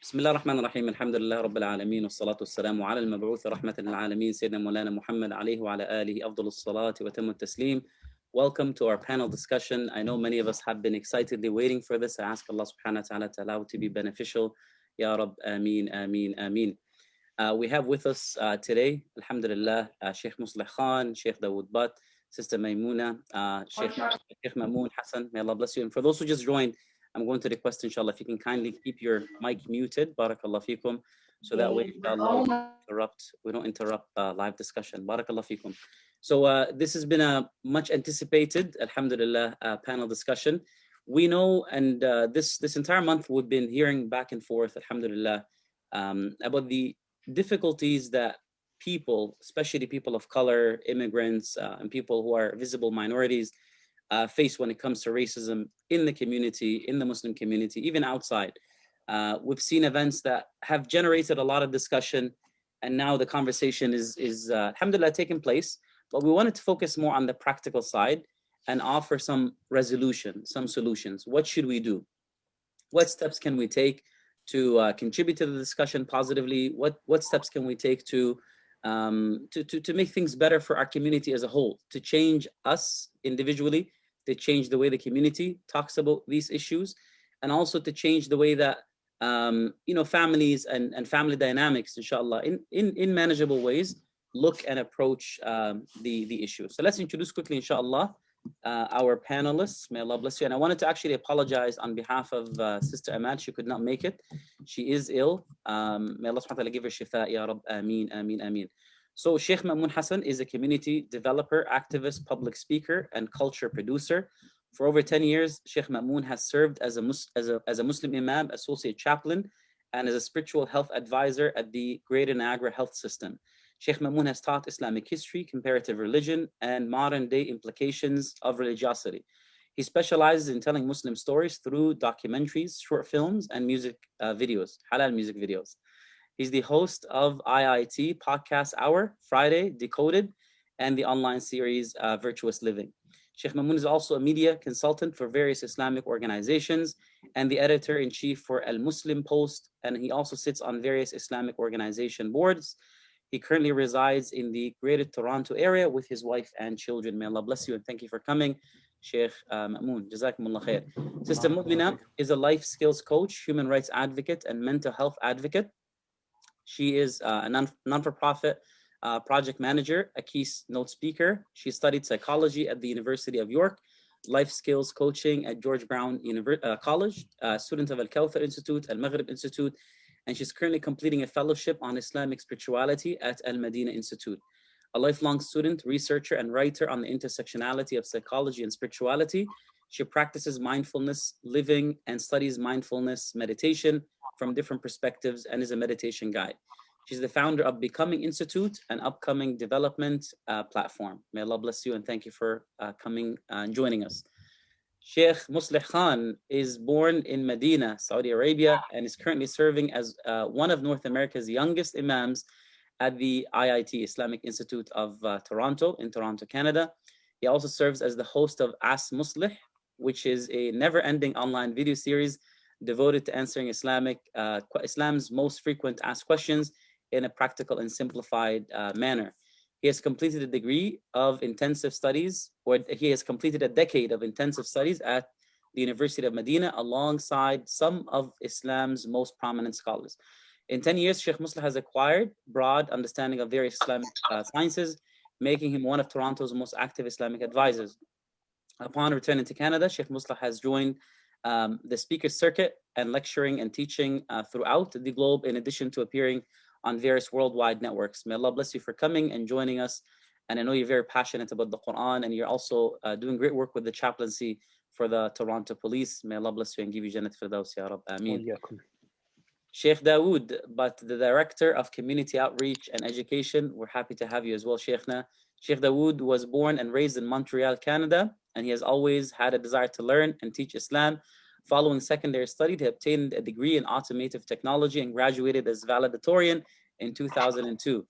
بسم الله الرحمن الرحيم الحمد لله رب العالمين والصلاة والسلام على المبعوث رحمة للعالمين سيدنا مولانا محمد عليه وعلى آله أفضل الصلاة وتم التسليم. Welcome to our panel discussion. I know many of us have been excitedly waiting for this. I ask Allah subhanahu wa ta'ala to allow it to be beneficial. Ya Rab, Ameen, Ameen, Ameen. We have with us today, alhamdulillah, Sheikh Muslih Khan, Sheikh Dawood Butt, Sister Maymuna, Sheikh Mamoon Hassan. May Allah bless you. And for those who just joined, I'm going to request, inshallah, if you can kindly keep your mic muted, barakallah fikum, so that way, inshallah, we don't interrupt live discussion. Barakallah fikum. So this has been a much anticipated, alhamdulillah, panel discussion. We know, and this entire month we've been hearing back and forth, alhamdulillah, about the difficulties that people, especially people of color, immigrants, and people who are visible minorities, face when it comes to racism in the community, in the Muslim community, even outside. We've seen events that have generated a lot of discussion, and now the conversation is alhamdulillah taking place, but we wanted to focus more on the practical side and offer some resolution, some solutions. What should we do? What steps can we take to contribute to the discussion positively? What steps can we take to make things better for our community as a whole, to change us individually, to change the way the community talks about these issues, and also to change the way that families and family dynamics, inshallah, in manageable ways, look and approach the issue. So let's introduce quickly, inshallah, our panelists. May Allah bless you. And I wanted to actually apologize on behalf of Sister Amal. She could not make it. She is ill. May Allah subhanahu wa ta'ala give her shifa, ya Rab. Ameen, ameen, ameen. So Sheikh Mamoon Hassan is a community developer, activist, public speaker, and culture producer. For over 10 years, Sheikh Mamoon has served as a Muslim Imam, associate chaplain, and as a spiritual health advisor at the Greater Niagara Health System. Sheikh Mamoon has taught Islamic history, comparative religion, and modern-day implications of religiosity. He specializes in telling Muslim stories through documentaries, short films, and music videos, halal music videos. He's the host of IIT Podcast Hour, Friday, Decoded, and the online series Virtuous Living. Sheikh Mamoon is also a media consultant for various Islamic organizations and the editor-in-chief for Al-Muslim Post, and he also sits on various Islamic organization boards. He currently resides in the Greater Toronto area with his wife and children. May Allah bless you and thank you for coming, Sheikh Mamoon. Jazakumullah khair. Sister Mu'mina is a life skills coach, human rights advocate, and mental health advocate. She is a non-for-profit project manager, a keynote speaker. She studied psychology at the University of York, life skills coaching at George Brown College, student of Al-Kawthar Institute, Al-Maghrib Institute, and she's currently completing a fellowship on Islamic spirituality at Al-Madina Institute. A lifelong student, researcher, and writer on the intersectionality of psychology and spirituality, she practices mindfulness living and studies mindfulness meditation from different perspectives and is a meditation guide. She's the founder of Becoming Institute, an upcoming development platform. May Allah bless you and thank you for coming and joining us. Sheikh Muslih Khan is born in Medina, Saudi Arabia, and is currently serving as one of North America's youngest imams at the IIT, Islamic Institute of Toronto, in Toronto, Canada. He also serves as the host of Ask Muslih, which is a never-ending online video series devoted to answering Islam's most frequent asked questions in a practical and simplified manner. He has completed a degree of intensive studies, or he has completed a decade of intensive studies at the University of Medina alongside some of Islam's most prominent scholars. In 10 years, Sheikh Muslih has acquired broad understanding of various Islamic sciences, making him one of Toronto's most active Islamic advisors. Upon returning to Canada, Sheikh Muslih has joined the speaker circuit and lecturing and teaching throughout the globe, in addition to appearing on various worldwide networks. May Allah bless you for coming and joining us. And I know you're very passionate about the Quran, and you're also doing great work with the chaplaincy for the Toronto Police. May Allah bless you and give you Jannat Firdaus, Ya Rab. Ameen. Sheikh Dawood, but the Director of Community Outreach and Education, we're happy to have you as well, Sheikhna. Sheikh Dawood was born and raised in Montreal, Canada, and he has always had a desire to learn and teach Islam. Following secondary study, he obtained a degree in automotive technology and graduated as valedictorian in 2002.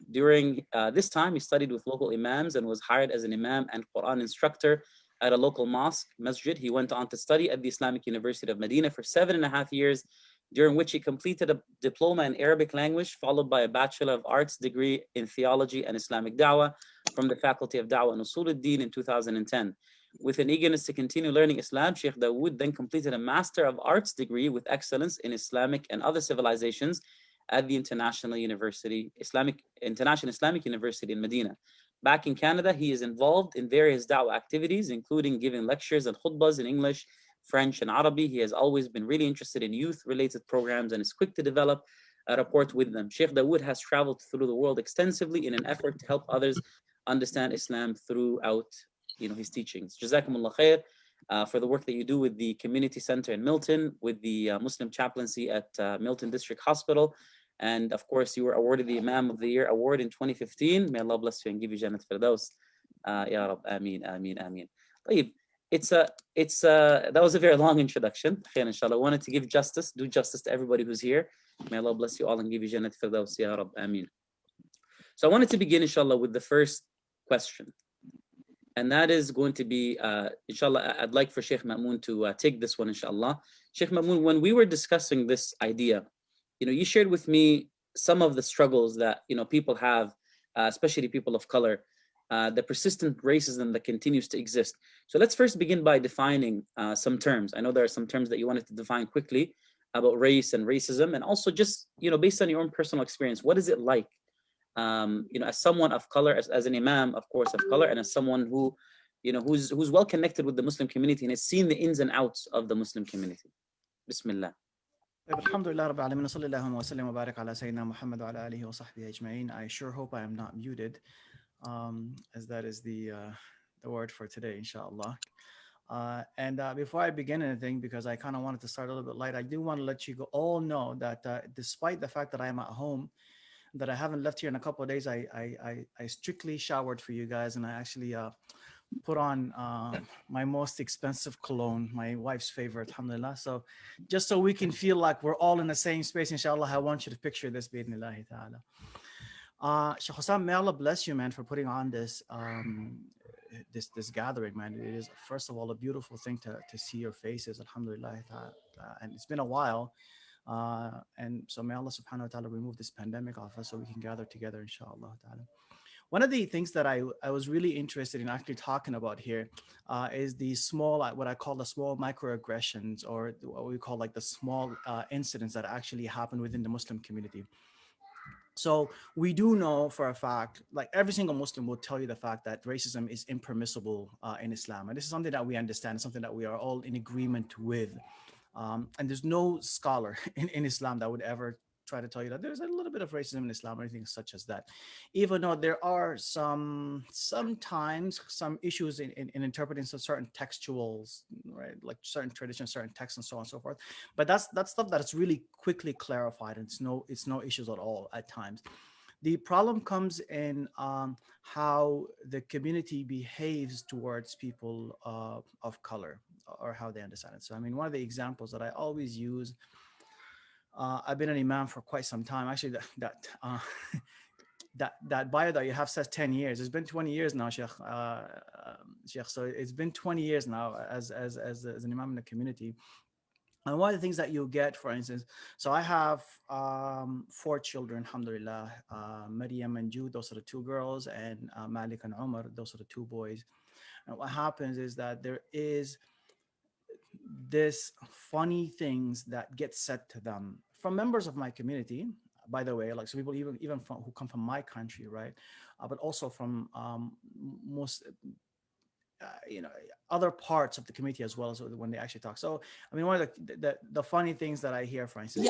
During this time, he studied with local imams and was hired as an imam and Quran instructor at a local mosque, masjid. He went on to study at the Islamic University of Medina for 7.5 years during which he completed a diploma in Arabic language, followed by a Bachelor of Arts degree in Theology and Islamic Da'wah from the Faculty of Da'wah and Usul al-Din in 2010. With an eagerness to continue learning Islam, Sheikh Dawood then completed a Master of Arts degree with excellence in Islamic and other civilizations at the International Islamic University in Medina. Back in Canada, he is involved in various da'wah activities, including giving lectures and khutbas in English, French, and Arabic. He has always been really interested in youth-related programs and is quick to develop a rapport with them. Sheikh Dawood has traveled through the world extensively in an effort to help others understand Islam throughout his teachings. Jazakumullah khair for the work that you do with the community center in Milton, with the Muslim chaplaincy at Milton District Hospital. And of course, you were awarded the Imam of the Year award in 2015. May Allah bless you and give you Jannat Firdaus. Ya Rab, Ameen, Ameen, Ameen. That was a very long introduction. Khair, inshallah. I wanted to do justice to everybody who's here. May Allah bless you all and give you Jannat Firdaus. Ya Rab, Ameen. So I wanted to begin, inshallah, with the first question. And that is going to be, inshallah, I'd like for Sheikh Ma'moon to take this one, inshallah. Sheikh Ma'moon, when we were discussing this idea, you shared with me some of the struggles that, people have, especially people of color, the persistent racism that continues to exist. So let's first begin by defining some terms. I know there are some terms that you wanted to define quickly about race and racism, and also just, based on your own personal experience, what is it like, as someone of color, as an imam, of course, of color, and as someone who, who's well connected with the Muslim community and has seen the ins and outs of the Muslim community. Bismillah. Alhamdulillah Rabbil Alamin, sallallahu wa sallam wa barak ala Sayyidina Muhammad wa ala alihi wa sahbihi ajma'in. I sure hope I am not muted, as that is the word for today, inshallah. And before I begin anything, because I kind of wanted to start a little bit light, I do want to let you all know that despite the fact that I am at home, that I haven't left here in a couple of days, I strictly showered for you guys, and I actually put on my most expensive cologne, my wife's favorite, alhamdulillah. So just so we can feel like we're all in the same space, inshallah, I want you to picture this, bi'idhnillahi ta'ala. Shaykh Hussam, may Allah bless you, man, for putting on this this gathering, man. It is, first of all, a beautiful thing to see your faces, alhamdulillah ta'ala. And it's been a while. And so may Allah subhanahu wa ta'ala remove this pandemic off us so we can gather together, inshallah ta'ala. One of the things that I was really interested in actually talking about here is the small, what I call the small microaggressions, or what we call like the small incidents that actually happen within the Muslim community. So we do know for a fact, like every single Muslim will tell you the fact that racism is impermissible in Islam. And this is something that we understand, something that we are all in agreement with. And there's no scholar in Islam that would ever try to tell you that there's a little bit of racism in Islam or anything such as that, even though there are sometimes some issues in interpreting some certain textuals, right, like certain traditions, certain texts, and so on and so forth. But that's stuff that is really quickly clarified, and it's no issues at all at times. The problem comes in how the community behaves towards people of color, or how they understand it. So, I mean, one of the examples that I always use, I've been an imam for quite some time. Actually, that bio that you have says 10 years. It's been 20 years now, Sheikh. So it's been 20 years now as an imam in the community. And one of the things that you get, for instance, so I have 4 children, alhamdulillah. Maryam and Jude, those are the 2 girls, and Malik and Umar, those are the 2 boys. And what happens is that there is this funny things that get said to them from members of my community, by the way, like some people even from, who come from my country, right? But also from most other parts of the community as well, as when they actually talk. So I mean, one of the funny things that I hear, for instance,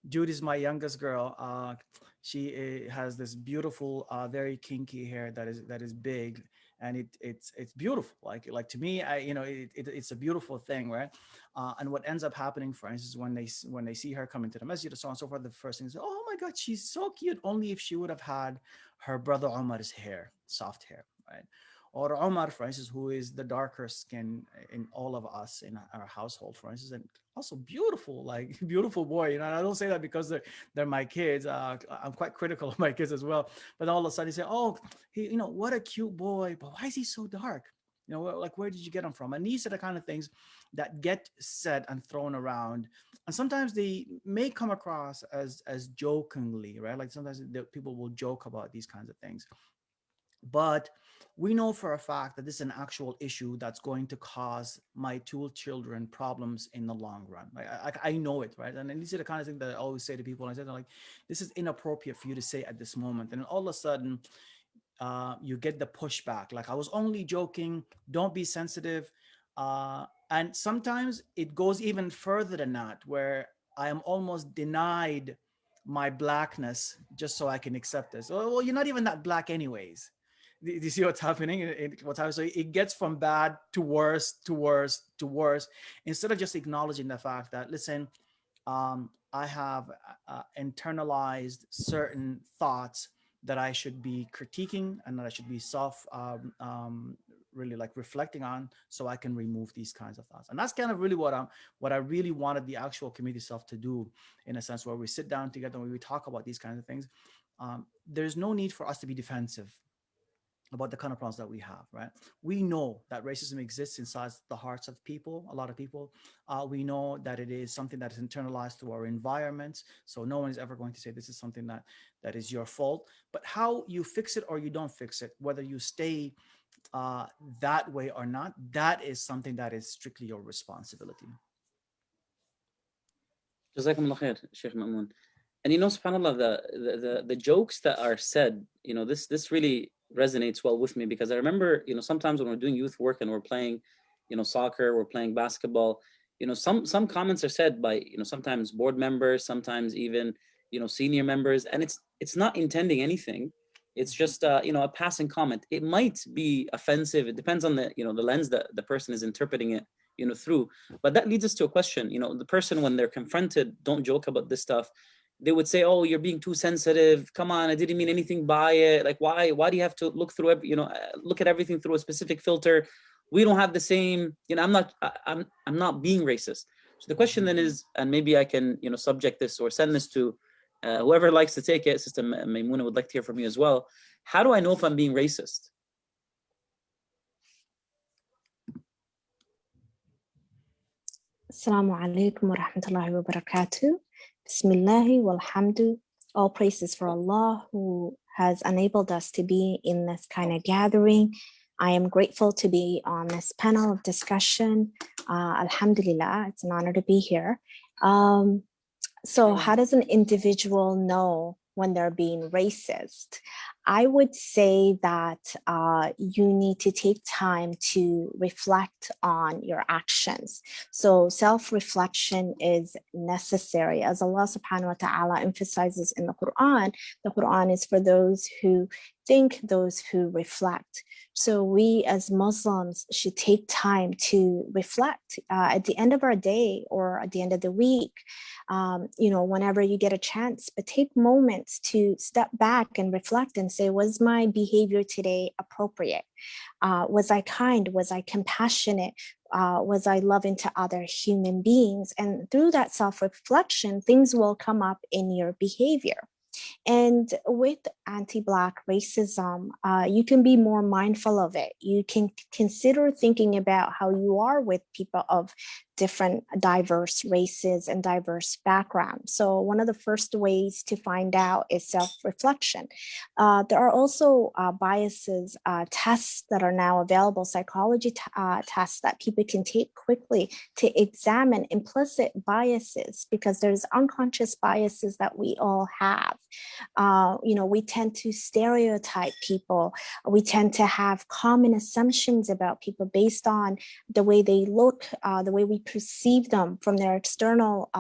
Jude is my youngest girl. She has this beautiful, very kinky hair that is big, and it's beautiful. Like to me, it's a beautiful thing, right? And what ends up happening, for instance, when they see her come into the masjid and so on and so forth, the first thing is, oh my God, she's so cute. Only if she would have had her brother Omar's hair, soft hair, right? Or Omar, for instance, who is the darker skin in all of us in our household, for instance, and also beautiful, like beautiful boy. I don't say that because they're my kids. I'm quite critical of my kids as well. But all of a sudden, you say, "Oh, what a cute boy! But why is he so dark?" You know, like, where did you get them from? And these are the kind of things that get said and thrown around. And sometimes they may come across as jokingly, right? Like sometimes people will joke about these kinds of things. But we know for a fact that this is an actual issue that's going to cause my two children problems in the long run. I know it, right? And these are the kind of things that I always say to people. I say, like, this is inappropriate for you to say at this moment. And all of a sudden, you get the pushback. Like, I was only joking. Don't be sensitive. And sometimes it goes even further than that, where I am almost denied my blackness just so I can accept this. Well, you're not even that black anyways. Do you see what's happening? What's happening? So it gets from bad to worse, to worse, to worse, instead of just acknowledging the fact that, listen, I have internalized certain thoughts that I should be critiquing and that I should be really like reflecting on, so I can remove these kinds of thoughts. And that's kind of really what I really wanted the actual committee self to do, in a sense, where we sit down together and we talk about these kinds of things. There's no need for us to be defensive about the kind of problems that we have, right? We know that racism exists inside the hearts of people, a lot of people. We know that it is something that is internalized through our environments. So no one is ever going to say this is something that is your fault. But how you fix it or you don't fix it, whether you stay that way or not, that is something that is strictly your responsibility. جزاكم الله خير, Sheikh Ma'mun. And you know, subhanAllah, the jokes that are said, you know, this really resonates well with me, because I remember, you know, sometimes when we're doing youth work and we're playing, you know, soccer, we're playing basketball, you know, some comments are said by, you know, sometimes board members, sometimes even, you know, senior members, and it's not intending anything. It's just, you know, a passing comment. It might be offensive. It depends on the, you know, the lens that the person is interpreting it, you know, through. But that leads us to a question. You know, the person, when they're confronted, don't joke about this stuff. They would say, "Oh, you're being too sensitive. Come on, I didn't mean anything by it. Like, why do you have to look through every, you know, look at everything through a specific filter? We don't have the same, you know, I'm not being racist." So the question then is, and maybe I can, you know, subject this or send this to whoever likes to take it. Sister Maymuna would like to hear from you as well. How do I know if I'm being racist? Assalamu alaikum wa rahmatullahi wa barakatuh. Bismillahi walhamdu. All praises for Allah, who has enabled us to be in this kind of gathering. I am grateful to be on this panel of discussion. Alhamdulillah, it's an honor to be here. So how does an individual know when they're being racist? I would say that you need to take time to reflect on your actions. So self-reflection is necessary. As Allah subhanahu wa ta'ala emphasizes in the Quran is for those who think, those who reflect. So we as Muslims should take time to reflect at the end of our day or at the end of the week, you know, whenever you get a chance, but take moments to step back and reflect and say, was my behavior today appropriate? Was I kind? Was I compassionate? Was I loving to other human beings? And through that self-reflection, things will come up in your behavior. And with anti-Black racism, you can be more mindful of it. You can consider thinking about how you are with people of different diverse races and diverse backgrounds. So one of the first ways to find out is self-reflection. There are also biases tests that are now available, psychology tests that people can take quickly to examine implicit biases, because there's unconscious biases that we all have. You know, we tend to stereotype people. We tend to have common assumptions about people based on the way they look, the way we perceive them from their external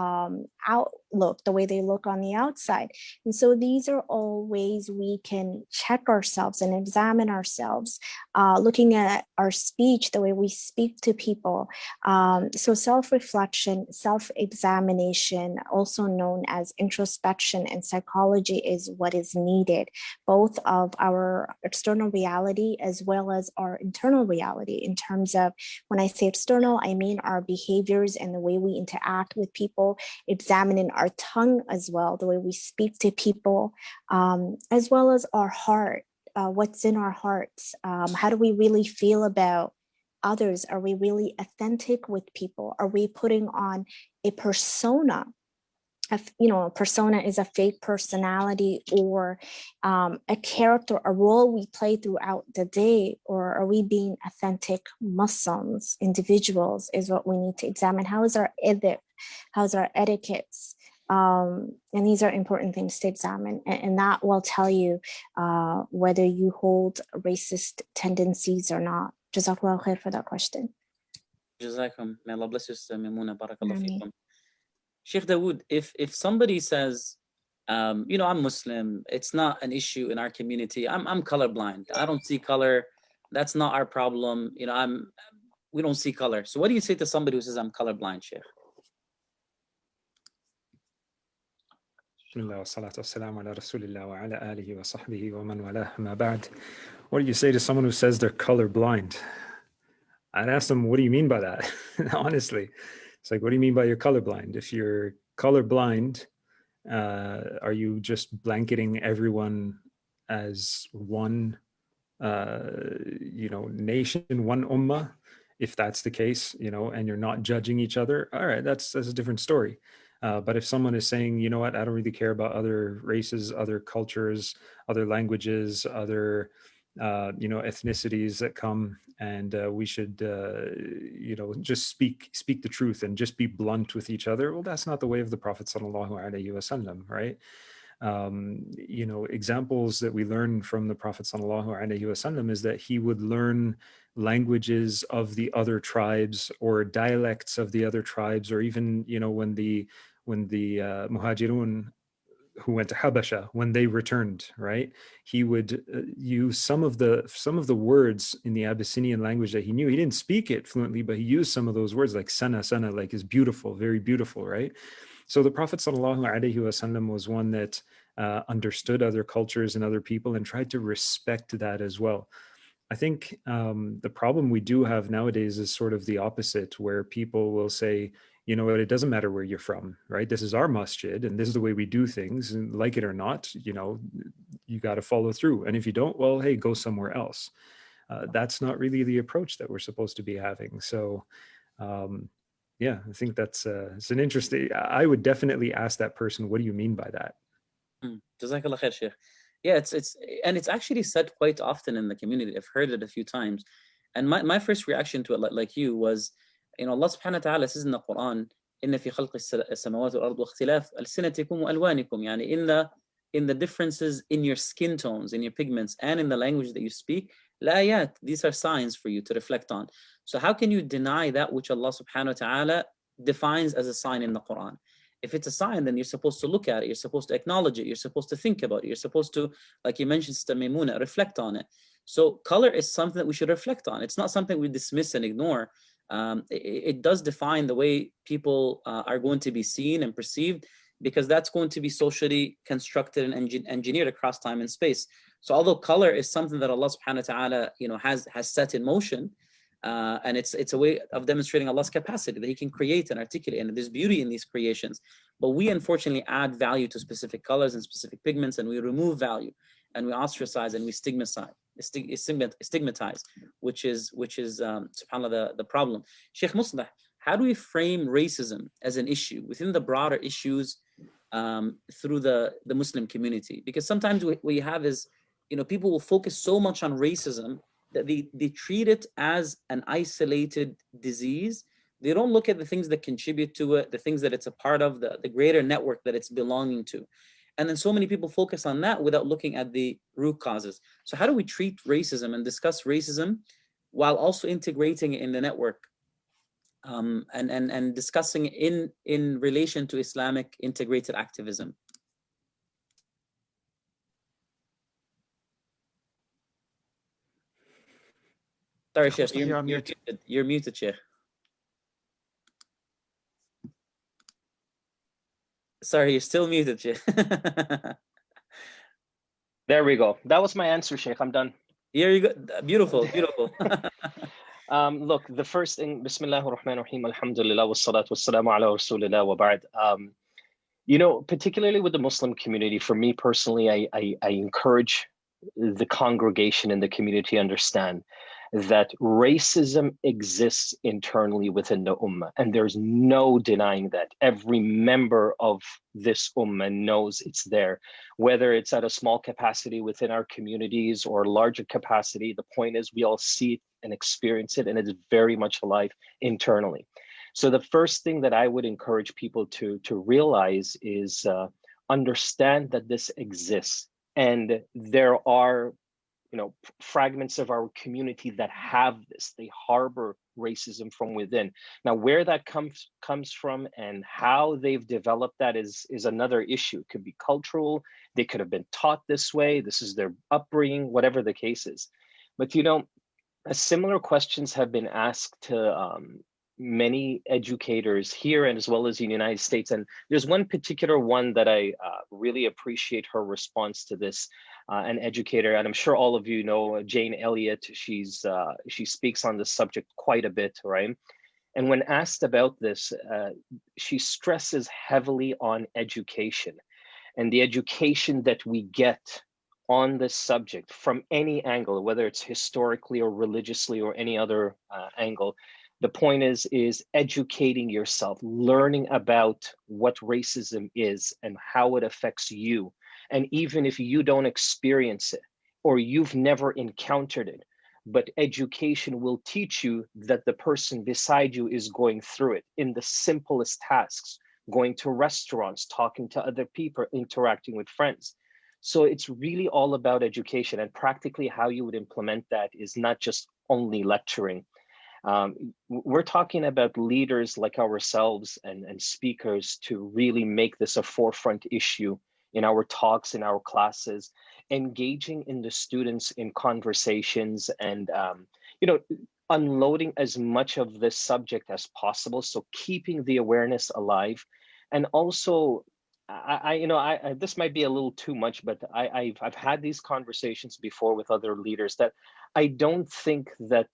outlook, the way they look on the outside. And so these are all ways we can check ourselves and examine ourselves, looking at our speech, the way we speak to people. So self-reflection, self-examination, also known as introspection and psychology, is what is needed, both of our external reality as well as our internal reality. In terms of, when I say external, I mean our behaviors and the way we interact with people, examining our tongue as well, the way we speak to people, as well as our heart, what's in our hearts. How do we really feel about others? Are we really authentic with people? Are we putting on a persona? A persona is a fake personality or a character, a role we play throughout the day, or are we being authentic Muslims, individuals, is what we need to examine. How is our ethic? How's our etiquettes? And these are important things to examine, and that will tell you whether you hold racist tendencies or not. Jazakallah khair for that question. Jazakum. May Allah bless you, Sister Maimuna. Barakallah feekum. Sheikh Dawood, if somebody says, I'm Muslim, it's not an issue in our community, I'm colorblind, I don't see color, that's not our problem, we don't see color. So what do you say to somebody who says I'm colorblind, Sheikh? Bismillah wa salatu wassalamu ala rasulillah wa ala alihi wa sahbihi wa man walah ma ba'd. What do you say to someone who says they're colorblind? I'd ask them, what do you mean by that? Honestly. It's like, what do you mean by you're colorblind? If you're colorblind, are you just blanketing everyone as one, nation, one ummah? If that's the case, and you're not judging each other, all right, that's a different story. But if someone is saying, you know what, I don't really care about other races, other cultures, other languages, other ethnicities that come, and we should just speak the truth and just be blunt with each other, well, that's not the way of the Prophet sallallahu alaihi wasallam, right? Examples that we learn from the Prophet sallallahu alaihi wasallam is that he would learn languages of the other tribes or dialects of the other tribes, or even when the muhajirun who went to Habasha, when they returned, right? He would use some of the words in the Abyssinian language that he knew. He didn't speak it fluently, but he used some of those words, like sana, like is beautiful, very beautiful, right? So the Prophet sallallahu alaihi wasallam was one that understood other cultures and other people and tried to respect that as well. I think the problem we do have nowadays is sort of the opposite, where people will say, you know what, it doesn't matter where you're from, right? This is our masjid and this is the way we do things, and like it or not, you got to follow through. And if you don't, well, hey, go somewhere else. That's not really the approach that we're supposed to be having. So I think that's it's an interesting, I would definitely ask that person, what do you mean by that? Jazakallah khair, Sheikh. Yeah, it's actually said quite often in the community. I've heard it a few times. And my first reaction to it, like you, was, Allah subhanahu wa ta'ala says in the Quran, إِنَّ فِي خَلْقِ السَّمَاوَاتِ وَالْأَرْضِ وَاخْتِلَافِ أَلْسِنَتِكُمْ وَأَلْوَانِكُمْ, in the differences in your skin tones, in your pigments, and in the language that you speak, لَآيَاتٍ, these are signs for you to reflect on. So how can you deny that which Allah subhanahu wa ta'ala defines as a sign in the Quran? If it's a sign, then you're supposed to look at it, you're supposed to acknowledge it, you're supposed to think about it, you're supposed to, like you mentioned, Sister Maimuna, reflect on it. So color is something that we should reflect on. It's not something we dismiss and ignore. It does define the way people are going to be seen and perceived, because that's going to be socially constructed and engineered across time and space. So although color is something that Allah subhanahu wa ta'ala has set in motion, and it's a way of demonstrating Allah's capacity that He can create and articulate, and there's beauty in these creations. But we unfortunately add value to specific colors and specific pigments, and we remove value, and we ostracize and we stigmatize, which is subhanAllah the problem. Sheikh Muslah, how do we frame racism as an issue within the broader issues through the Muslim community? Because sometimes what you have is, people will focus so much on racism that they treat it as an isolated disease. They don't look at the things that contribute to it, the things that it's a part of, the greater network that it's belonging to. And then so many people focus on that without looking at the root causes. So how do we treat racism and discuss racism while also integrating it in the network and discussing in relation to Islamic integrated activism? Sorry, Sheikh, you're muted. You're muted, Sheikh. Sorry, you're still muted, Sheikh. There we go. That was my answer, Sheikh. I'm done. Here you go. Beautiful, beautiful. Look, the first thing, Bismillahir Rahmanir Rahim, Alhamdulillah, wassalatu wassalamu ala rasulillah wa ba'd. Particularly with the Muslim community, for me personally, I encourage the congregation and the community to understand that racism exists internally within the ummah, and there's no denying that. Every member of this ummah knows it's there, whether it's at a small capacity within our communities or larger capacity. The point is we all see it and experience it, and it's very much alive internally. So the first thing that I would encourage people to realize is understand that this exists, and there are fragments of our community that have this. They harbor racism from within. Now, where that comes from and how they've developed that is another issue. It could be cultural. They could have been taught this way. This is their upbringing, whatever the case is. But similar questions have been asked to many educators here and as well as in the United States. And there's one particular one that I really appreciate her response to this. An educator, and I'm sure all of you know Jane Elliott. She speaks on this subject quite a bit, right? And when asked about this, she stresses heavily on education and the education that we get on this subject from any angle, whether it's historically or religiously or any other angle. The point is educating yourself, learning about what racism is and how it affects you. And even if you don't experience it or you've never encountered it, but education will teach you that the person beside you is going through it in the simplest tasks, going to restaurants, talking to other people, interacting with friends. So it's really all about education, and practically how you would implement that is not just only lecturing. We're talking about leaders like ourselves and speakers to really make this a forefront issue in our talks, in our classes, engaging in the students in conversations and, unloading as much of this subject as possible. So keeping the awareness alive. And also, this might be a little too much, but I've had these conversations before with other leaders that I don't think that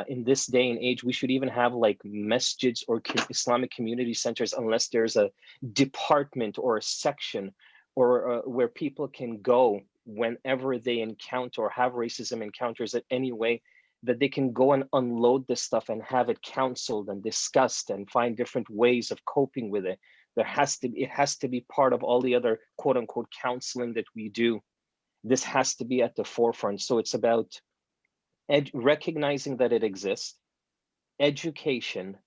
in this day and age, we should even have like masjids or Islamic community centers unless there's a department or a section or where people can go whenever they encounter or have racism encounters in any way, that they can go and unload this stuff and have it counseled and discussed and find different ways of coping with it. It has to be part of all the other quote unquote counseling that we do. This has to be at the forefront. So it's about recognizing that it exists, education,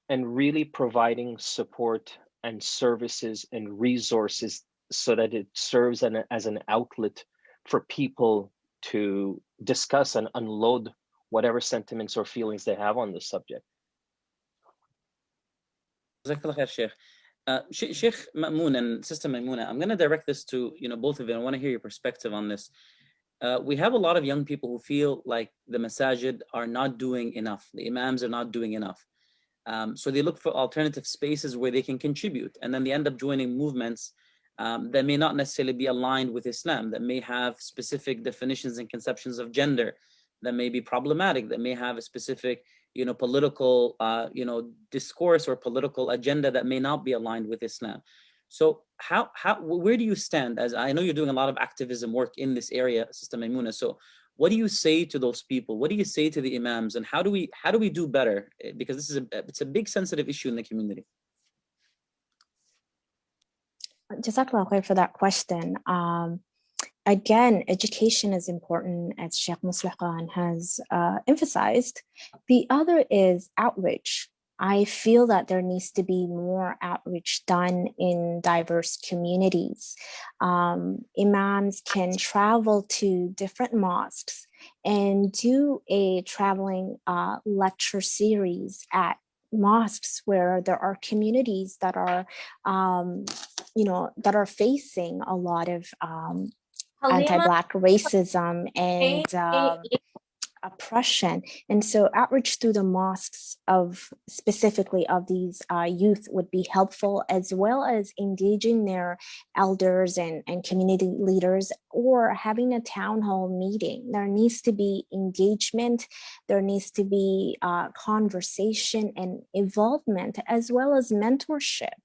and really providing support and services and resources so that it serves as an outlet for people to discuss and unload whatever sentiments or feelings they have on this subject. جزاك الله خير شيخ. Sheikh Ma'moon and Sister Maimuna, I'm going to direct this to both of you. I want to hear your perspective on this. We have a lot of young people who feel like the masajid are not doing enough. The imams are not doing enough. So they look for alternative spaces where they can contribute, and then they end up joining movements that may not necessarily be aligned with Islam, that may have specific definitions and conceptions of gender, that may be problematic, that may have a specific, political, discourse or political agenda that may not be aligned with Islam. So where do you stand? As I know you're doing a lot of activism work in this area, Sister Maimuna. So what do you say to those people? What do you say to the imams? And how do we do better? Because it's a big sensitive issue in the community. Jazakallah khair for that question. Again, education is important, as Sheikh Muslih Khan has emphasized. The other is outreach. I feel that there needs to be more outreach done in diverse communities. Imams can travel to different mosques and do a traveling lecture series at mosques where there are communities that are, that are facing a lot of anti-Black racism and oppression. And so outreach through the mosques specifically of these youth would be helpful, as well as engaging their elders and community leaders, or having a town hall meeting. There needs to be engagement, there needs to be conversation and involvement, as well as mentorship.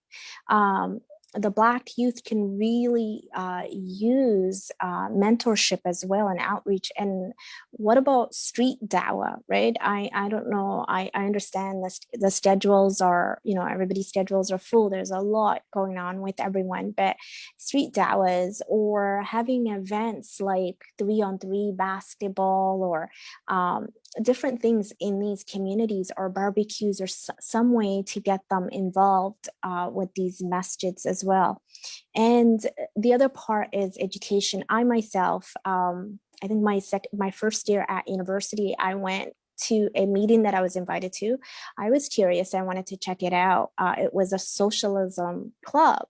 the Black youth can really use mentorship as well and outreach. And what about street dawah, right? I don't know. I understand the schedules are, everybody's schedules are full. There's a lot going on with everyone, but street dawahs or having events like 3-on-3 basketball or different things in these communities or barbecues or some way to get them involved with these masjids as well. And the other part is education. I myself, I think my first year at university, I went to a meeting that I was invited to. I was curious. I wanted to check it out. It was a socialism club.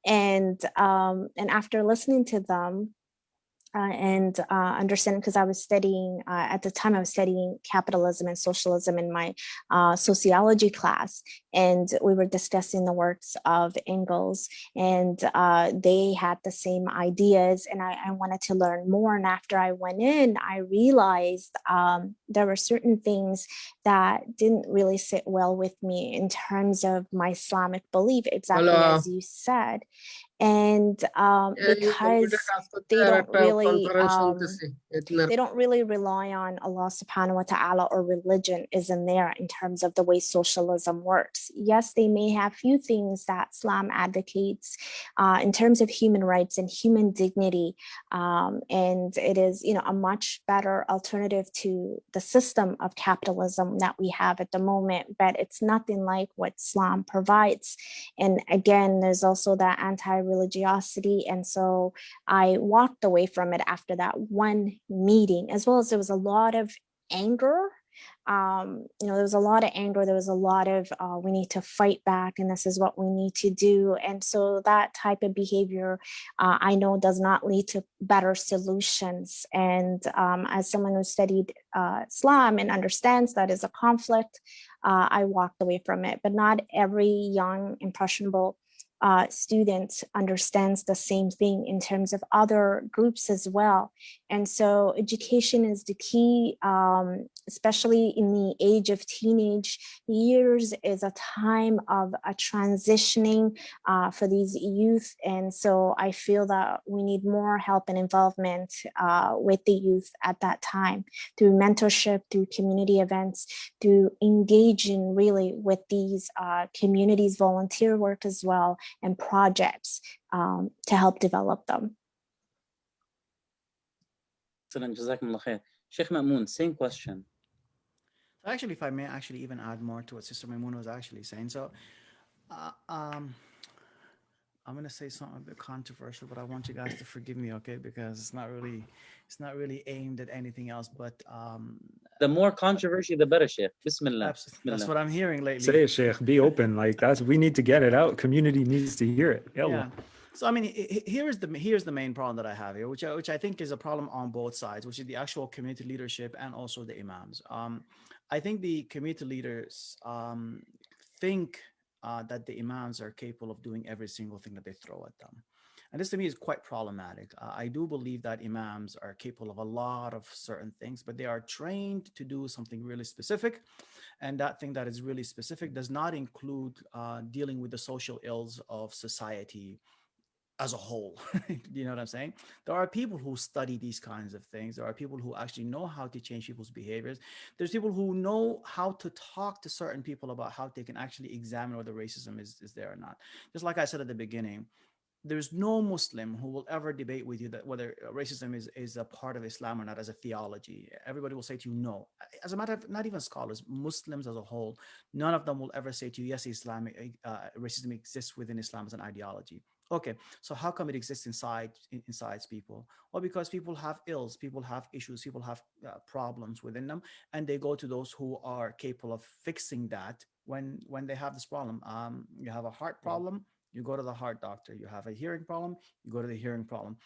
And after listening to them, and understanding, because I was studying, at the time I was studying capitalism and socialism in my sociology class, and we were discussing the works of Engels, and they had the same ideas, and I wanted to learn more. And after I went in, I realized there were certain things that didn't really sit well with me in terms of my Islamic belief, exactly as you said. And because they don't really rely on Allah subhanahu wa ta'ala, or religion isn't there in terms of the way socialism works. Yes, they may have few things that Islam advocates in terms of human rights and human dignity, and it is a much better alternative to the system of capitalism that we have at the moment, but it's nothing like what Islam provides. And again, there's also that anti-religiosity, and so I walked away from it after that one meeting, as well as there was a lot of anger. There was a lot of anger. There was a lot of we need to fight back, and this is what we need to do. And so that type of behavior, I know, does not lead to better solutions. And as someone who studied Islam and understands that is a conflict, I walked away from it. But not every young, impressionable student understands the same thing in terms of other groups as well. And so education is the key, especially in the age of teenage years, is a time of a transitioning for these youth. And so I feel that we need more help and involvement with the youth at that time, through mentorship, through community events, through engaging really with these communities, volunteer work as well, and projects to help develop them. Excellent. Jazakumullah khair. Sheikh Ma'moon, same question. Actually, if I may actually even add more to what Sister Maimouna was actually saying. So I'm going to say something a bit controversial, but I want you guys to forgive me, okay? Because it's not really aimed at anything else, but the more controversy, the better, Sheikh. Bismillah. That's what I'm hearing lately. Say it, Sheikh. Be open. Like we need to get it out. Community needs to hear it. Yeah. So I mean, here's the main problem that I have here, which I think is a problem on both sides, which is the actual community leadership and also the imams. I think the community leaders think that the imams are capable of doing every single thing that they throw at them. And this to me is quite problematic. I do believe that imams are capable of a lot of certain things, but they are trained to do something really specific. And that thing that is really specific does not include dealing with the social ills of society as a whole. You know what I'm saying? There are people who study these kinds of things. There are people who actually know how to change people's behaviors. There's people who know how to talk to certain people about how they can actually examine whether racism is there or not. Just like I said at the beginning, there's no Muslim who will ever debate with you that whether racism is a part of Islam or not as a theology. Everybody will say to you, no. As a matter of, not even scholars, Muslims as a whole, none of them will ever say to you, yes, racism exists within Islam as an ideology. Okay, so how come it exists inside people? Well, because people have ills, people have issues, people have problems within them, and they go to those who are capable of fixing that when they have this problem. You have a heart problem, you go to the heart doctor. You have a hearing problem, you go to the hearing problem.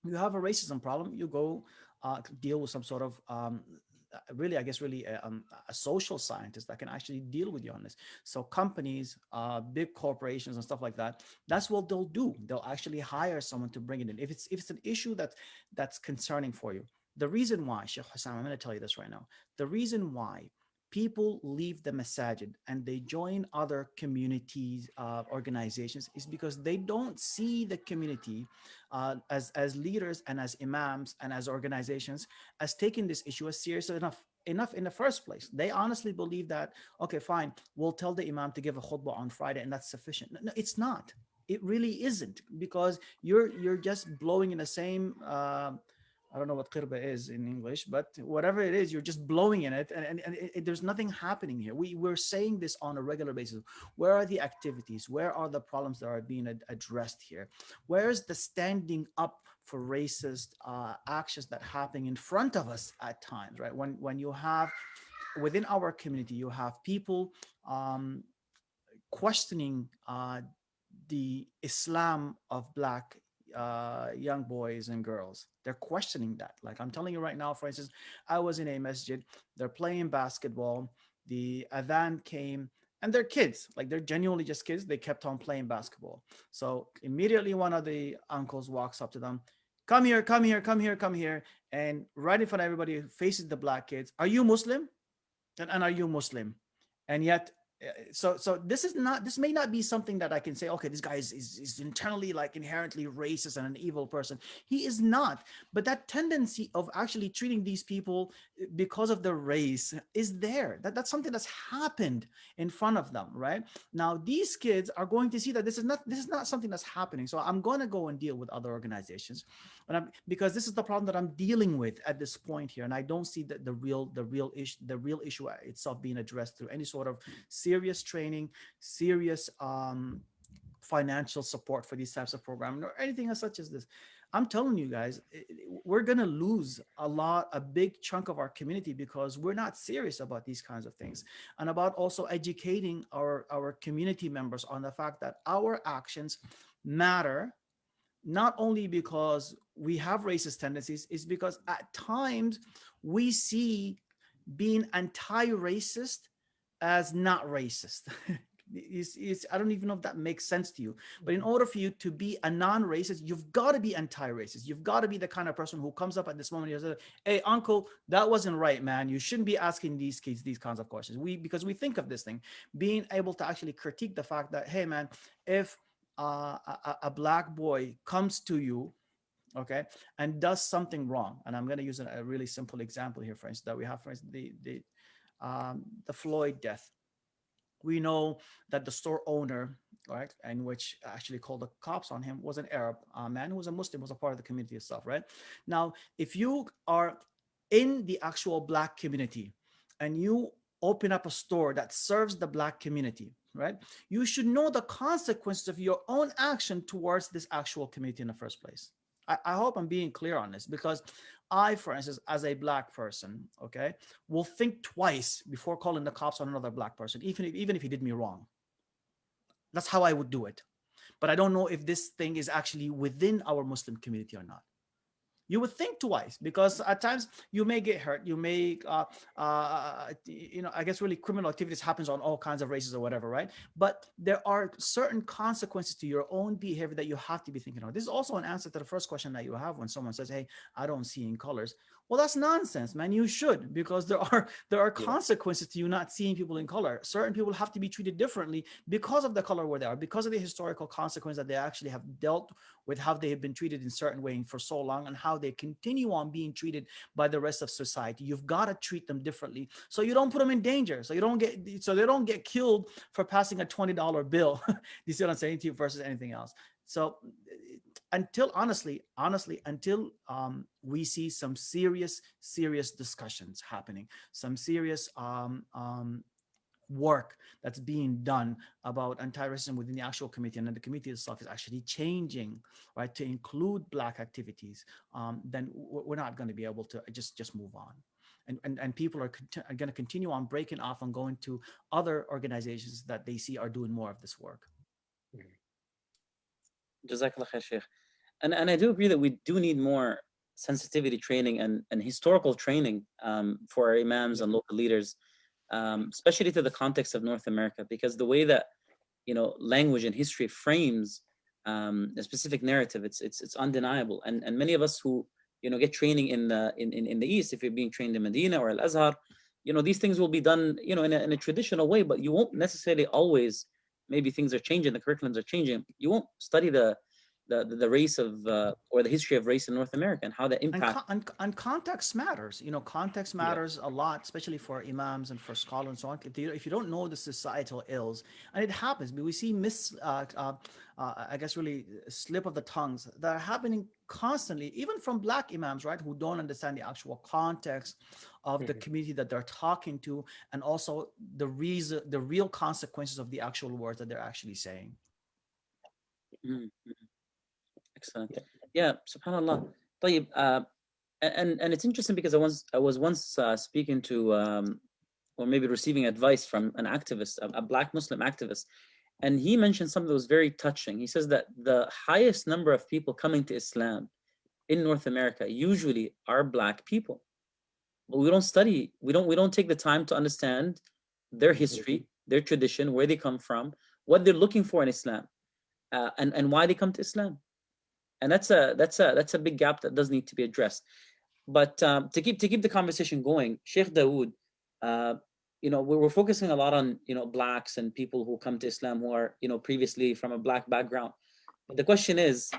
You have a racism problem, you go deal with some sort of a social scientist that can actually deal with you on this. So companies, big corporations and stuff like that, that's what they'll do. They'll actually hire someone to bring it in. If it's an issue that's concerning for you. The reason why, Sheikh Hassan, I'm going to tell you this right now. The reason why people leave the masajid and they join other communities, organizations, is because they don't see the community as leaders and as imams and as organizations as taking this issue as serious enough in the first place. They honestly believe that, okay, fine, we'll tell the imam to give a khutbah on Friday and that's sufficient. No, it's not. It really isn't, because you're just blowing in the same I don't know what qirba is in English, but whatever it is, you're just blowing in it, and there's nothing happening here. We're saying this on a regular basis. Where are the activities? Where are the problems that are being addressed here? Where is the standing up for racist actions that are happening in front of us at times, right? When you have, within our community, you have people questioning the Islam of Black young boys and girls. They're questioning that. Like I'm telling you right now, for instance, I was in a masjid, they're playing basketball, the adhan came, and they're kids, like they're genuinely just kids. They kept on playing basketball. So immediately one of the uncles walks up to them, come here, come here, come here, come here. And right in front of everybody, faces the Black kids, are you Muslim? And are you Muslim? And yet, so this may not be something that I can say, okay, this guy is internally, like, inherently racist and an evil person. He is not. But that tendency of actually treating these people because of their race is there. That's something that's happened in front of them, right? Now these kids are going to see that this is not something that's happening. So I'm going to go and deal with other organizations, because this is the problem that I'm dealing with at this point here, and I don't see the real issue itself being addressed through any sort of serious training, serious financial support for these types of programs, or anything as such as this. I'm telling you guys, we're going to lose a big chunk of our community because we're not serious about these kinds of things, and about also educating our community members on the fact that our actions matter, not only because we have racist tendencies, is because at times we see being anti-racist as not racist. I don't even know if that makes sense to you, but in order for you to be a non-racist, you've got to be anti-racist. You've got to be the kind of person who comes up at this moment and says, hey, uncle, that wasn't right, man. You shouldn't be asking these kids these kinds of questions. Because we think of this thing, being able to actually critique the fact that, hey, man, if a Black boy comes to you, okay, and does something wrong, and I'm going to use a really simple example here, for instance, that we have, for instance, the Floyd death. We know that the store owner, right, and which actually called the cops on him, was an Arab man who was a Muslim, was a part of the community itself, right? Now, if you are in the actual Black community and you open up a store that serves the Black community, right, you should know the consequences of your own action towards this actual community in the first place. I hope I'm being clear on this, because I, for instance, as a Black person, okay, will think twice before calling the cops on another Black person, even if he did me wrong. That's how I would do it. But I don't know if this thing is actually within our Muslim community or not. You would think twice, because at times you may get hurt. You may, I guess really criminal activities happens on all kinds of races or whatever, right? But there are certain consequences to your own behavior that you have to be thinking of. This is also an answer to the first question that you have when someone says, hey, I don't see in colors. Well, that's nonsense, man. You should, because there are consequences to you not seeing people in color. Certain people have to be treated differently because of the color where they are, because of the historical consequence that they actually have dealt with, how they have been treated in certain way for so long, and how they continue on being treated by the rest of society. You've got to treat them differently, so you don't put them in danger, so they don't get killed for passing a $20 bill. You see what I'm saying to you, versus anything else. So until honestly, until we see some serious discussions happening, some serious work that's being done about anti-racism within the actual community, and then the community itself is actually changing, right, to include Black activities, then we're not going to be able to just move on. And people are going to continue on breaking off and going to other organizations that they see are doing more of this work. Jazakallah khair, Sheikh. And I do agree that we do need more sensitivity training and historical training for our imams and local leaders, especially to the context of North America, because the way that language and history frames a specific narrative, it's undeniable. And many of us who get training in the East, if you're being trained in Medina or Al-Azhar, you know, these things will be done, you know, in a traditional way, but you won't necessarily always, maybe things are changing, the curriculums are changing. You won't study the race of or the history of race in North America and how that impacts. And context matters. You know, context matters a lot, especially for imams and for scholars and so on. If you don't know the societal ills, and it happens, we see I guess really slip of the tongues that are happening constantly, even from Black imams, right, who don't understand the actual context of the community that they're talking to, and also the real consequences of the actual words that they're actually saying. Excellent. Yeah, subhanallah. طيب, and it's interesting because I was once speaking to or maybe receiving advice from an activist, a Black Muslim activist, and he mentioned something that was very touching. He says that the highest number of people coming to Islam in North America usually are Black people, but we don't study, we don't take the time to understand their history, their tradition, where they come from, what they're looking for in Islam, and why they come to Islam. And that's a big gap that does need to be addressed. But to keep the conversation going, Sheikh Dawood, you know, we're focusing a lot on, you know, Blacks and people who come to Islam who are, you know, previously from a Black background. But the question is,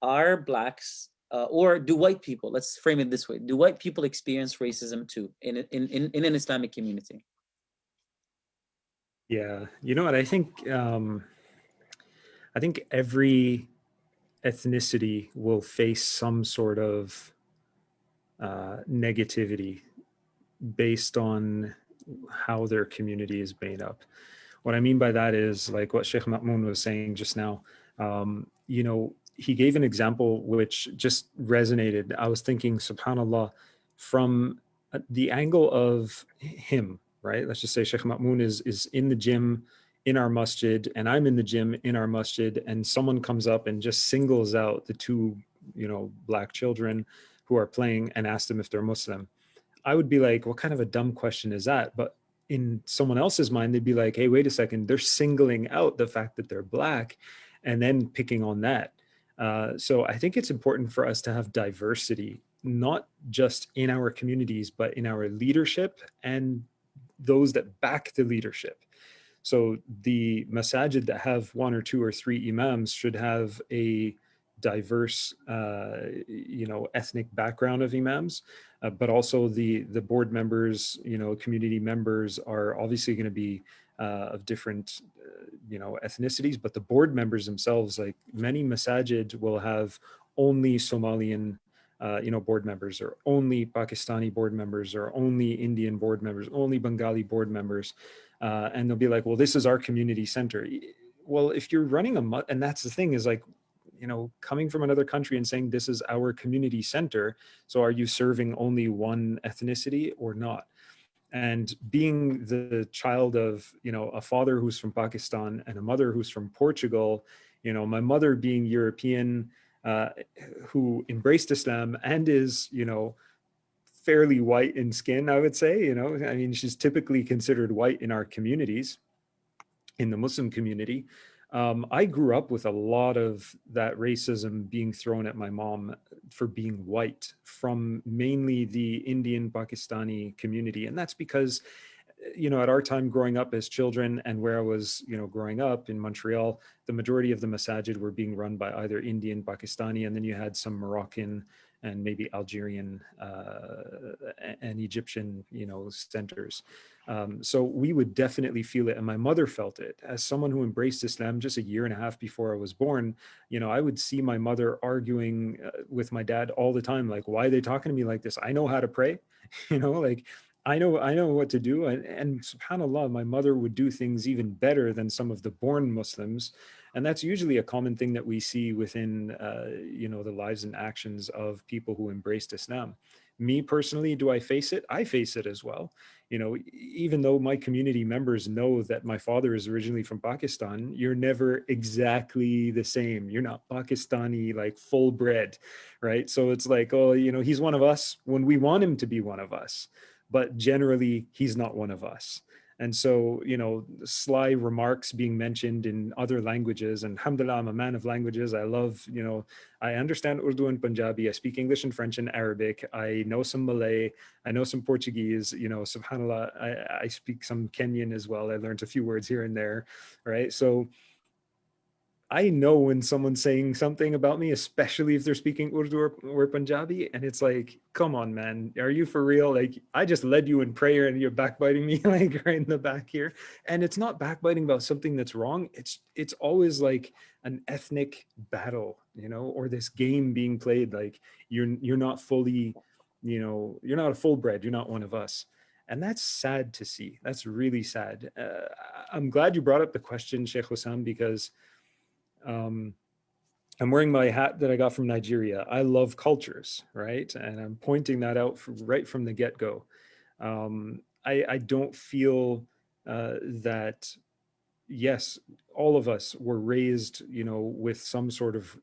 are Blacks or do white people? Let's frame it this way: do white people experience racism too in an Islamic community? Yeah, you know what? I think every ethnicity will face some sort of negativity based on how their community is made up. What I mean by that is like what Sheikh Ma'moon was saying just now. You know, he gave an example which just resonated. I was thinking, subhanAllah, from the angle of him, right? Let's just say Sheikh Ma'moon is in the gym in our masjid, and I'm in the gym in our masjid, and someone comes up and just singles out the two, you know, Black children who are playing and asks them if they're Muslim. I would be like, what kind of a dumb question is that? But in someone else's mind, they'd be like, hey, wait a second, they're singling out the fact that they're Black and then picking on that. So I think it's important for us to have diversity, not just in our communities, but in our leadership and those that back the leadership. So the masajid that have 1 or 2 or 3 imams should have a diverse, you know, ethnic background of imams, but also the board members, you know, community members are obviously going to be of different, you know, ethnicities, but the board members themselves, like many masajid will have only Somalian, you know, board members, or only Pakistani board members, or only Indian board members, only Bengali board members. And they'll be like, well, this is our community center. Well, if you're running and that's the thing is like, you know, coming from another country and saying this is our community center. So are you serving only one ethnicity or not? And being the child of, you know, a father who's from Pakistan and a mother who's from Portugal, you know, my mother being European, who embraced Islam and is, you know, fairly white in skin, I would say, you know, I mean, she's typically considered white in our communities, in the Muslim community. I grew up with a lot of that racism being thrown at my mom for being white from mainly the Indian Pakistani community. And that's because, you know, at our time growing up as children and where I was, you know, growing up in Montreal, the majority of the masajid were being run by either Indian, Pakistani, and then you had some Moroccan and maybe Algerian and Egyptian, you know, centers. So we would definitely feel it. And my mother felt it. As someone who embraced Islam just 1.5 years before I was born, you know, I would see my mother arguing with my dad all the time. Like, why are they talking to me like this? I know how to pray, you know, like I know what to do. And subhanAllah, my mother would do things even better than some of the born Muslims. And that's usually a common thing that we see within, you know, the lives and actions of people who embraced Islam. Me personally, do I face it? I face it as well. You know, even though my community members know that my father is originally from Pakistan, you're never exactly the same. You're not Pakistani, like full bred, right? So it's like, oh, you know, he's one of us when we want him to be one of us, but generally he's not one of us. And so, you know, sly remarks being mentioned in other languages, and alhamdulillah, I'm a man of languages. I love, you know, I understand Urdu and Punjabi. I speak English and French and Arabic. I know some Malay. I know some Portuguese, you know, subhanAllah, I speak some Kenyan as well. I learned a few words here and there, right? So I know when someone's saying something about me, especially if they're speaking Urdu or Punjabi, and it's like, come on, man, are you for real? Like, I just led you in prayer and you're backbiting me like right in the back here. And it's not backbiting about something that's wrong. It's always like an ethnic battle, you know, or this game being played. Like you're not fully, you know, you're not a full bred. You're not one of us. And that's sad to see. That's really sad. I'm glad you brought up the question, Sheikh Hussam, because I'm wearing my hat that I got from Nigeria. I love cultures, right? And I'm pointing that out right from the get-go. I don't feel that, yes, all of us were raised, you know, with some sort of,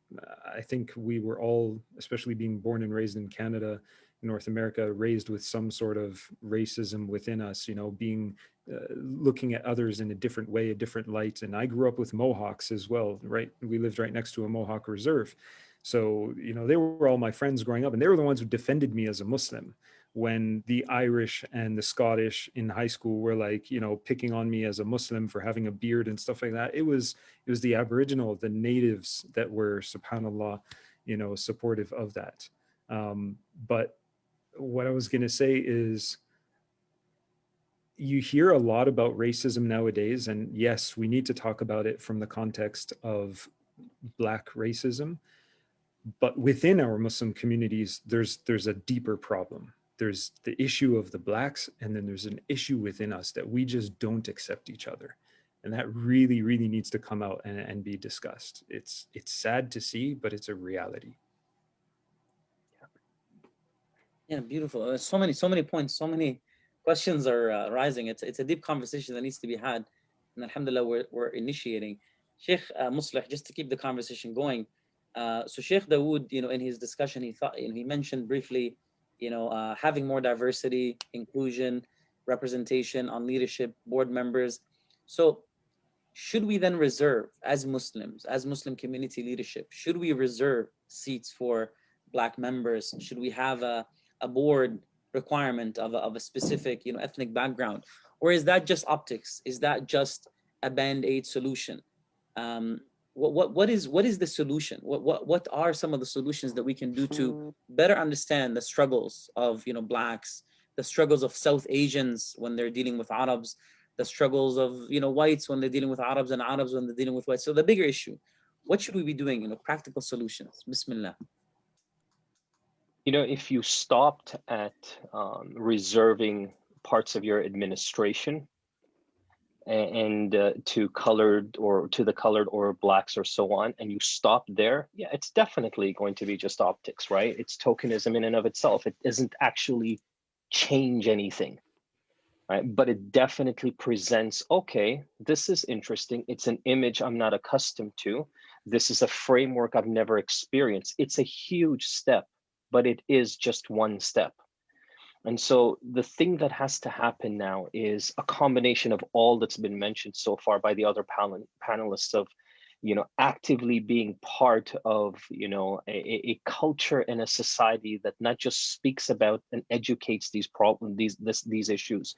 I think we were all, especially being born and raised in Canada, North America, raised with some sort of racism within us, you know, being looking at others in a different way, a different light. And I grew up with Mohawks as well, right? We lived right next to a Mohawk reserve. So, you know, they were all my friends growing up, and they were the ones who defended me as a Muslim when the Irish and the Scottish in high school were like, you know, picking on me as a Muslim for having a beard and stuff like that. It was the Aboriginal, the natives that were, subhanAllah, you know, supportive of that. But what I was going to say is, you hear a lot about racism nowadays, and yes, we need to talk about it from the context of Black racism, but within our Muslim communities, there's a deeper problem. There's the issue of the Blacks, and then there's an issue within us that we just don't accept each other. And that really, really needs to come out and be discussed. It's sad to see, but it's a reality. Yeah, beautiful. So many points, so many questions are rising. It's a deep conversation that needs to be had, and alhamdulillah, we're initiating. Sheikh Muslih, just to keep the conversation going. So Sheikh Dawood, you know, in his discussion, he mentioned briefly, you know, having more diversity, inclusion, representation on leadership, board members. So should we then reserve, as Muslims, as Muslim community leadership, should we reserve seats for Black members? Should we have a board requirement of a specific, you know, ethnic background? Or is that just optics? Is that just a band-aid solution? What is the solution? What are some of the solutions that we can do to better understand the struggles of, you know, Blacks, the struggles of South Asians when they're dealing with Arabs, the struggles of, you know, whites when they're dealing with Arabs, and Arabs when they're dealing with whites? So the bigger issue, what should we be doing? You know, practical solutions. Bismillah. You know, if you stopped at reserving parts of your administration and to colored or to the colored or Blacks or so on, and you stop there, yeah, it's definitely going to be just optics, right? It's tokenism in and of itself. It doesn't actually change anything, right? But it definitely presents, okay, this is interesting. It's an image I'm not accustomed to. This is a framework I've never experienced. It's a huge step, but it is just one step. And so the thing that has to happen now is a combination of all that's been mentioned so far by the other panelists of, you know, actively being part of, you know, a culture and a society that not just speaks about and educates these problems, these issues,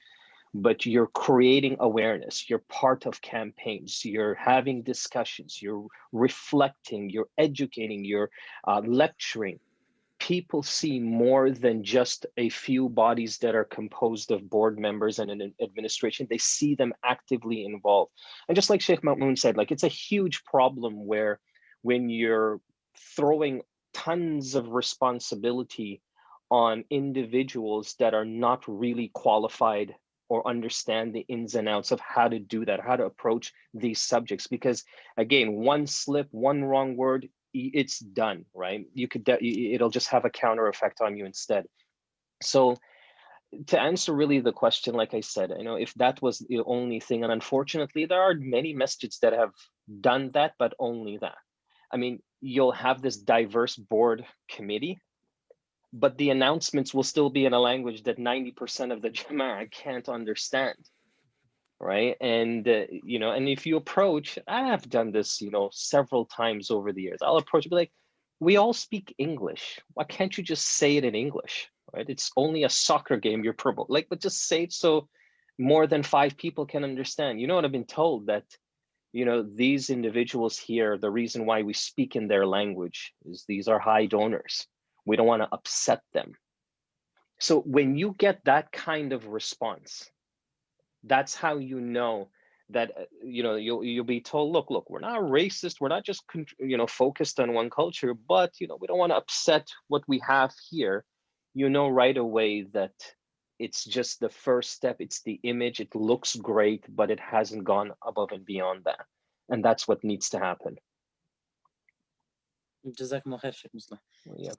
but you're creating awareness, you're part of campaigns, you're having discussions, you're reflecting, you're educating, you're lecturing. People see more than just a few bodies that are composed of board members and an administration. They see them actively involved. And just like Sheikh Mahmoud said, like, it's a huge problem where when you're throwing tons of responsibility on individuals that are not really qualified or understand the ins and outs of how to do that, how to approach these subjects. Because again, one slip, one wrong word, it's done, right? You could, it'll just have a counter effect on you instead. So to answer really the question, like I said, you know, if that was the only thing, and unfortunately there are many masjids that have done that, but only that. I mean, you'll have this diverse board committee, but the announcements will still be in a language that 90% of the Jama'a can't understand. right? And and if you approach, I have done this, several times over the years. I'll approach and be like, we all speak English. Why can't you just say it in English, right? It's only a soccer game you're promoting, like, but just say it so more than 5 people can understand. You know what I've been told, that these individuals here, the reason why we speak in their language is these are high donors. We don't want to upset them. So when you get that kind of response, that's how you know that you'll be told, look, we're not racist, we're not just focused on one culture, but we don't want to upset what we have here. Right away that it's just the first step. It's the image. It looks great, but it hasn't gone above and beyond that. And that's what needs to happen. Jazakumullah khair, Sheikh Muslim. Yeah.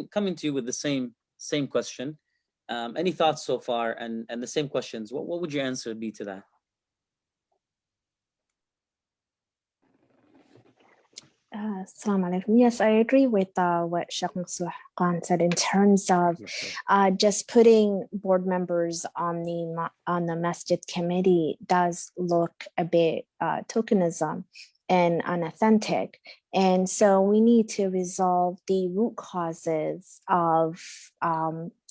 Coming to you with the same question. Any thoughts so far, and the same questions? What would your answer be to that? Assalamu alaikum. Yes, I agree with what Sheikh Muslim said in terms of just putting board members on the masjid committee does look a bit tokenism and unauthentic. And so we need to resolve the root causes of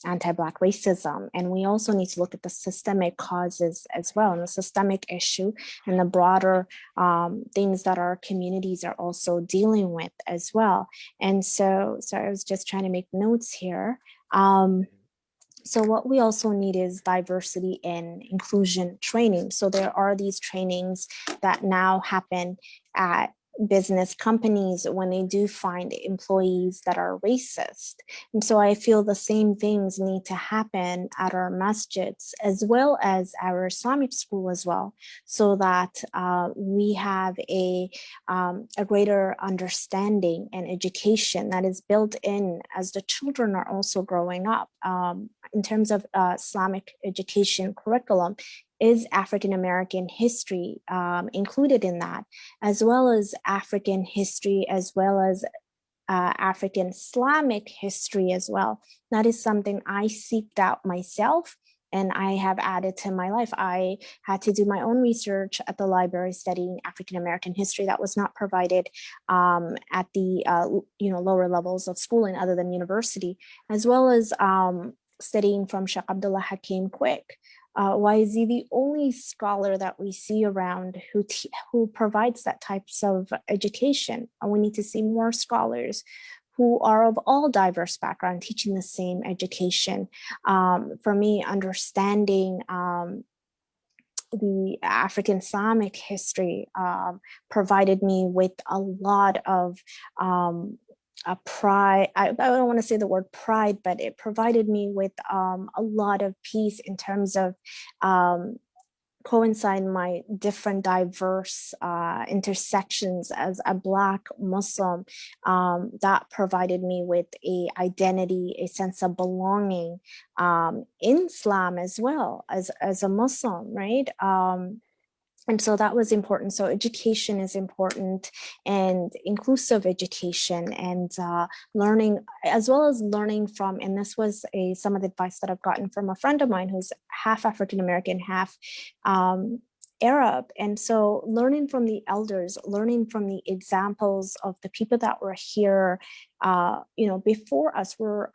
anti-Black racism. And we also need to look at the systemic causes as well, and the systemic issue and the broader things that our communities are also dealing with as well. And so I was just trying to make notes here. So what we also need is diversity and inclusion training. So there are these trainings that now happen at business companies when they do find employees that are racist. And so I feel the same things need to happen at our masjids as well as our Islamic school as well, so that we have a greater understanding and education that is built in as the children are also growing up. In terms of Islamic education curriculum, is African American history included in that, as well as African history, as well as African Islamic history as well. That is something I seeked out myself and I have added to my life. I had to do my own research at the library studying African American history that was not provided at the lower levels of schooling other than university, as well as studying from Sheikh Abdullah Hakim Quick. Why is he the only scholar that we see around who provides that types of education? And we need to see more scholars who are of all diverse backgrounds teaching the same education. For me, understanding the African Islamic history provided me with a lot of pride. I don't want to say the word pride, but it provided me with a lot of peace in terms of coincide my different diverse intersections as a Black Muslim. That provided me with a identity, a sense of belonging in Islam as well as a Muslim, right? And so that was important. So education is important, and inclusive education, and learning, as well as learning from, and this was some of the advice that I've gotten from a friend of mine who's half African-American, half Arab. And so learning from the elders, learning from the examples of the people that were here, before us. We're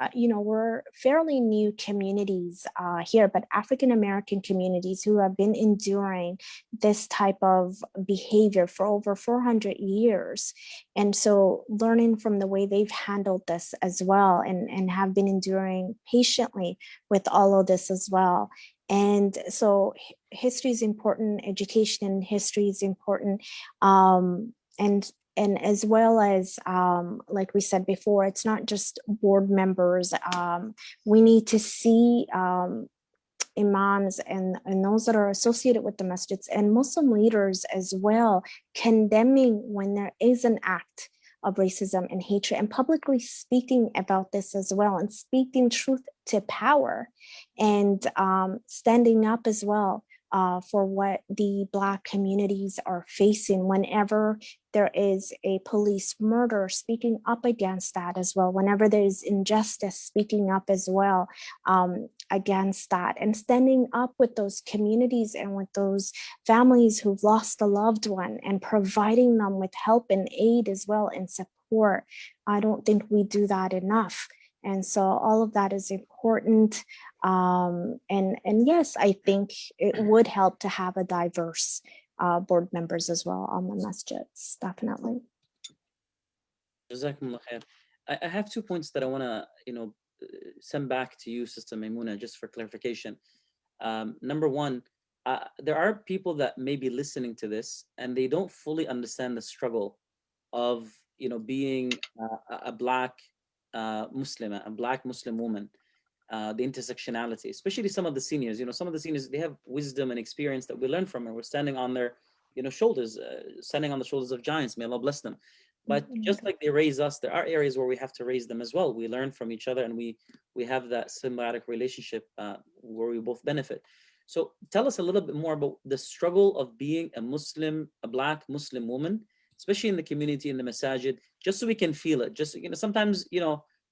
fairly new communities here, but African-American communities who have been enduring this type of behavior for over 400 years. And so learning from the way they've handled this as well, and have been enduring patiently with all of this as well. And so history is important, education in history is important. And as well as, like we said before, it's not just board members. We need to see imams and those that are associated with the masjids and Muslim leaders as well, condemning when there is an act of racism and hatred, and publicly speaking about this as well, and speaking truth to power, and standing up as well for what the Black communities are facing. Whenever there is a police murder, speaking up against that as well. Whenever there is injustice, speaking up as well against that, and standing up with those communities and with those families who've lost a loved one, and providing them with help and aid as well and support. I don't think we do that enough. And so all of that is important. And yes, I think it would help to have a diverse board members as well on the masjids, definitely. Jazakumullah khair. I have 2 points that I want to, send back to you, Sister Maimuna, just for clarification. Number one, there are people that may be listening to this and they don't fully understand the struggle of, being a Black Muslim, a Black Muslim woman, the intersectionality, especially some of the seniors. Some of the seniors, they have wisdom and experience that we learn from, and we're standing on their, shoulders, standing on the shoulders of giants. May Allah bless them. But just like they raise us, there are areas where we have to raise them as well. We learn from each other, and we have that symbiotic relationship where we both benefit. So tell us a little bit more about the struggle of being a Muslim, a Black Muslim woman, especially in the community, in the masajid, just so we can feel it. Just, sometimes,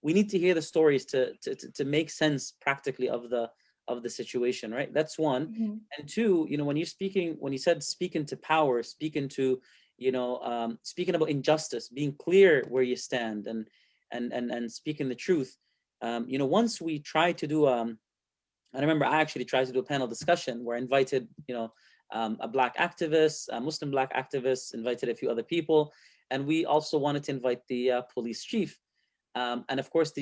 we need to hear the stories to make sense practically of the situation, right? That's one. Mm-hmm. And two, when you said speak into power, speak into, speaking about injustice, being clear where you stand, and speaking the truth. Once we try to do, I remember I actually tried to do a panel discussion where I invited, a Black activist, a Muslim Black activist, invited a few other people, and we also wanted to invite the police chief. And of course,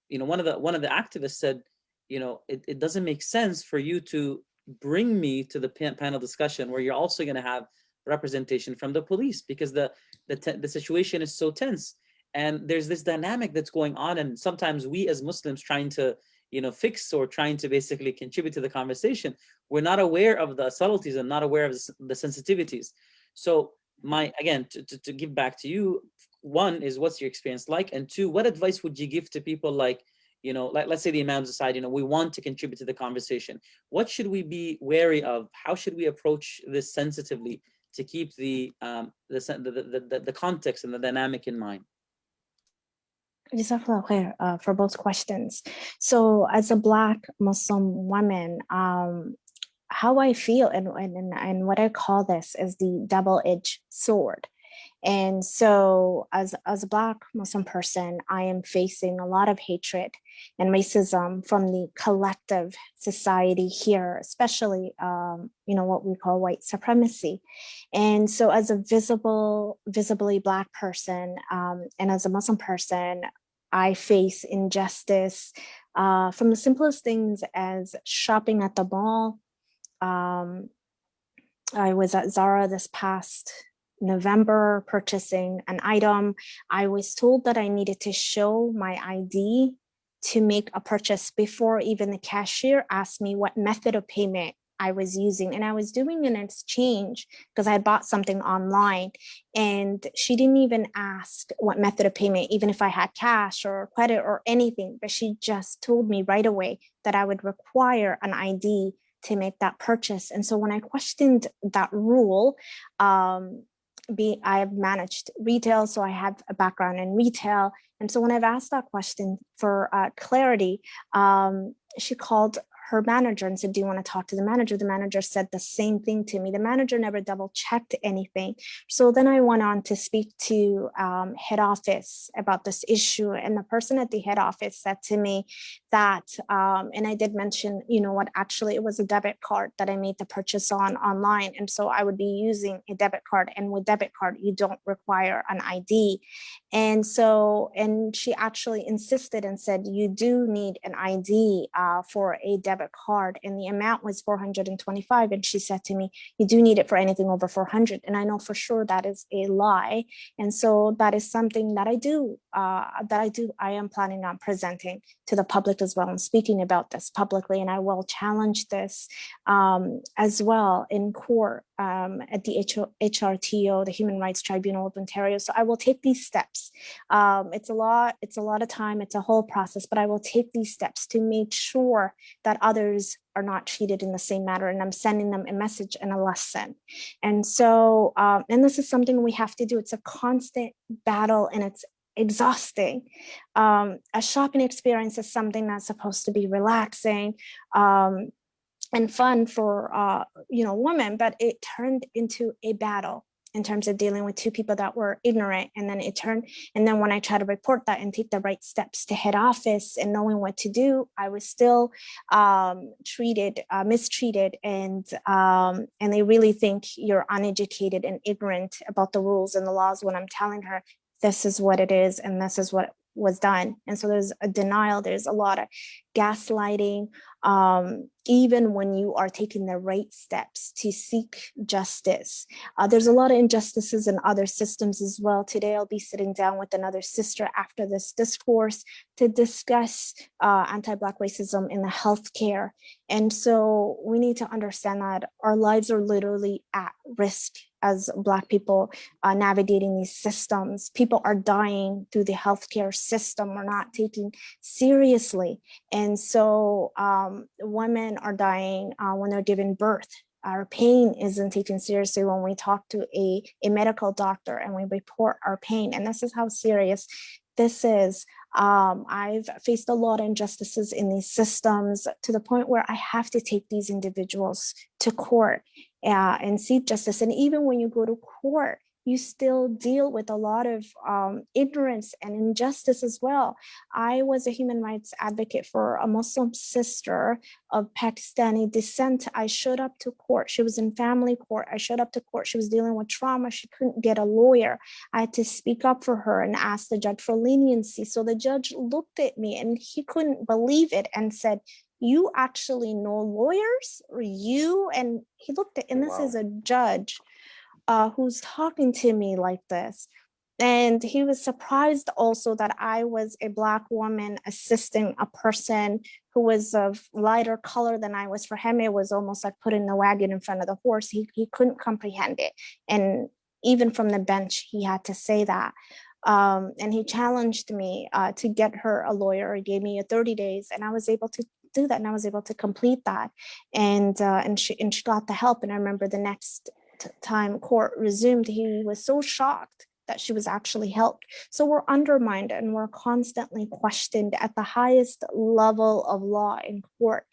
one of the activists said, it doesn't make sense for you to bring me to the panel discussion where you're also going to have representation from the police, because the situation is so tense, and there's this dynamic that's going on, and sometimes we as Muslims trying to fix or trying to basically contribute to the conversation, we're not aware of the subtleties and not aware of the sensitivities. So again, to give back to you, one is, what's your experience like, and two, what advice would you give to people like, like let's say the imams decide, we want to contribute to the conversation. What should we be wary of? How should we approach this sensitively to keep the context and the dynamic in mind? Jazakallah khair for both questions. So as a Black Muslim woman, how I feel and what I call this is the double-edged sword. And so as a Black Muslim person, I am facing a lot of hatred and racism from the collective society here, especially, what we call white supremacy. And so as a visibly Black person, and as a Muslim person, I face injustice from the simplest things as shopping at the mall. I was at Zara this past November purchasing an item. I was told that I needed to show my ID to make a purchase before even the cashier asked me what method of payment I was using. And I was doing an exchange because I had bought something online, and she didn't even ask what method of payment, even if I had cash or credit or anything, but she just told me right away that I would require an ID to make that purchase. And so when I questioned that rule, I've managed retail, so I have a background in retail. And so when I've asked that question for clarity, she called her manager and said, do you want to talk to the manager? The manager said the same thing to me. The manager never double checked anything. So then I went on to speak to head office about this issue. And the person at the head office said to me that, and I did mention, what actually it was a debit card that I made the purchase online. And so I would be using a debit card, and with debit card, you don't require an ID. And she actually insisted and said, you do need an ID for a debit card, and the amount was $425. And she said to me, you do need it for anything over 400. And I know for sure that is a lie. And so that is something that I am planning on presenting to the public as well, and speaking about this publicly. And I will challenge this as well in court at the HRTO, the Human Rights Tribunal of Ontario. So I will take these steps. It's a lot of time, it's a whole process, but I will take these steps to make sure that others are not treated in the same manner, and I'm sending them a message and a lesson. And so, and this is something we have to do. It's a constant battle, and it's exhausting. A shopping experience is something that's supposed to be relaxing and fun for women, but it turned into a battle in terms of dealing with two people that were ignorant. And then when I try to report that and take the right steps to head office and knowing what to do, I was still mistreated, and they really think you're uneducated and ignorant about the rules and the laws when I'm telling her this is what it is and this is what was done. And so there's a denial, there's a lot of gaslighting, even when you are taking the right steps to seek justice. There's a lot of injustices in other systems as well. Today, I'll be sitting down with another sister after this discourse to discuss anti-Black racism in the healthcare. And so we need to understand that our lives are literally at risk as Black people navigating these systems. People are dying through the healthcare system. We're not taking seriously. And so women are dying when they're giving birth. Our pain isn't taken seriously when we talk to a medical doctor and we report our pain. And this is how serious this is. I've faced a lot of injustices in these systems to the point where I have to take these individuals to court and seek justice. And even when you go to court, you still deal with a lot of ignorance and injustice as well. I was a human rights advocate for a Muslim sister of Pakistani descent. I showed up to court. She was in family court. I showed up to court. She was dealing with trauma. She couldn't get a lawyer. I had to speak up for her and ask the judge for leniency. So the judge looked at me and he couldn't believe it and said, "You actually know lawyers? Or you?" And he looked at, and this is a judge who's talking to me like this. And he was surprised also that I was a Black woman assisting a person who was of lighter color than I was. For him, it was almost like putting the wagon in front of the horse. He couldn't comprehend it. And even from the bench, he had to say that. And he challenged me to get her a lawyer. He gave me 30 days, and I was able to do that, and I was able to complete that. And she got the help. And I remember the next time court resumed, he was so shocked that she was actually helped. So we're undermined and we're constantly questioned at the highest level of law in court.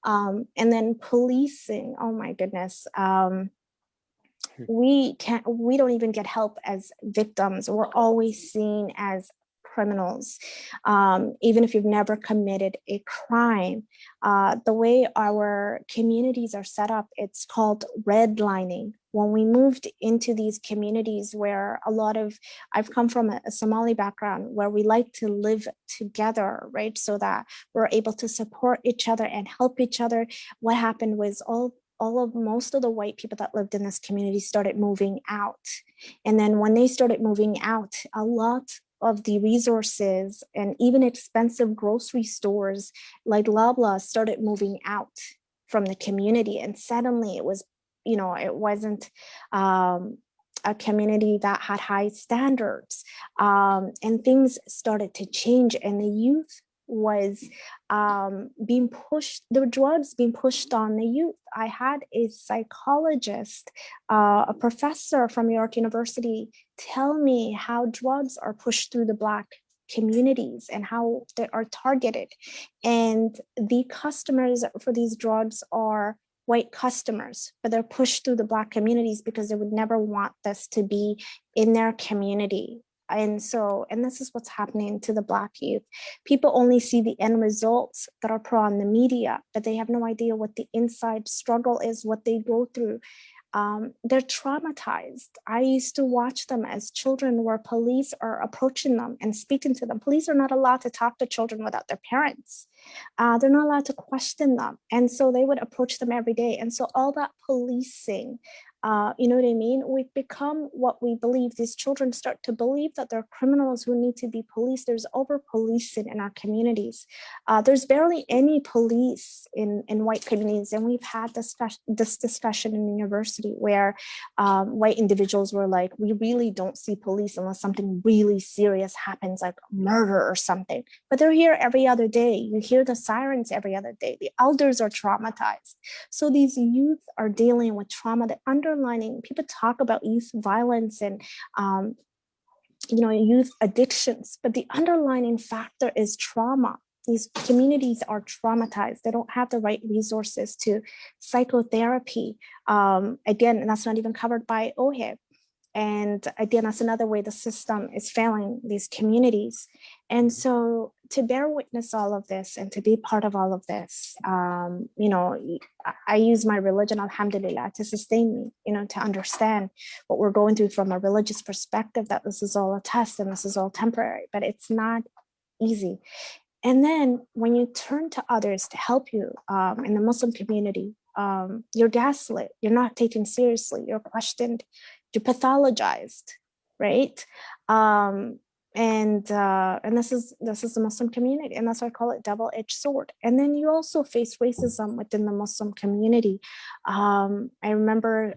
And then policing, oh my goodness. We don't even get help as victims. We're always seen as criminals, even if you've never committed a crime. The way our communities are set up, it's called redlining. When we moved into these communities where I've come from a Somali background where we like to live together, right? So that we're able to support each other and help each other. What happened was most of the white people that lived in this community started moving out. And then when they started moving out, a lot of the resources and even expensive grocery stores like Loblaw started moving out from the community. And suddenly it was, it wasn't a community that had high standards, and things started to change, and the youth was being pushed, the drugs being pushed on the youth. I had a psychologist, a professor from York University, tell me how drugs are pushed through the Black communities and how they are targeted. And the customers for these drugs are white customers, but they're pushed through the Black communities because they would never want this to be in their community. And this is what's happening to the Black youth. People only see the end results that are put on the media, but they have no idea what the inside struggle is, what they go through. They're traumatized. I used to watch them as children where police are approaching them and speaking to them. Police are not allowed to talk to children without their parents. They're not allowed to question them. And so they would approach them every day. And so all that policing You know what I mean? We've become what we believe. These children start to believe that they're criminals who need to be policed. There's over-policing in our communities. There's barely any police in white communities. And we've had this discussion in university where white individuals were like, we really don't see police unless something really serious happens, like murder or something. But they're here every other day. You hear the sirens every other day. The elders are traumatized. So these youth are dealing with trauma. The underlining, people talk about youth violence and youth addictions, but the underlining factor is trauma. These communities are traumatized. They don't have the right resources to psychotherapy. Again, and that's not even covered by OHIP. And again, that's another way the system is failing these communities. And so to bear witness all of this and to be part of all of this, I use my religion, alhamdulillah, to sustain me, to understand what we're going through from a religious perspective, that this is all a test and this is all temporary, but it's not easy. And then when you turn to others to help you in the Muslim community, you're gaslit, you're not taken seriously, you're questioned, you're pathologized, right? And this is the Muslim community, and that's why I call it double-edged sword. And then you also face racism within the Muslim community. I remember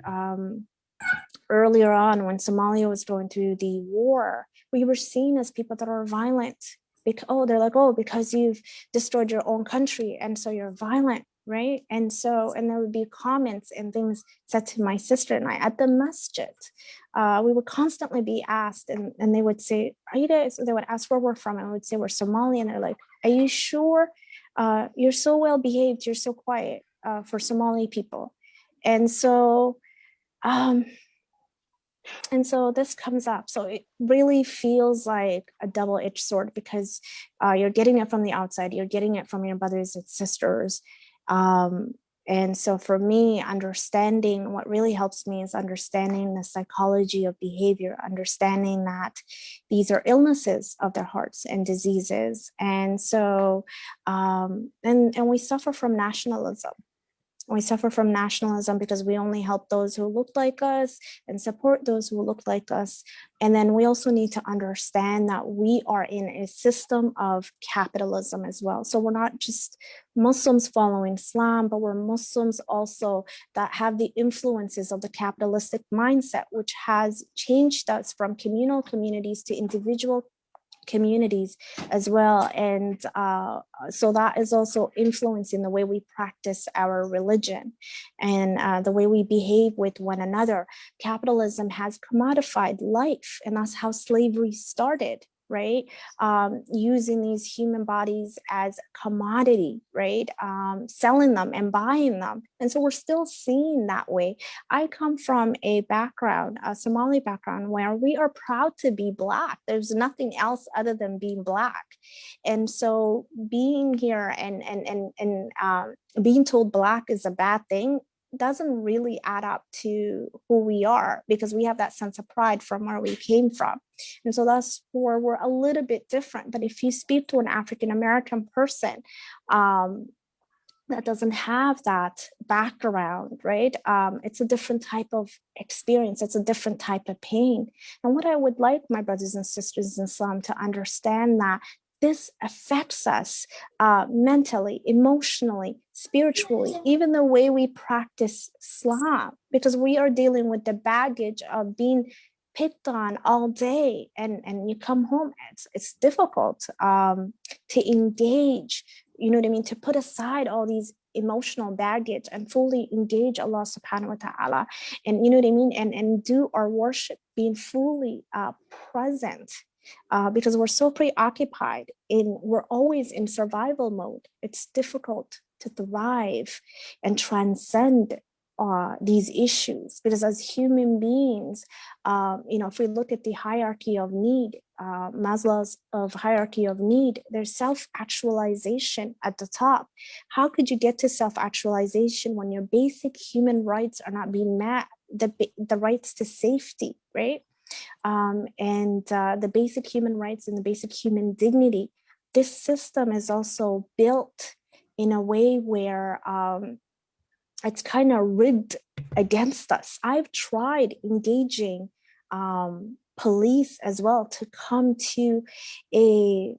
earlier on when Somalia was going through the war, we were seen as people that are violent. They're like, because you've destroyed your own country, and so you're violent, right? And there would be comments and things said to my sister and I at the masjid. We would constantly be asked, and they would say, are you guys, they would ask where we're from, and I would say we're Somali, and they're like, are you sure? You're so well behaved, you're so quiet for Somali people. And so this comes up. So it really feels like a double-edged sword, because you're getting it from the outside, you're getting it from your brothers and sisters. And so for me, understanding, what really helps me is understanding the psychology of behavior, understanding that these are illnesses of their hearts and diseases. And so, and we suffer from nationalism. We suffer from nationalism because we only help those who look like us and support those who look like us. And then we also need to understand that we are in a system of capitalism as well. So we're not just Muslims following Islam, but we're Muslims also that have the influences of the capitalistic mindset, which has changed us from communal communities to individual communities as well. And so that is also influencing the way we practice our religion and the way we behave with one another. Capitalism has commodified life, and that's how slavery started, right? Using these human bodies as commodity, right? Selling them and buying them. And so we're still seeing that way. I come from a background, a Somali background, where we are proud to be Black. There's nothing else other than being Black. And so being here and being told Black is a bad thing doesn't really add up to who we are, because we have that sense of pride from where we came from. And so that's where we're a little bit different. But if you speak to an African-American person that doesn't have that background, right? It's a different type of experience. It's a different type of pain. And what I would like my brothers and sisters in Islam to understand, that this affects us mentally, emotionally, spiritually, even the way we practice Islam, because we are dealing with the baggage of being picked on all day, and you come home, it's difficult to engage, you know what I mean, to put aside all these emotional baggage and fully engage Allah subhanahu wa ta'ala, and you know what I mean, and do our worship being fully present. Because we're so preoccupied we're always in survival mode. It's difficult to thrive and transcend these issues, because as human beings, if we look at the hierarchy of need, Maslow's of hierarchy of need, there's self-actualization at the top. How could you get to self-actualization when your basic human rights are not being met? The rights to safety, right? And the basic human rights and the basic human dignity. This system is also built in a way where it's kind of rigged against us. I've tried engaging police as well to come to a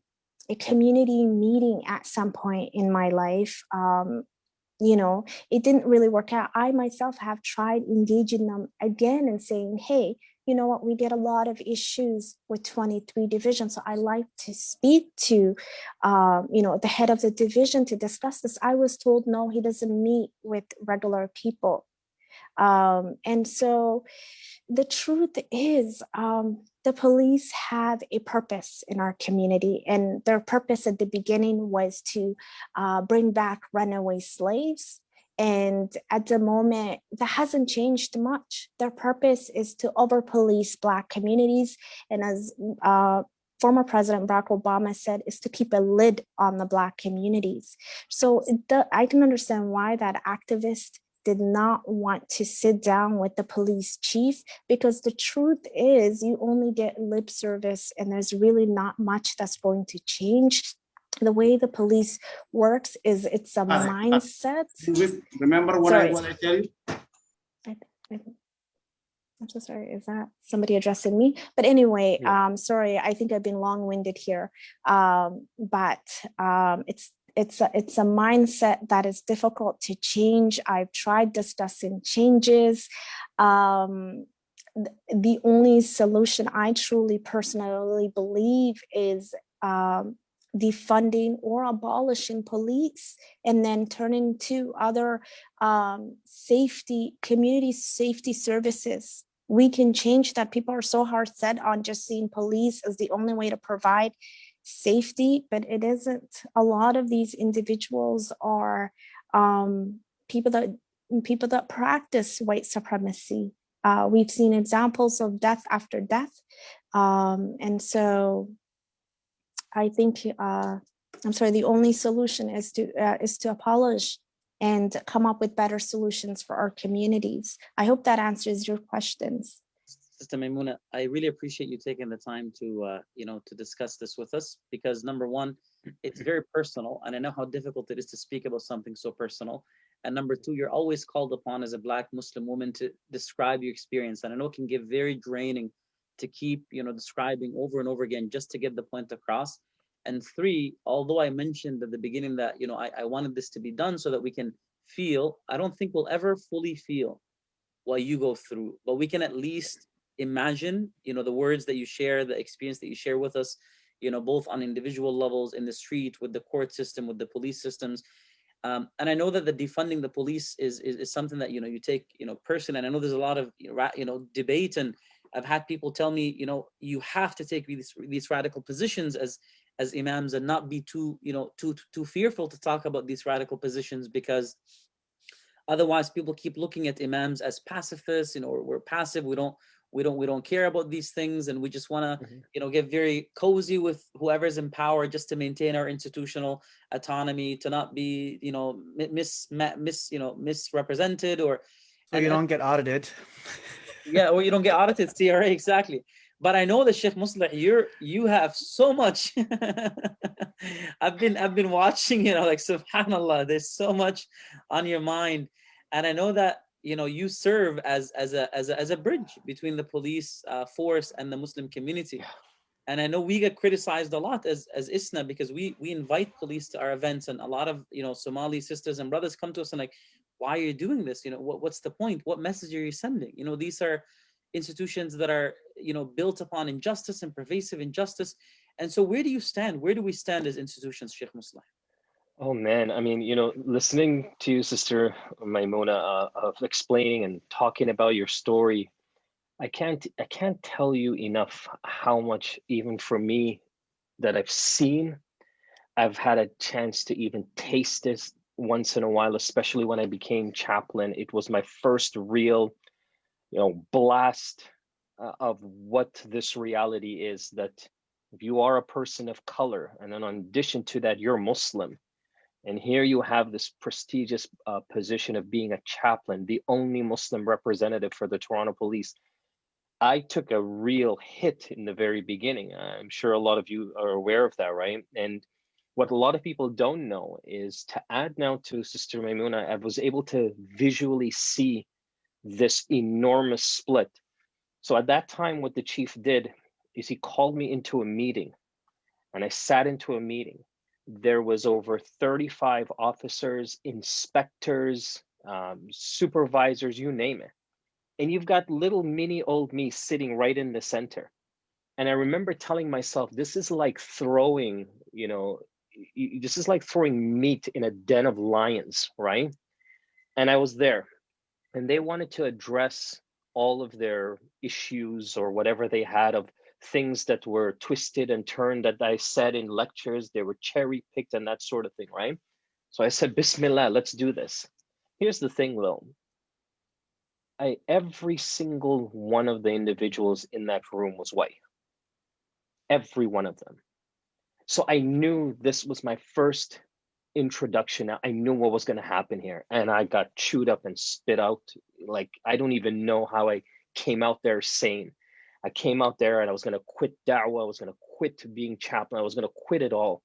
community meeting at some point in my life. You know, it didn't really work out. I myself have tried engaging them again and saying, hey, you know what, we get a lot of issues with 23 divisions. So I like to speak to, you know, the head of the division to discuss this. I was told, no, he doesn't meet with regular people. And so the truth is, the police have a purpose in our community, and their purpose at the beginning was to bring back runaway slaves. And at the moment, that hasn't changed much. Their purpose is to over-police Black communities. And as former President Barack Obama said, is to keep a lid on the Black communities. So I can understand why that activist did not want to sit down with the police chief, because the truth is you only get lip service and there's really not much that's going to change. The way the police works is it's a mindset. Remember what I tell you? I'm so sorry, is that somebody addressing me? But anyway, sorry, I think I've been long-winded here. But it's a mindset that is difficult to change. I've tried discussing changes. The only solution I truly personally believe is defunding or abolishing police, and then turning to other community safety services. We can change that. People are so hard set on just seeing police as the only way to provide safety, but it isn't. A lot of these individuals are people that practice white supremacy. We've seen examples of death after death, and so I think the only solution is to abolish and come up with better solutions for our communities. I hope that answers your questions. Sister Maimuna, I really appreciate you taking the time to to discuss this with us, because number one, it's very personal, and I know how difficult it is to speak about something so personal. And number two, you're always called upon as a Black Muslim woman to describe your experience, and I know it can get very draining to keep describing over and over again just to get the point across. And three, although I mentioned at the beginning that I wanted this to be done so that we can feel, I don't think we'll ever fully feel what you go through, but we can at least imagine the words that you share, the experience that you share with us, both on individual levels, in the street, with the court system, with the police systems. And I know that the defunding the police is something that you take personally, and I know there's a lot of debate, and I've had people tell me you have to take these radical positions as imams, and not be too fearful to talk about these radical positions, because otherwise people keep looking at imams as pacifists, we're passive, we don't care about these things, and we just want to get very cozy with whoever's in power just to maintain our institutional autonomy, to not be misrepresented, or so you don't get audited. Yeah, or you don't get audited. CRA, exactly. But I know that Sheikh Muslih, you have so much. I've been watching, like subhanallah, there's so much on your mind, and I know that you serve as a bridge between the police force and the Muslim community. And I know we get criticized a lot as ISNA, because we invite police to our events, and a lot of Somali sisters and brothers come to us and like, why are you doing this? What's the point? What message are you sending? These are institutions that are built upon injustice and pervasive injustice. And so where do you stand? Where do we stand as institutions, Sheikh Muslih? Oh man, I mean, listening to you, Sister Maimuna, of explaining and talking about your story, I can't tell you enough how much, even for me, that I've seen. I've had a chance to even taste this once in a while, especially when I became chaplain. It was my first real, blast of what this reality is, that if you are a person of color, and then in addition to that, you're Muslim, and here you have this prestigious position of being a chaplain, the only Muslim representative for the Toronto Police. I took a real hit in the very beginning. I'm sure a lot of you are aware of that, right? And What a lot of people don't know is, to add now to Sister Maimuna, I was able to visually see this enormous split. So at that time, what the chief did is he called me into a meeting, and I sat into a meeting. There was over 35 officers, inspectors, supervisors, you name it. And you've got little mini old me sitting right in the center. And I remember telling myself, this is like throwing, this is like throwing meat in a den of lions, right? And I was there, and they wanted to address all of their issues or whatever they had of things that were twisted and turned that I said in lectures. They were cherry picked and that sort of thing, right? So I said, Bismillah, let's do this. Here's the thing though. Every single one of the individuals in that room was white. Every one of them. So I knew this was my first introduction. I knew what was going to happen here, and I got chewed up and spit out. Like, I don't even know how I came out there sane. I came out there and I was going to quit da'wah. I was going to quit being chaplain. I was going to quit it all.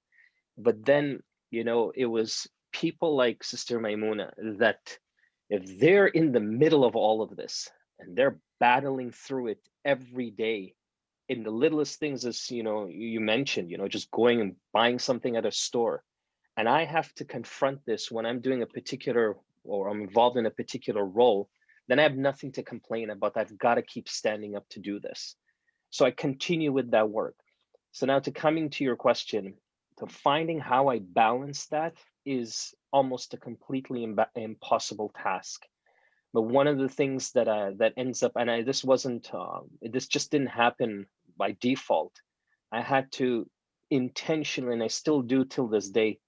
But then, it was people like Sister Maimuna that, if they're in the middle of all of this and they're battling through it every day, in the littlest things, as you mentioned, just going and buying something at a store. And I have to confront this when I'm doing a particular, or I'm involved in a particular role, then I have nothing to complain about. I've got to keep standing up to do this. So I continue with that work. So now, to coming to your question, to finding how I balance that is almost a completely impossible task. But one of the things that that ends up, and this just didn't happen by default. I had to intentionally, and I still do till this day,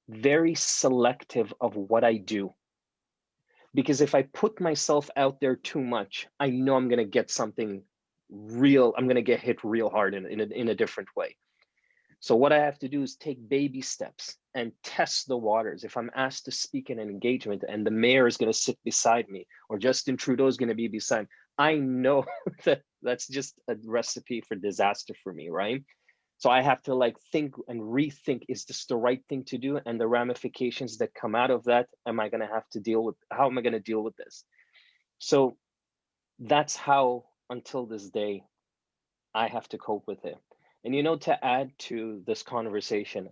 very selective of what I do. Because if I put myself out there too much, I know I'm going to get something real. I'm going to get hit real hard in a different way. So what I have to do is take baby steps and test the waters. If I'm asked to speak in an engagement and the mayor is going to sit beside me, or Justin Trudeau is going to be beside me, I know that that's just a recipe for disaster for me, right? So I have to think and rethink, is this the right thing to do? And the ramifications that come out of that, am I going to have to deal with? How am I going to deal with this? So that's how, until this day, I have to cope with it. And to add to this conversation,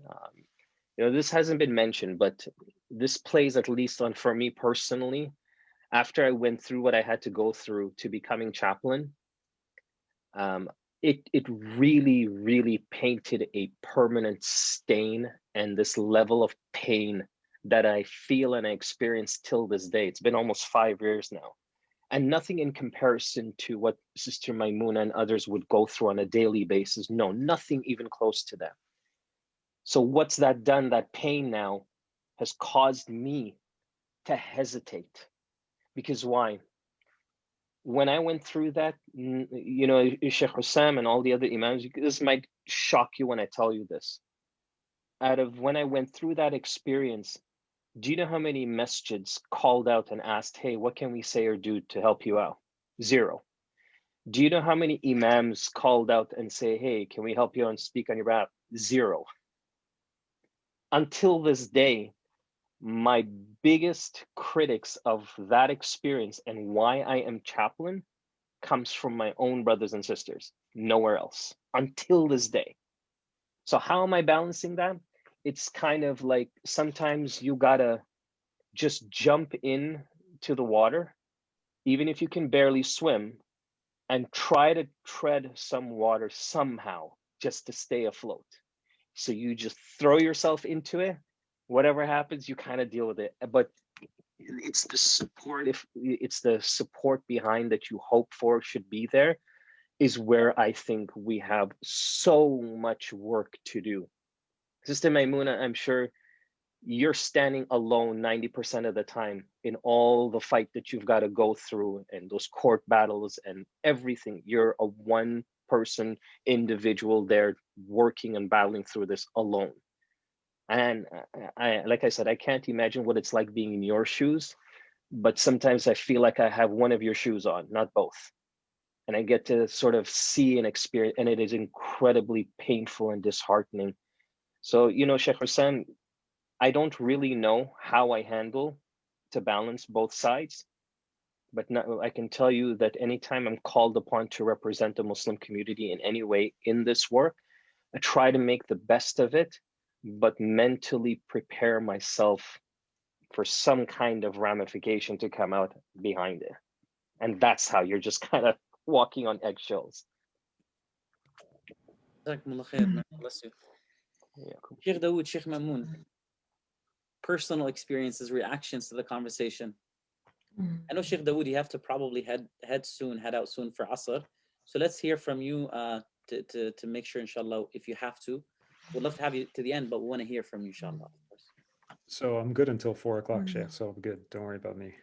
this hasn't been mentioned, but this plays, at least for me personally, after I went through what I had to go through to becoming chaplain, it really, really painted a permanent stain and this level of pain that I feel and I experience till this day. It's been almost 5 years now. And nothing in comparison to what Sister Maimuna and others would go through on a daily basis. No, nothing even close to that. So what's that done? That pain now has caused me to hesitate. Because why? When I went through that, Sheikh Hussam and all the other imams, this might shock you when I tell you this. When I went through that experience, do you know how many masjids called out and asked, hey, what can we say or do to help you out? 0. Do you know how many imams called out and say, hey, can we help you and speak on your behalf? 0. Until this day, my biggest critics of that experience and why I am chaplain comes from my own brothers and sisters, nowhere else, until this day. So how am I balancing that? It's kind of like, sometimes you gotta just jump in to the water, even if you can barely swim, and try to tread some water somehow just to stay afloat. So you just throw yourself into it. Whatever happens, you kind of deal with it. But it's the support, if it's the support behind that you hope for should be there, is where I think we have so much work to do. Sister Maimuna, I'm sure you're standing alone 90% of the time in all the fight that you've got to go through and those court battles and everything. You're a one-person individual there working and battling through this alone. And like I said, I can't imagine what it's like being in your shoes, but sometimes I feel like I have one of your shoes on, not both. And I get to sort of see and experience, and it is incredibly painful and disheartening. So, Sheikh Hussein, I don't really know how I handle to balance both sides, but I can tell you that anytime I'm called upon to represent the Muslim community in any way in this work, I try to make the best of it, but mentally prepare myself for some kind of ramification to come out behind it. And that's how you're just kind of walking on eggshells. Bless you. Sheikh Dawood, Sheikh Mamoon, personal experiences, reactions to the conversation. I know Sheikh Dawood, you have to probably head out soon for Asr. So let's hear from you to make sure, inshallah, if you have to. We'd love to have you to the end, but we want to hear from you, inshallah. So I'm good until 4 o'clock, Sheikh. So I'm good. Don't worry about me.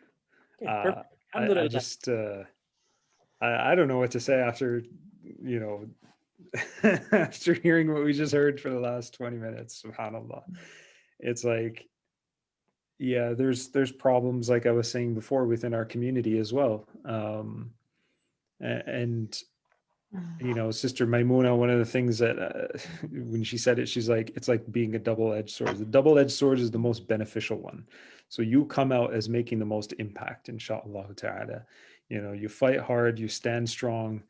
Okay, I just, I don't know what to say after, after hearing what we just heard for the last 20 minutes, subhanAllah. It's like, yeah, there's problems, like I was saying before, within our community as well. And Sister Maimuna, one of the things that when she said it, she's like, it's like being a double-edged sword. The double-edged sword is the most beneficial one. So you come out as making the most impact, inshallah ta'ala. You fight hard, you stand strong.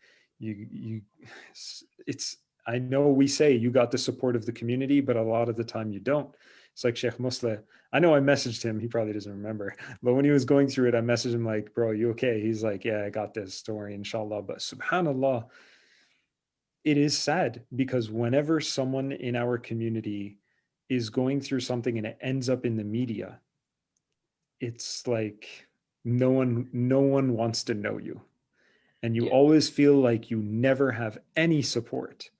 I know we say you got the support of the community, but a lot of the time you don't. It's like Sheikh Muslim. I know I messaged him. He probably doesn't remember. But when he was going through it, I messaged him like, bro, you okay? He's like, yeah, I got this story, inshallah. But subhanAllah, it is sad because whenever someone in our community is going through something and it ends up in the media, it's like no one wants to know you. And you always feel like you never have any support.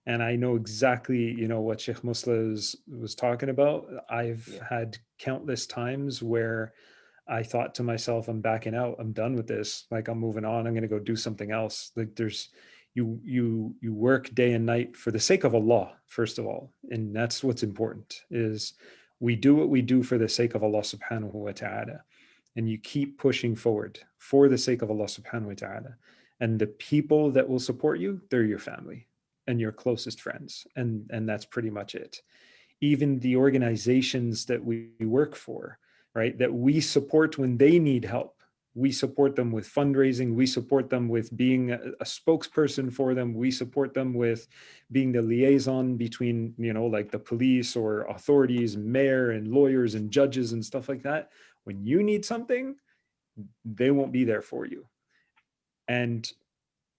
And I know exactly, what Sheikh Muslim was talking about. I've had countless times where I thought to myself, I'm backing out. I'm done with this. Like, I'm moving on. I'm going to go do something else. Like, you work day and night for the sake of Allah, first of all. And that's what's important, is we do what we do for the sake of Allah subhanahu wa ta'ala. And you keep pushing forward for the sake of Allah subhanahu wa ta'ala. And the people that will support you, they're your family and your closest friends. And that's pretty much it. Even the organizations that we work for, right, that we support when they need help, we support them with fundraising, we support them with being a spokesperson for them, we support them with being the liaison between, like the police or authorities, mayor and lawyers and judges and stuff like that. When you need something, they won't be there for you. And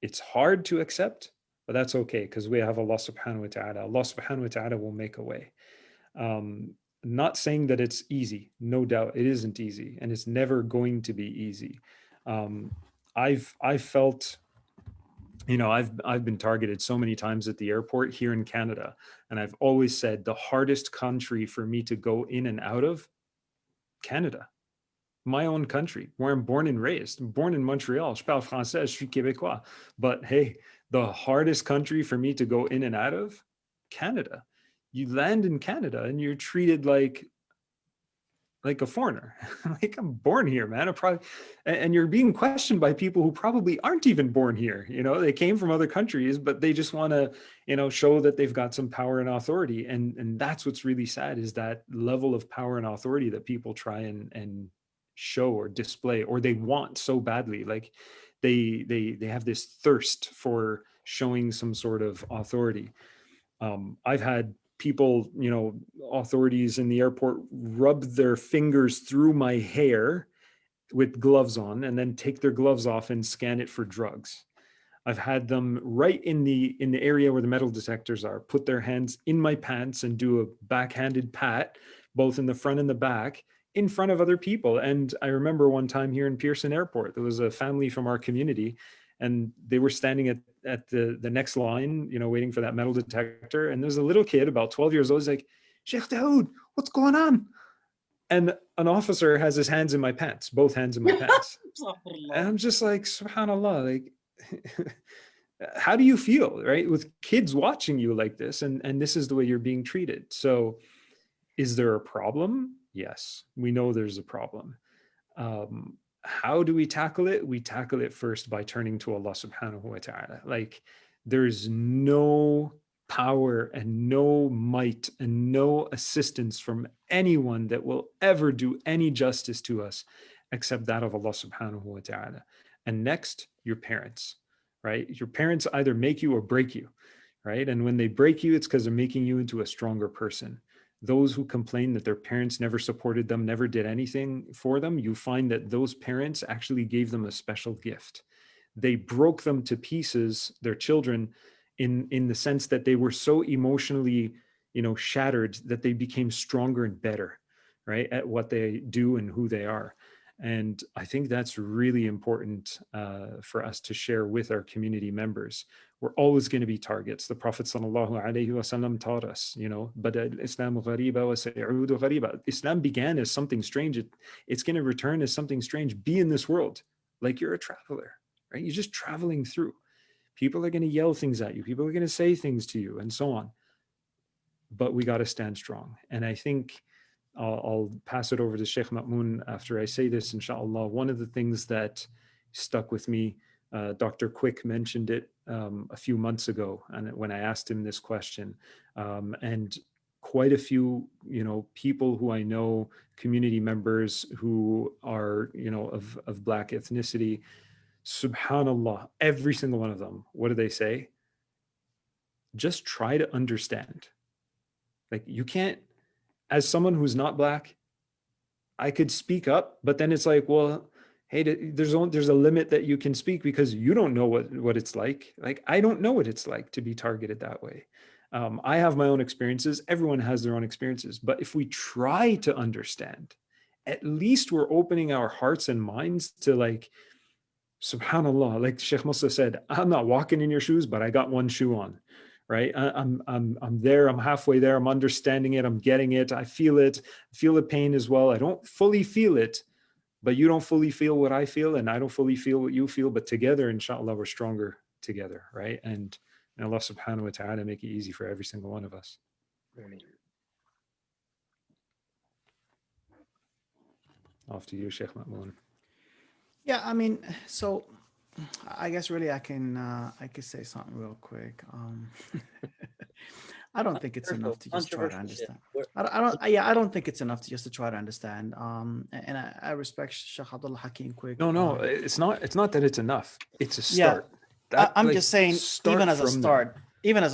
it's hard to accept, but that's okay, because we have Allah subhanahu wa ta'ala. Allah subhanahu wa ta'ala will make a way. Not saying that it's easy. No doubt it isn't easy, and it's never going to be easy. I've felt, I've been targeted so many times at the airport here in Canada, and I've always said the hardest country for me to go in and out of, Canada. My own country, where I'm born and raised. I'm born in Montreal. Je parle français, je suis québécois. But hey, the hardest country for me to go in and out of, Canada. You land in Canada and you're treated like a foreigner. Like, I'm born here, man. And you're being questioned by people who probably aren't even born here. They came from other countries, but they just want to, show that they've got some power and authority. And that's what's really sad, is that level of power and authority that people try and show or display, or they want so badly. Like they have this thirst for showing some sort of authority. I've had people, authorities in the airport, rub their fingers through my hair with gloves on and then take their gloves off and scan it for drugs. I've had them right in the area where the metal detectors are, put their hands in my pants and do a backhanded pat, both in the front and the back, in front of other people. And I remember one time here in Pearson Airport, there was a family from our community, and they were standing at the next line, waiting for that metal detector. And there's a little kid about 12 years old. He's like, Sheikh Dawood, what's going on? And an officer has his hands in my pants, both hands in my pants. And I'm just like, subhanAllah, like, how do you feel, right? With kids watching you like this, and this is the way you're being treated. So is there a problem? Yes, we know there's a problem. How do we tackle it? We tackle it first by turning to Allah subhanahu wa ta'ala. Like, there's no power and no might and no assistance from anyone that will ever do any justice to us except that of Allah subhanahu wa ta'ala. And next, your parents, right? Your parents either make you or break you, right? And when they break you, it's because they're making you into a stronger person. Those who complain that their parents never supported them, never did anything for them, you find that those parents actually gave them a special gift. They broke them to pieces, their children, in the sense that they were so emotionally, shattered that they became stronger and better, right, at what they do and who they are. And I think that's really important for us to share with our community members. We're always going to be targets. The Prophet ﷺ taught us, Bada al-Islam ghariba wa sayaudu ghariba. Islam began as something strange. It's going to return as something strange. Be in this world like you're a traveler, right? You're just traveling through. People are going to yell things at you. People are going to say things to you and so on. But we got to stand strong. And I think I'll pass it over to Sheikh Ma'moon after I say this, inshallah. One of the things that stuck with me, Dr. Quick mentioned it a few months ago, and when I asked him this question, and quite a few, people who I know, community members who are, of Black ethnicity, subhanallah, every single one of them, what do they say? Just try to understand. Like, you can't, as someone who's not Black, I could speak up, but then it's like, well, hey, there's a limit that you can speak because you don't know what it's like. Like, I don't know what it's like to be targeted that way. I have my own experiences. Everyone has their own experiences. But if we try to understand, at least we're opening our hearts and minds to, like, subhanallah, like Sheikh Musa said, I'm not walking in your shoes, but I got one shoe on, right? I'm there, I'm halfway there, I'm understanding it, I'm getting it, I feel the pain as well. I don't fully feel it, but you don't fully feel what I feel, and I don't fully feel what you feel, but together, inshallah, we're stronger together, right? And Allah subhanahu wa ta'ala make it easy for every single one of us. Off to you, Sheikh Ma'moon. Yeah, I mean, so I guess really I could say something real quick. I don't think it's enough to just try to understand. I don't think it's enough to just to try to understand. And I respect Sheikh Abdullah Hakim Quick. No, it's not that it's enough. It's a start. Yeah, I'm just saying, even as a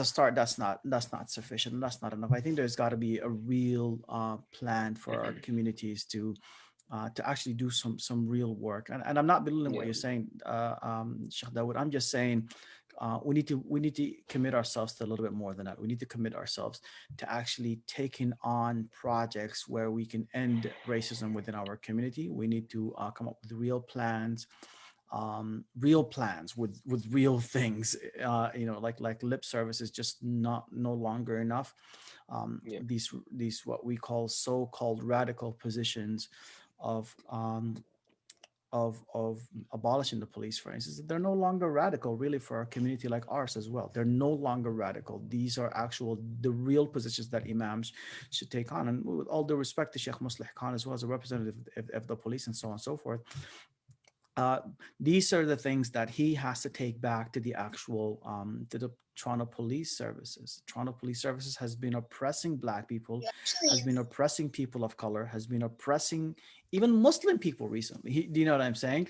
start, that's not sufficient. That's not enough. I think there's got to be a real plan for our communities to actually do some real work. And I'm not belittling what you're saying, Sheikh Dawood. I'm just saying we need to commit ourselves to a little bit more than that. We need to commit ourselves to actually taking on projects where we can end racism within our community. We need to come up with real plans with real things. Like lip service is just no longer enough. These what we call so-called radical positions of abolishing the police, for instance, they're no longer radical really for a community like ours as well. They're no longer radical. These are the real positions that imams should take on. And with all due respect to Sheikh Muslih Khan as well as a representative of the police and so on and so forth, these are the things that he has to take back to the actual to the Toronto Police Services. Toronto Police Services has been oppressing Black people, has been oppressing people of color, has been oppressing even Muslim people recently. Do you know what I'm saying?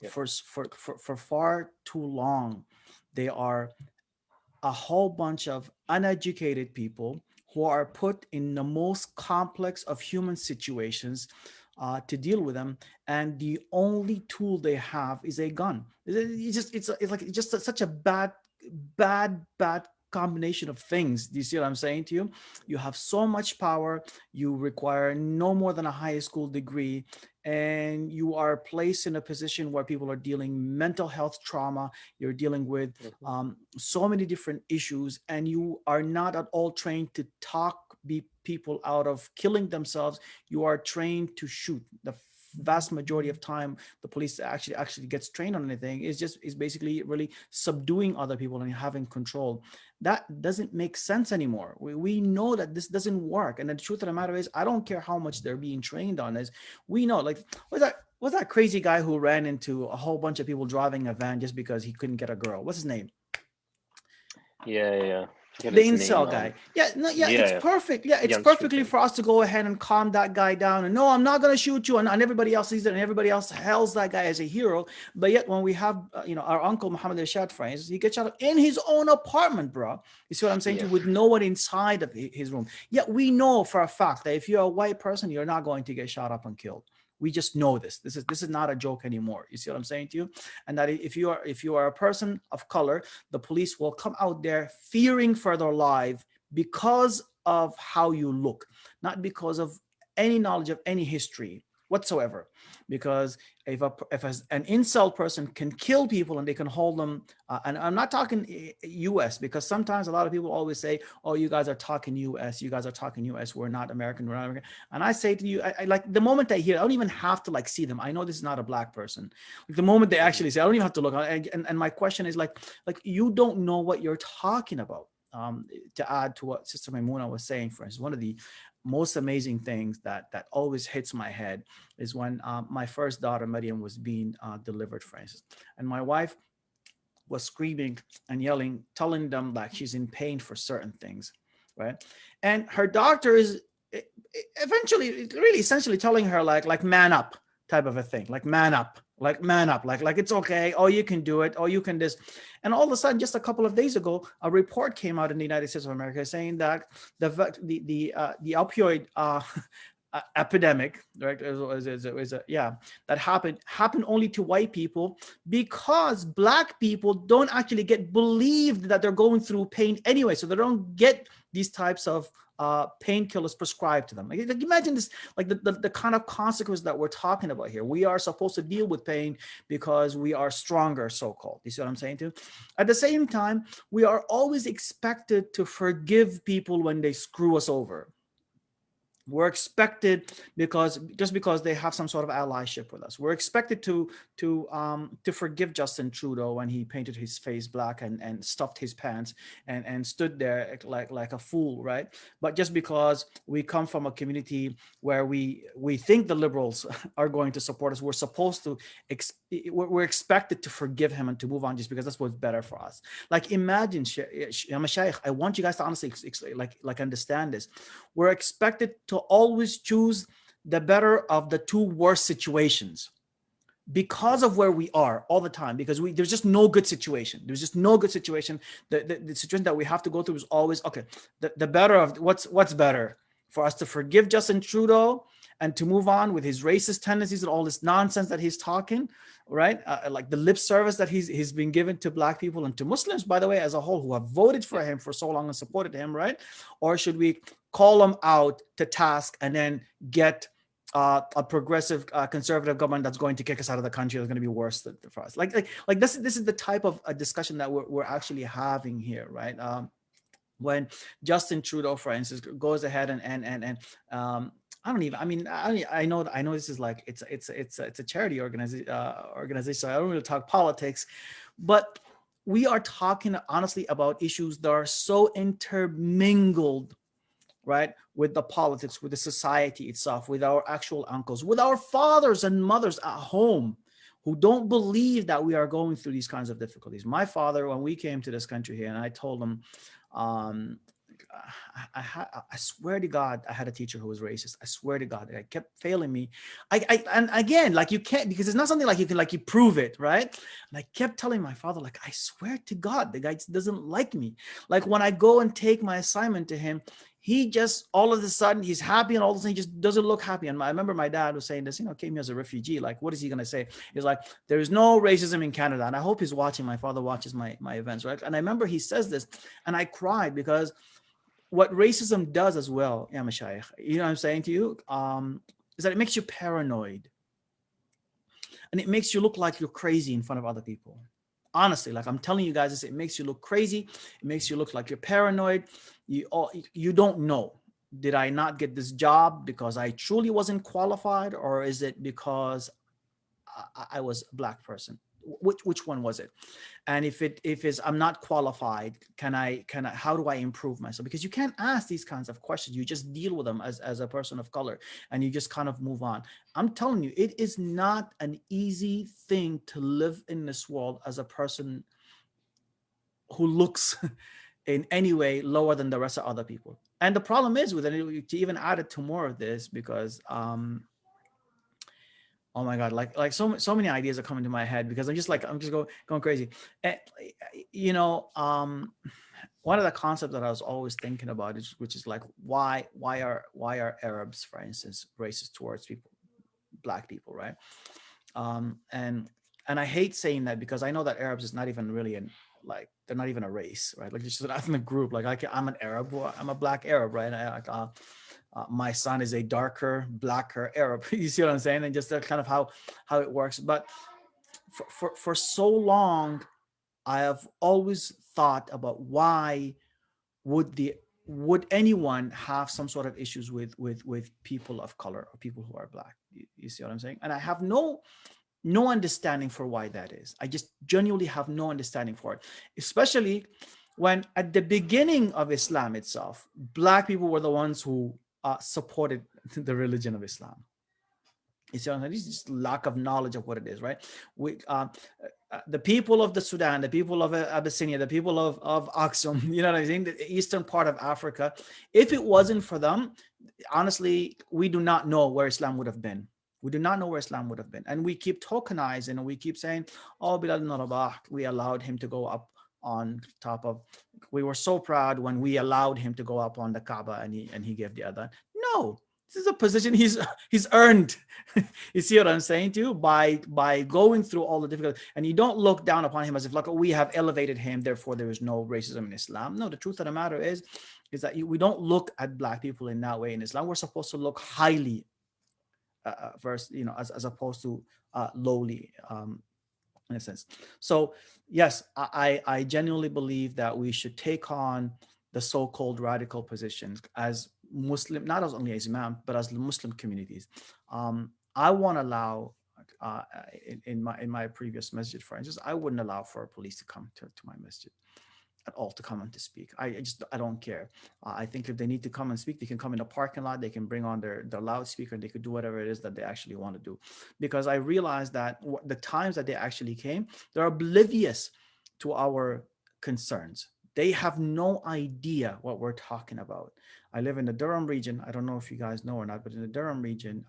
For far too long, they are a whole bunch of uneducated people who are put in the most complex of human situations to deal with them, and the only tool they have is a gun. It's just such a bad combination of things. Do you see what I'm saying to you? You have so much power, you require no more than a high school degree, and you are placed in a position where people are dealing mental health trauma. You're dealing with so many different issues, and you are not at all trained to talk people out of killing themselves. You are trained to shoot. The vast majority of time the police actually gets trained on anything is basically really subduing other people and having control. That doesn't make sense anymore. We know that this doesn't work, and the truth of the matter is, I don't care how much they're being trained on this. We know, like, what's that crazy guy who ran into a whole bunch of people driving a van just because he couldn't get a girl? What's his name? Yeah. Get The his incel name guy. wrong. Yeah, no, yeah, Yeah. it's perfect. Yeah, it's Young perfectly Street for us to go ahead and calm that guy down. And no, I'm not going to shoot you. And everybody else sees it, and everybody else hails that guy as a hero. But yet, when we have, our uncle Muhammad Rashad, for instance, he gets shot up in his own apartment, bro. You see what I'm saying? Yeah. With no one inside of his room. Yet we know for a fact that if you're a white person, you're not going to get shot up and killed. We just know this. This is not a joke anymore. You see what I'm saying to you? And that if you are a person of color, the police will come out there fearing for their life because of how you look, not because of any knowledge of any history whatsoever. Because if an incel person can kill people and they can hold them, and I'm not talking US, because sometimes a lot of people always say, oh, you guys are talking US, we're not American, And I say to you, I like the moment I hear, I don't even have to like see them. I know this is not a black person. Like, the moment they actually say, I don't even have to look. And my question is like you don't know what you're talking about. To add to what Sister Maimuna was saying, for instance, one of the most amazing things that always hits my head is when my first daughter, Maryam, was being delivered, for instance. And my wife was screaming and yelling, telling them like she's in pain for certain things, right? And her doctor is eventually, really essentially telling her like man up type of a thing, like man up, like it's okay. Oh, you can do it. Oh, you can this. And all of a sudden, just a couple of days ago, a report came out in the United States of America saying that the opioid epidemic, right, that happened only to white people, because black people don't actually get believed that they're going through pain anyway, so they don't get these types of painkillers prescribed to them. Like imagine this, like the kind of consequence that we're talking about here. We are supposed to deal with pain because we are stronger, so-called. You see what I'm saying too? At the same time, we are always expected to forgive people when they screw us over. We're expected because they have some sort of allyship with us. We're expected to forgive Justin Trudeau when he painted his face black and stuffed his pants and stood there like a fool, right? But just because we come from a community where we think the liberals are going to support us, we're expected to forgive him and to move on just because that's what's better for us. Like imagine, Mashaykh, I want you guys to honestly like understand this. We're expected to always choose the better of the two worst situations because of where we are all the time, because there's just no good situation. There's just no good situation. The situation that we have to go through is always, okay, the better of what's better for us to forgive Justin Trudeau and to move on with his racist tendencies and all this nonsense that he's talking, right? Like the lip service that he's been given to black people and to Muslims, by the way, as a whole, who have voted for him for so long and supported him, right? Or should we call him out to task and then get a progressive conservative government that's going to kick us out of the country, that's going to be worse for us? Like this is the type of a discussion that we're actually having here, right? When Justin Trudeau, for instance, goes ahead and I know this is like it's a charity organization, so I don't really talk politics, but we are talking honestly about issues that are so intermingled, right, with the politics, with the society itself, with our actual uncles, with our fathers and mothers at home who don't believe that we are going through these kinds of difficulties. My father, when we came to this country here, and I told him, I swear to God, I had a teacher who was racist. I swear to God, I kept failing me. And again, like you can't, because it's not something like you can you prove it, right? And I kept telling my father, like, I swear to God, the guy doesn't like me. Like when I go and take my assignment to him, he just all of a sudden he's happy, and all of a sudden he just doesn't look happy. And I remember my dad was saying this, came here as a refugee. Like, what is he gonna say? He's like, there is no racism in Canada. And I hope he's watching. My father watches my events, right? And I remember he says this, and I cried, because what racism does as well, yeah, Mashaykh, you know what I'm saying to you, is that it makes you paranoid. And it makes you look like you're crazy in front of other people. Honestly, like I'm telling you guys this, it makes you look crazy. It makes you look like you're paranoid. You don't know. Did I not get this job because I truly wasn't qualified, or is it because I was a black person? Which one was it? And if it's I'm not qualified, can I how do I improve myself? Because you can't ask these kinds of questions. You just deal with them as a person of color, and you just kind of move on. I'm telling you, it is not an easy thing to live in this world as a person who looks in any way lower than the rest of other people. And the problem is with it, to even add it to more of this, because oh my God, like so many ideas are coming to my head, because I'm just going crazy. You know, one of the concepts that I was always thinking about is, which is like, why are Arabs, for instance, racist towards people, black people, right? And I hate saying that, because I know that Arabs is not even really they're not even a race, right? Like, it's just an ethnic group. Like, I'm an Arab, I'm a black Arab, right? My son is a darker, blacker Arab. You see what I'm saying? And just kind of how it works. But for so long, I have always thought about, why would anyone have some sort of issues with people of color or people who are black? You see what I'm saying? And I have no understanding for why that is. I just genuinely have no understanding for it, especially when at the beginning of Islam itself, black people were the ones who supported the religion of Islam. You see, this is just lack of knowledge of what it is, right? The people of the Sudan, the people of Abyssinia, the people of Aksum, you know what I'm saying? The eastern part of Africa. If it wasn't for them, honestly, we do not know where Islam would have been. We do not know where Islam would have been. And we keep tokenizing, and we keep saying, oh, Bilal ibn Rabah, we allowed him to go up on top of, we were so proud when we allowed him to go up on the Kaaba and he gave the adhan. No, this is a position he's earned. You see what I'm saying to you? By going through all the difficulties, and you don't look down upon him as if, like, oh, we have elevated him, therefore there is no racism in Islam. No, the truth of the matter is that we don't look at black people in that way in Islam. We're supposed to look highly first, you know, as opposed to lowly, in a sense. So yes, I genuinely believe that we should take on the so-called radical positions as Muslim, not as only as Imam, but as the Muslim communities. I won't allow in my previous masjid, for instance, I wouldn't allow for police to come to my masjid at all, to come and to speak. I don't care. I think if they need to come and speak, they can come in the parking lot, they can bring on their loudspeaker, and they could do whatever it is that they actually want to do. Because I realized that the times that they actually came, they're oblivious to our concerns. They have no idea what we're talking about. I live in the Durham region. I don't know if you guys know or not, but in the Durham region,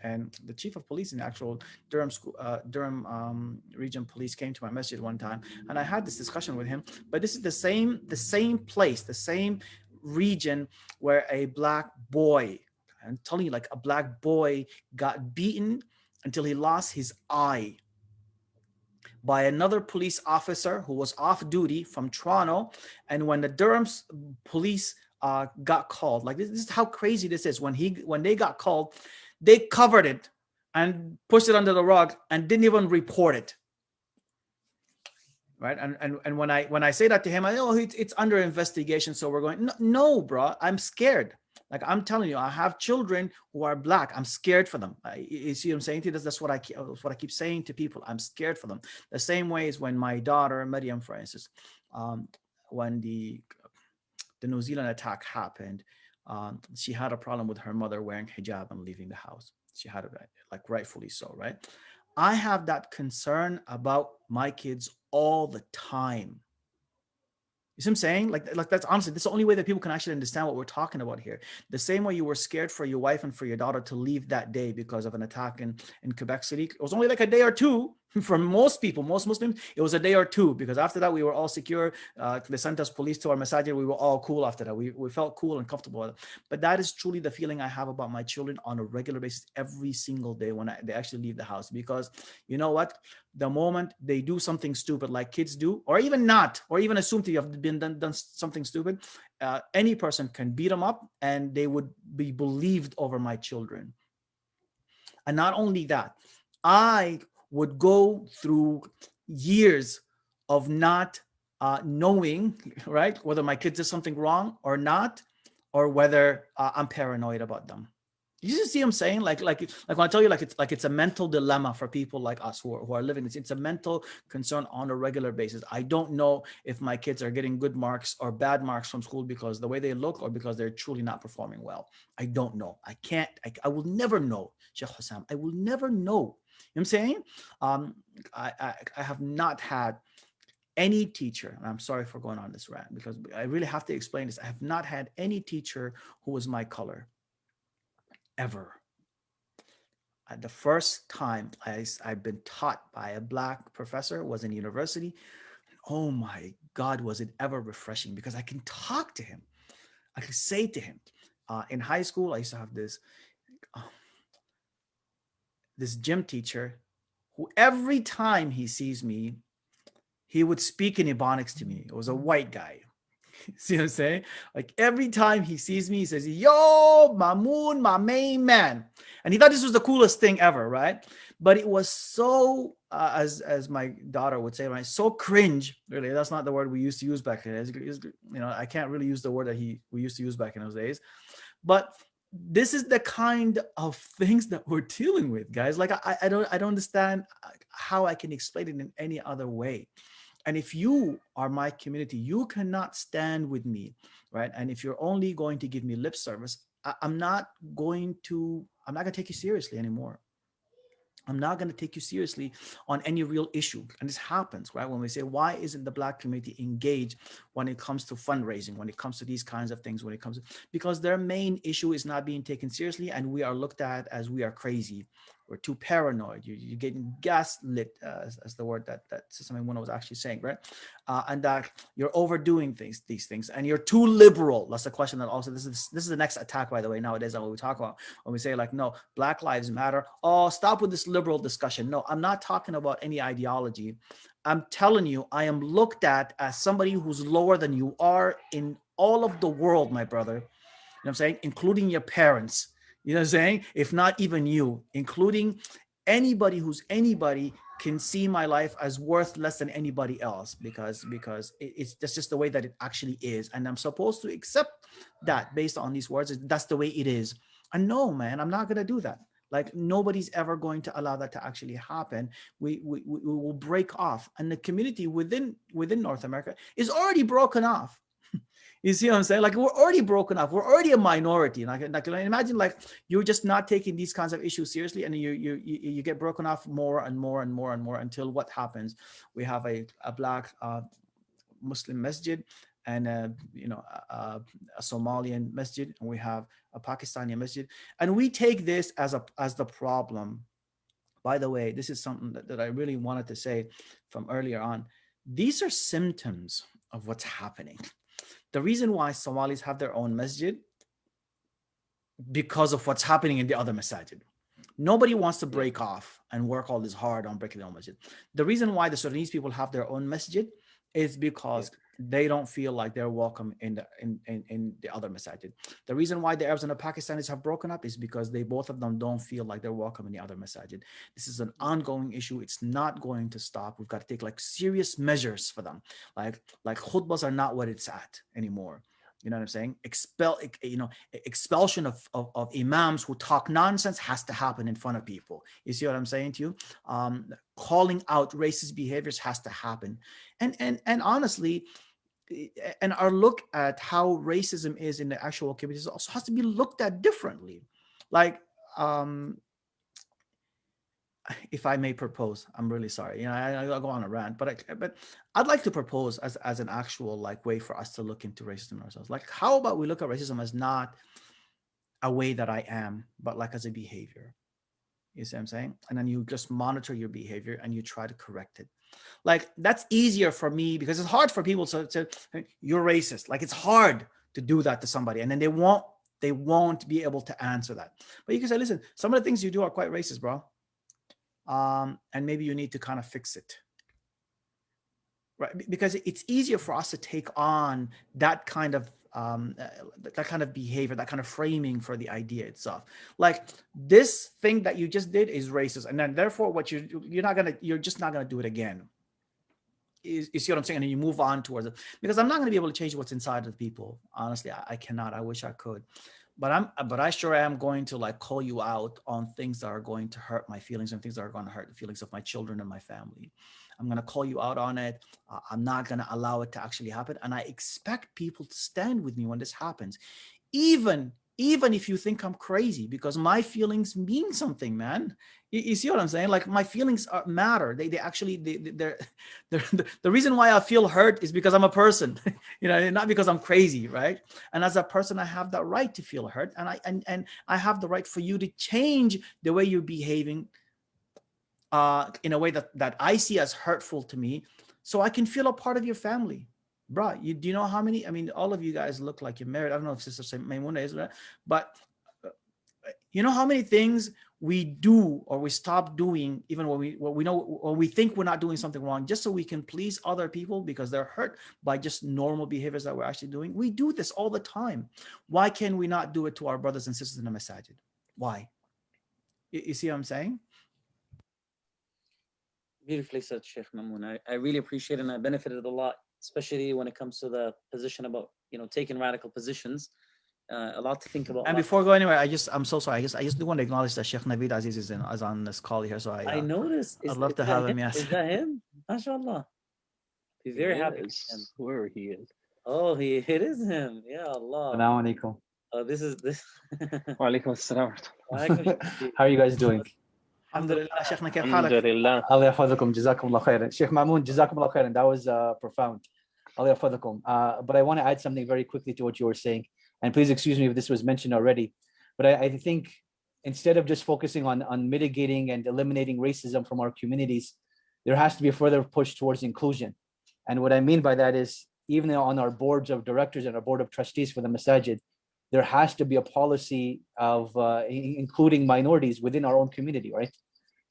and the chief of police in the actual Durham region police came to my masjid one time, and I had this discussion with him. But this is the same place, the same region where a black boy, I'm telling you, like, a black boy got beaten until he lost his eye by another police officer who was off duty from Toronto. And when the Durham police got called, like, this is how crazy this is. When they got called, they covered it and pushed it under the rug and didn't even report it. Right. And when I say that to him, it's under investigation, so we're going, no, bro, I'm scared. Like, I'm telling you, I have children who are black. I'm scared for them. You see what I'm saying to you? That's what I keep saying to people. I'm scared for them. The same way as when my daughter, Maryam, for instance, when the New Zealand attack happened, she had a problem with her mother wearing hijab and leaving the house. She had it, like, rightfully so, right? I have that concern about my kids all the time. You see what I'm saying? Like that's honestly, that's the only way that people can actually understand what we're talking about here. The same way you were scared for your wife and for your daughter to leave that day because of an attack in Quebec City. It was only like a day or two. For most people, most Muslims, it was a day or two, because after that we were all secure. They sent us police to our masajid. We were all cool after that. We felt cool and comfortable with it. But that is truly the feeling I have about my children on a regular basis, every single day when they actually leave the house. Because you know what? The moment they do something stupid, like kids do, or even not, or even assume that you have been done something stupid, any person can beat them up and they would be believed over my children. And not only that, I would go through years of not knowing, right, whether my kids did something wrong or not, or whether I'm paranoid about them. You just see what I'm saying? Like when I tell you, it's a mental dilemma for people like us who are living this. It's a mental concern on a regular basis. I don't know if my kids are getting good marks or bad marks from school because the way they look, or because they're truly not performing well. I don't know. I will never know, Sheikh Hussam. I will never know. You know what I'm saying? I have not had any teacher, and I'm sorry for going on this rant because I really have to explain this. I have not had any teacher who was my color, ever. The first time I've been taught by a Black professor was in university. Oh my God, was it ever refreshing, because I can talk to him. I can say to him. In high school, I used to have this gym teacher who every time he sees me, he would speak in Ebonics to me. It was a white guy. See what I'm saying? Like every time he sees me, he says, "Yo, Mamoon, my main man." And he thought this was the coolest thing ever, right? But it was so, as my daughter would say, right, so cringe. Really, that's not the word we used to use back then. I can't really use the word that we used to use back in those days. But this is the kind of things that we're dealing with, guys. Like I don't understand how I can explain it in any other way. And if you are my community, you cannot stand with me, right? And if you're only going to give me lip service, I'm not going to take you seriously anymore. I'm not going to take you seriously on any real issue. And this happens, right? When we say, why isn't the Black community engaged when it comes to fundraising, when it comes to these kinds of things, because their main issue is not being taken seriously, and we are looked at as we are crazy. We're too paranoid. You're getting gaslit, as the word that Sister Maimuna was actually saying, right? And that you're overdoing these things, and you're too liberal. That's the question that also, this is the next attack, by the way, nowadays, on what we talk about. When we say, like, no, Black lives matter. Oh, stop with this liberal discussion. No, I'm not talking about any ideology. I'm telling you, I am looked at as somebody who's lower than you are in all of the world, my brother. You know what I'm saying? Including your parents. You know what I'm saying? If not even you, including anybody who's anybody, can see my life as worth less than anybody else, because that's just the way that it actually is. And I'm supposed to accept that based on these words. That's the way it is. And no, man, I'm not going to do that. Like, nobody's ever going to allow that to actually happen. We will break off. And the community within North America is already broken off. You see what I'm saying? Like, we're already broken up. We're already a minority. Like imagine, like, you're just not taking these kinds of issues seriously, and you get broken off more and more and more and more, until what happens? We have a Black Muslim masjid, and a Somalian masjid, and we have a Pakistani masjid, and we take this as the problem. By the way, this is something that I really wanted to say from earlier on. These are symptoms of what's happening. The reason why Somalis have their own masjid, because of what's happening in the other masajid. Nobody wants to break off and work all this hard on breaking their own masjid. The reason why the Sudanese people have their own masjid is because they don't feel like they're welcome in the other masajid. The reason why the Arabs and the Pakistanis have broken up is because both of them don't feel like they're welcome in the other masajid. This is an ongoing issue. It's not going to stop. We've got to take like serious measures for them. Like khutbahs are not what it's at anymore. You know what I'm saying? Expulsion of imams who talk nonsense has to happen in front of people. You see what I'm saying to you? Calling out racist behaviors has to happen. And honestly, and our look at how racism is in the actual communities also has to be looked at differently. Like, if I may propose, I'm really sorry. I'll go on a rant, but I'd like to propose as an actual like way for us to look into racism ourselves. Like, how about we look at racism as not a way that I am, but like as a behavior. You see what I'm saying? And then you just monitor your behavior and you try to correct it. Like, that's easier for me because it's hard for people to say, you're racist. Like, it's hard to do that to somebody, and then they won't be able to answer that. But you can say, listen, some of the things you do are quite racist, bro. And maybe you need to kind of fix it, right? Because it's easier for us to take on that kind of behavior, that kind of framing for the idea itself. Like, this thing that you just did is racist, and then therefore what you're just not gonna do it again. You see what I'm saying? And then you move on towards it, because I'm not going to be able to change what's inside of the people. Honestly, I cannot. I wish I could, but I sure am going to like call you out on things that are going to hurt my feelings and things that are going to hurt the feelings of my children and my family. I'm going to call you out on it. I'm not going to allow it to actually happen. And I expect people to stand with me when this happens, even even if you think I'm crazy, because my feelings mean something, man. You see what I'm saying? Like, my feelings matter. They actually, they're the reason why I feel hurt is because I'm a person, you know, not because I'm crazy, right? And as a person, I have that right to feel hurt, and I have the right for you to change the way you're behaving in a way that I see as hurtful to me, so I can feel a part of your family. Bro, do you know how many, I mean, all of you guys look like you're married. I don't know if Sister Maimuna is, right? But you know how many things we do or we stop doing, even when we know, or we think we're not doing something wrong, just so we can please other people because they're hurt by just normal behaviors that we're actually doing. We do this all the time. Why can we not do it to our brothers and sisters in the masajid? Why? You see what I'm saying? Beautifully said, Sheikh Mamoon. I really appreciate it, and I benefited a lot, especially when it comes to the position about, you know, taking radical positions. A lot to think about. And before going anywhere, I'm so sorry. I just do want to acknowledge that Sheikh Naveed Aziz is on this call here. So I noticed. I'd love to have him. Yes. Is that him? MashaAllah. Be very happy. Where he is. Oh, it is him. Yeah, Allah. Assalamu alaikum. Oh, this is this. Wa alaikum assalam. How are you guys doing? Alhamdulillah, Sheikhna, كيف حالك? Alhamdulillah. Allah yahfazakum, jazakumullah khairan. Sheikh Mamoon, jazakumullah khairan. That was profound. Allah yahfazakum. But I want to add something very quickly to what you were saying. And please excuse me if this was mentioned already. But I think instead of just focusing on mitigating and eliminating racism from our communities, there has to be a further push towards inclusion. And what I mean by that is, even on our boards of directors and our board of trustees for the masajid, there has to be a policy of including minorities within our own community, right?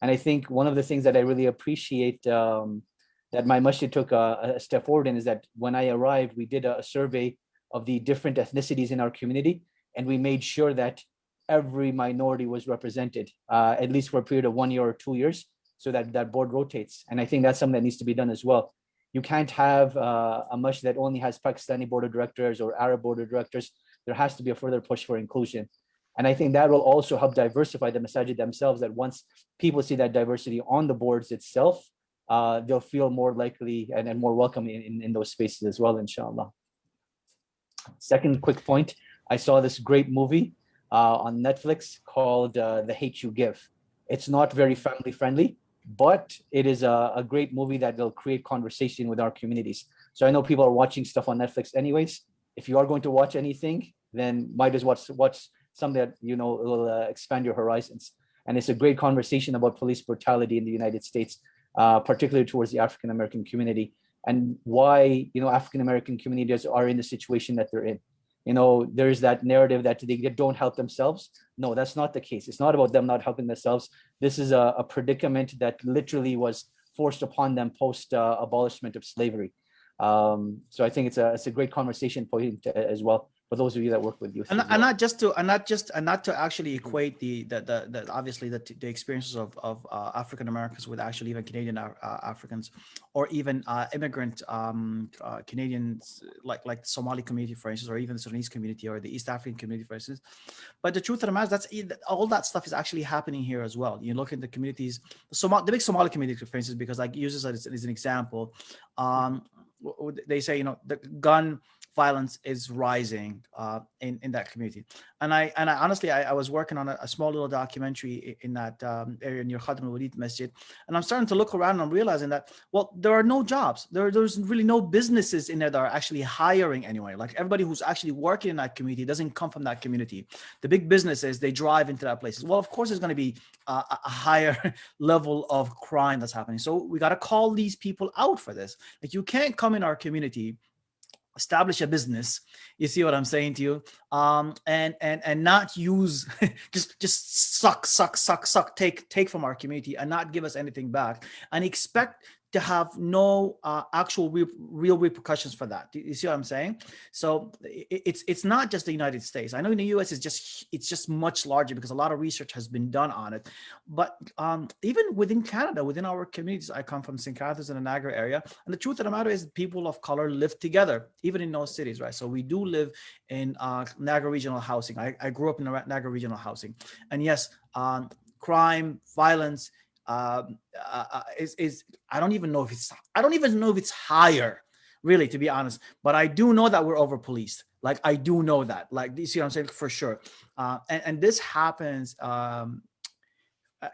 And I think one of the things that I really appreciate that my masjid took a step forward in is that when I arrived, we did a survey of the different ethnicities in our community, and we made sure that every minority was represented, at least for a period of 1 year or 2 years, so that that board rotates. And I think that's something that needs to be done as well. You can't have a masjid that only has Pakistani board of directors or Arab board of directors. There has to be a further push for inclusion. And I think that will also help diversify the masajid themselves, that once people see that diversity on the boards itself, they'll feel more likely and more welcome in those spaces as well, inshallah. Second quick point, I saw this great movie on Netflix called The Hate You Give. It's not very family friendly, but it is a great movie that will create conversation with our communities. So I know people are watching stuff on Netflix anyways. If you are going to watch anything, then might as well watch something that, you know, will expand your horizons. And it's a great conversation about police brutality in the United States, particularly towards the African American community, and why, you know, African American communities are in the situation that they're in. You know, there's that narrative that they don't help themselves. No, that's not the case. It's not about them not helping themselves. This is a predicament that literally was forced upon them post abolishment of slavery. So I think it's a great conversation point as well for those of you that work with youth. And not to actually equate the obviously the experiences of African Americans with actually even Canadian Africans, or even immigrant Canadians like the Somali community, for instance, or even the Sudanese community or the East African community, for instance. But the truth of the matter is all that stuff is actually happening here as well. You look at the communities, the big Somali community, for instance, because I use this as an example. They say, you know, the gun violence is rising in that community, and I honestly I was working on a small little documentary in that area near Khadim al-Walid Masjid, and I'm starting to look around and I'm realizing that, well, there are no jobs, there's really no businesses in there that are actually hiring anyway. Like, everybody who's actually working in that community doesn't come from that community. The big businesses, they drive into that place. Well, of course there's going to be a higher level of crime that's happening, so we got to call these people out for this. Like, you can't come in our community, establish a business, you see what I'm saying to you, and not use just suck, take from our community and not give us anything back, and expect to have no actual real repercussions for that. You see what I'm saying? So it's not just the United States. I know in the US it's just much larger because a lot of research has been done on it. But even within Canada, within our communities, I come from St. Catharines in the Niagara area, and the truth of the matter is people of color live together, even in those cities, right? So we do live in Niagara Regional Housing. I grew up in Niagara Regional Housing, and yes, crime, violence, is I don't even know if it's higher really, to be honest. But I do know that we're over policed. Like, I do know that. Like, you see what I'm saying? For sure. And this happens.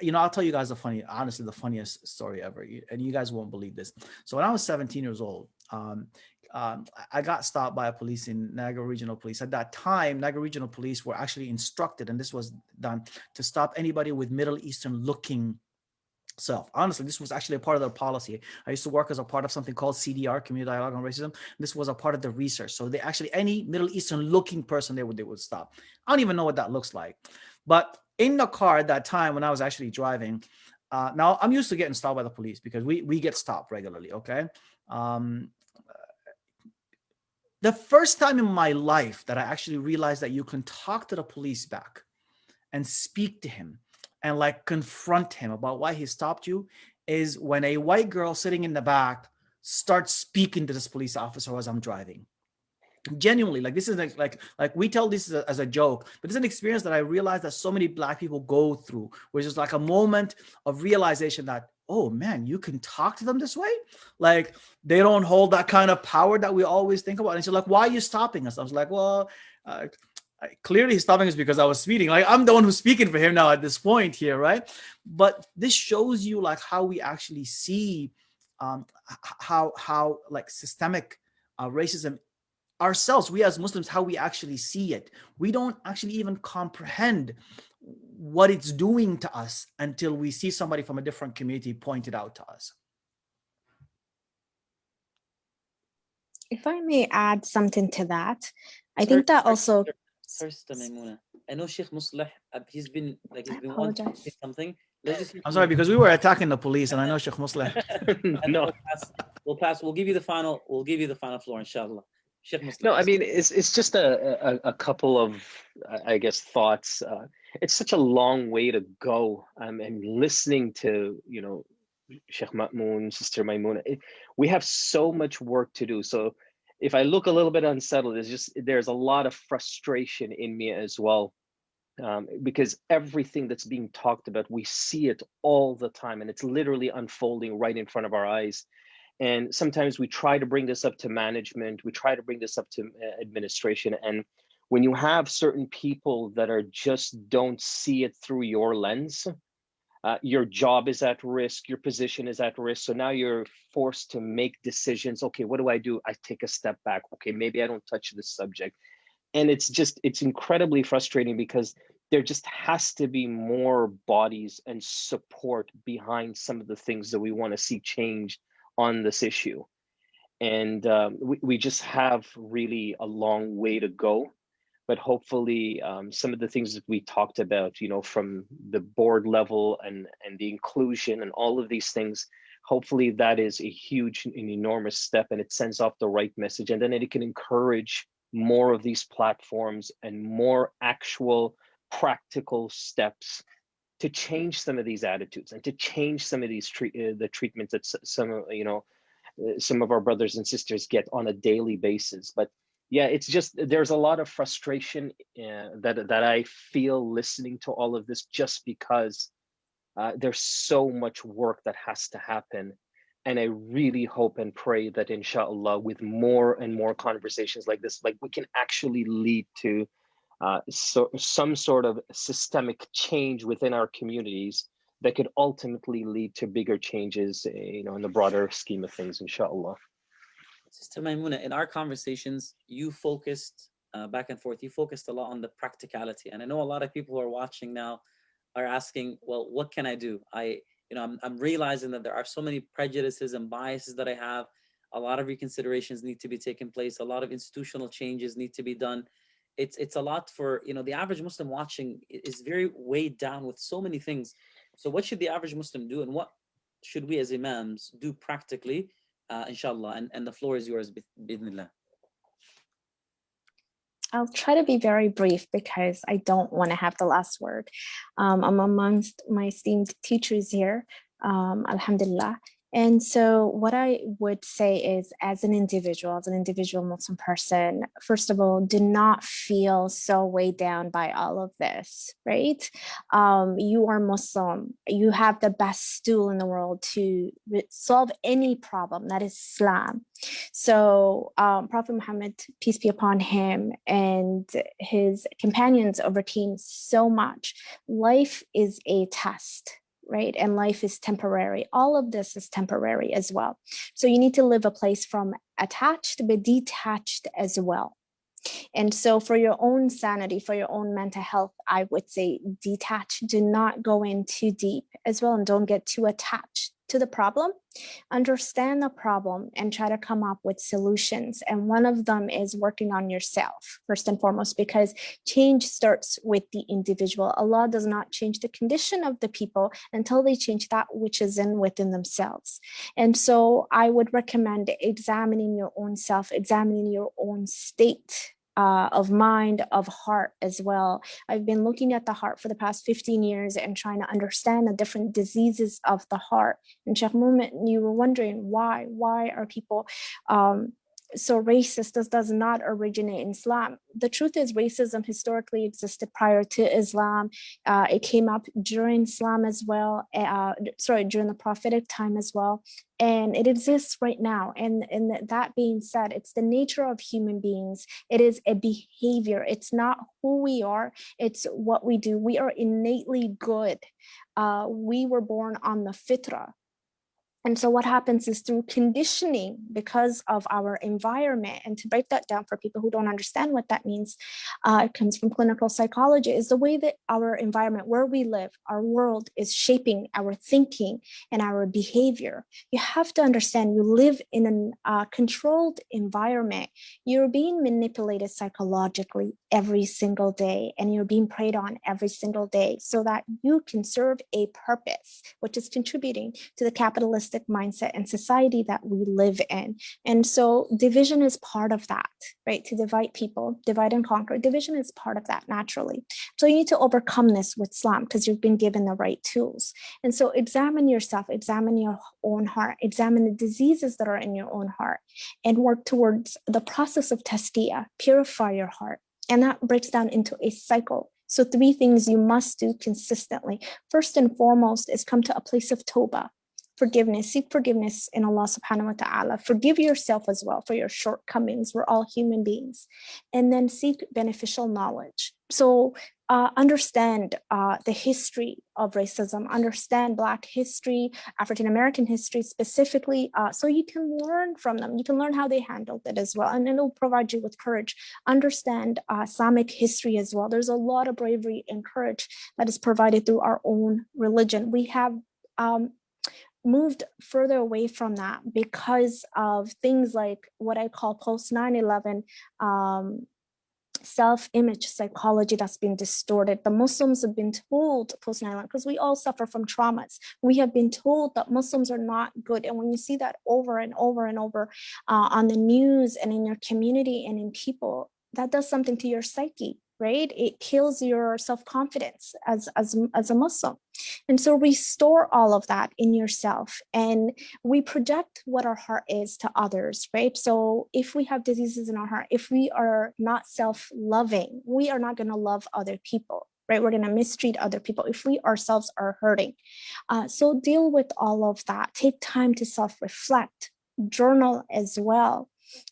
You know, I'll tell you guys honestly, the funniest story ever, and you guys won't believe this. So when I was 17 years old, I got stopped by a police in Niagara Regional Police. At that time, Niagara Regional Police were actually instructed, and this was done to stop anybody with Middle Eastern looking self. Honestly, this was actually a part of their policy. I used to work as a part of something called CDR, Community Dialogue on Racism. This was a part of the research. So they actually, any Middle Eastern looking person, they would stop. I don't even know what that looks like. But in the car at that time, when I was actually driving, now I'm used to getting stopped by the police because we get stopped regularly, okay? The first time in my life that I actually realized that you can talk to the police back and speak to him and like confront him about why he stopped you is when a white girl sitting in the back starts speaking to this police officer as I'm driving. Genuinely, like, this is like we tell this as a joke, but it's an experience that I realized that so many Black people go through, which is like a moment of realization that, oh man, you can talk to them this way. Like, they don't hold that kind of power that we always think about. And she's like, why are you stopping us? I was like, well, clearly he's stopping us because I was speeding. Like, I'm the one who's speaking for him now at this point here, right? But this shows you like how we actually see how like systemic racism ourselves, we as Muslims, how we actually see it. We don't actually even comprehend what it's doing to us until we see somebody from a different community point it out to us. If I may add something to that, I think that also. First, Maimuna, I know Sheikh Musleh, he's been wanting to say something. I'm sorry, because we were attacking the police, and I know Sheikh Musleh. No, we'll pass. We'll give you the final. We'll give you the final floor, inshallah. No, I mean, it's just a couple of, I guess, thoughts. It's such a long way to go. And listening to, you know, Sheikh Ma'moon, Sister Maimuna, we have so much work to do. So if I look a little bit unsettled, there's a lot of frustration in me as well. Because everything that's being talked about, we see it all the time, and it's literally unfolding right in front of our eyes. And sometimes we try to bring this up to management, we try to bring this up to administration. And when you have certain people that are just don't see it through your lens, your job is at risk, your position is at risk. So now you're forced to make decisions. Okay, what do? I take a step back. Okay, maybe I don't touch this subject. And it's incredibly frustrating because there just has to be more bodies and support behind some of the things that we want to see change on this issue. And we just have really a long way to go, but hopefully some of the things that we talked about, you know, from the board level and the inclusion and all of these things, hopefully that is a huge and enormous step, and it sends off the right message, and then it can encourage more of these platforms and more actual practical steps to change some of these attitudes and to change some of these the treatments that some of our brothers and sisters get on a daily basis. But yeah, it's just, there's a lot of frustration that I feel listening to all of this, just because there's so much work that has to happen. And I really hope and pray that inshallah, with more and more conversations like this, like we can actually lead to some sort of systemic change within our communities that could ultimately lead to bigger changes, you know, in the broader scheme of things, inshallah. Sister Maimuna, in our conversations, you focused back and forth, you focused a lot on the practicality. And I know a lot of people who are watching now are asking, well, what can I do? I'm realizing that there are so many prejudices and biases that I have. A lot of reconsiderations need to be taken place. A lot of institutional changes need to be done. It's a lot for, you know, the average Muslim watching is very weighed down with so many things. So what should the average Muslim do, and what should we as imams do practically, inshallah? And the floor is yours, bi'idhnillah. I'll try to be very brief because I don't want to have the last word. I'm amongst my esteemed teachers here, alhamdulillah. And so what I would say is, as an individual Muslim person, first of all, do not feel so weighed down by all of this, right? You are Muslim. You have the best stool in the world to solve any problem, that is Islam. So Prophet Muhammad, peace be upon him, and his companions overcame so much. Life is a test, right? And life is temporary. All of this is temporary as well. So you need to live a place from attached but detached as well. And so for your own sanity, for your own mental health, I would say detach. Do not go in too deep as well, and don't get too attached to the problem. Understand the problem and try to come up with solutions. And one of them is working on yourself, first and foremost, because change starts with the individual. Allah does not change the condition of the people until they change that which is within themselves. And so I would recommend examining your own self, examining your own state of mind, of heart as well. I've been looking at the heart for the past 15 years and trying to understand the different diseases of the heart. And Sheikh Muhammad, you were wondering why are people so racist? This does not originate in Islam. The truth is, racism historically existed prior to Islam. It came up during Islam as well, during the prophetic time as well. And it exists right now. And that being said, it's the nature of human beings. It is a behavior. It's not who we are. It's what we do. We are innately good. We were born on the fitrah. And so what happens is, through conditioning, because of our environment, and to break that down for people who don't understand what that means, it comes from clinical psychology, is the way that our environment, where we live, our world, is shaping our thinking and our behavior. You have to understand, you live in a controlled environment. You're being manipulated psychologically every single day, and you're being preyed on every single day so that you can serve a purpose, which is contributing to the capitalistic mindset and society that we live in. And so division is part of that, right? To divide people, divide and conquer. Division is part of that naturally. So you need to overcome this with Islam, because you've been given the right tools. And so examine yourself, examine your own heart, examine the diseases that are in your own heart, and work towards the process of tazkiyah, purify your heart. And that breaks down into a cycle. So 3 things you must do consistently. First and foremost is come to a place of tawbah, forgiveness. Seek forgiveness in Allah subhanahu wa ta'ala. Forgive yourself as well for your shortcomings. We're all human beings. And then seek beneficial knowledge. So understand the history of racism, understand Black history, African American history specifically, so you can learn from them. You can learn how they handled it as well, and it'll provide you with courage. Understand Islamic history as well. There's a lot of bravery and courage that is provided through our own religion. We have moved further away from that because of things like what I call post 9/11 self-image psychology that's been distorted. The Muslims have been told post 9/11, because we all suffer from traumas. We have been told that Muslims are not good. And when you see that over and over and over on the news and in your community and in people, that does something to your psyche, right? It kills your self-confidence as a Muslim. And so restore all of that in yourself, and we project what our heart is to others, right? So if we have diseases in our heart, if we are not self-loving, we are not going to love other people, right? We're going to mistreat other people if we ourselves are hurting. So deal with all of that. Take time to self-reflect, journal as well.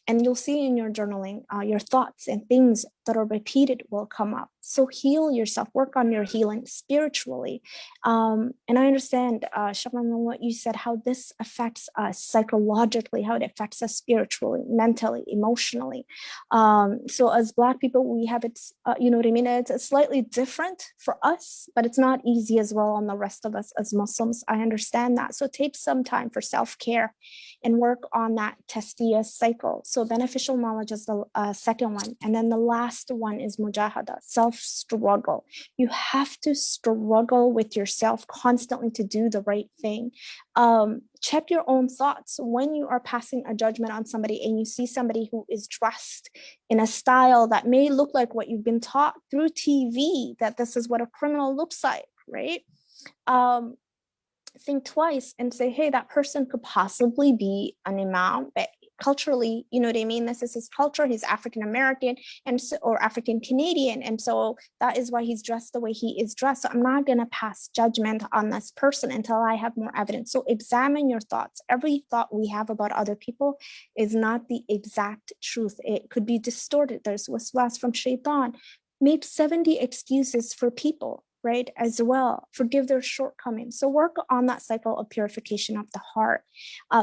And you'll see in your journaling, your thoughts and things that are repeated will come up. So heal yourself, work on your healing spiritually. And I understand, Shabnam, what you said, how this affects us psychologically, how it affects us spiritually, mentally, emotionally. So as Black people, we have it, you know what I mean? It's slightly different for us, but it's not easy as well on the rest of us as Muslims. I understand that. So take some time for self-care and work on that tazkiyah cycle. So beneficial knowledge is the second one. And then the last one is mujahada, self-struggle. You have to struggle with yourself constantly to do the right thing. Check your own thoughts when you are passing a judgment on somebody and you see somebody who is dressed in a style that may look like what you've been taught through TV, that this is what a criminal looks like, right? think twice and say, hey, that person could possibly be an imam, but culturally, you know what I mean? This is his culture. He's African American and so, or African Canadian, and so that is why he's dressed the way he is dressed. So I'm not going to pass judgment on this person until I have more evidence. So examine your thoughts. Every thought we have about other people is not the exact truth. It could be distorted. There's waswas from shaitan. Make 70 excuses for people, right, as well. Forgive their shortcomings. So work on that cycle of purification of the heart.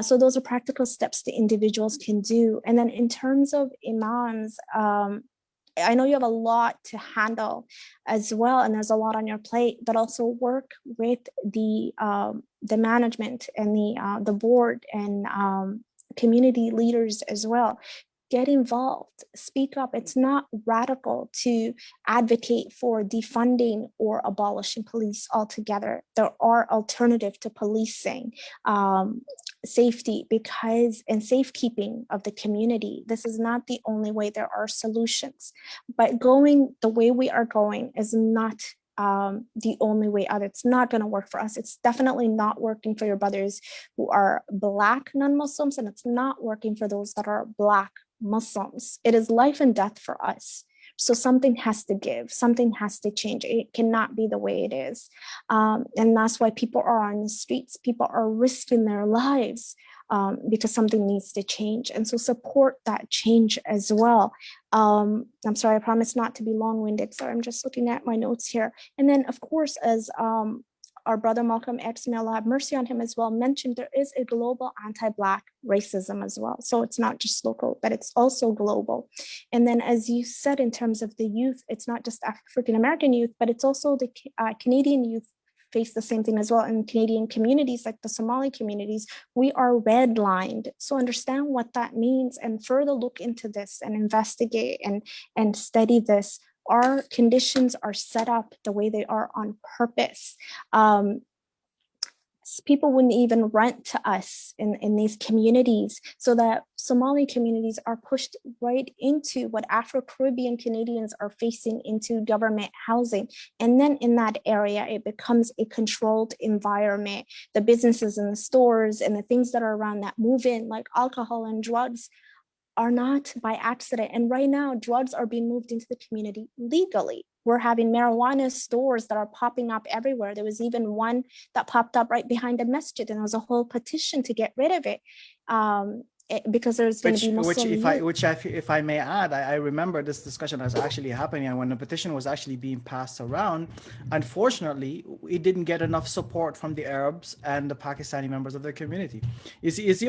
So those are practical steps the individuals can do. And then in terms of imams, I know you have a lot to handle as well, and there's a lot on your plate, but also work with the management and the board and community leaders as well. Get involved, speak up. It's not radical to advocate for defunding or abolishing police altogether. There are alternatives to policing, safety, and safekeeping of the community. This is not the only way. There are solutions, but going the way we are going is not the only way out. It's not going to work for us. It's definitely not working for your brothers who are Black non-Muslims, and it's not working for those that are Black Muslims. It is life and death for us. So something has to give, something has to change. It cannot be the way it is. And that's why people are on the streets. People are risking their lives because something needs to change. And so support that change as well. I'm sorry, I promise not to be long-winded. So I'm just looking at my notes here. And then of course, as our brother Malcolm X, may Allah have mercy on him as well, mentioned, there is a global anti-Black racism as well. So it's not just local, but it's also global. And then as you said, in terms of the youth, it's not just African-American youth, but it's also the Canadian youth face the same thing as well. In Canadian communities, like the Somali communities, we are redlined. So understand what that means and further look into this and investigate and study this. Our conditions are set up the way they are on purpose. People wouldn't even rent to us in these communities, so that Somali communities are pushed right into what Afro-Caribbean Canadians are facing into government housing. And then in that area, it becomes a controlled environment. The businesses and the stores and the things that are around that move in, like alcohol and drugs, are not by accident. And right now, drugs are being moved into the community legally. We're having marijuana stores that are popping up everywhere. There was even one that popped up right behind the masjid, and there was a whole petition to get rid of it. Because there's going to be Muslim if I may add, I remember this discussion was actually happening, and when the petition was actually being passed around, unfortunately, it didn't get enough support from the Arabs and the Pakistani members of the community. You see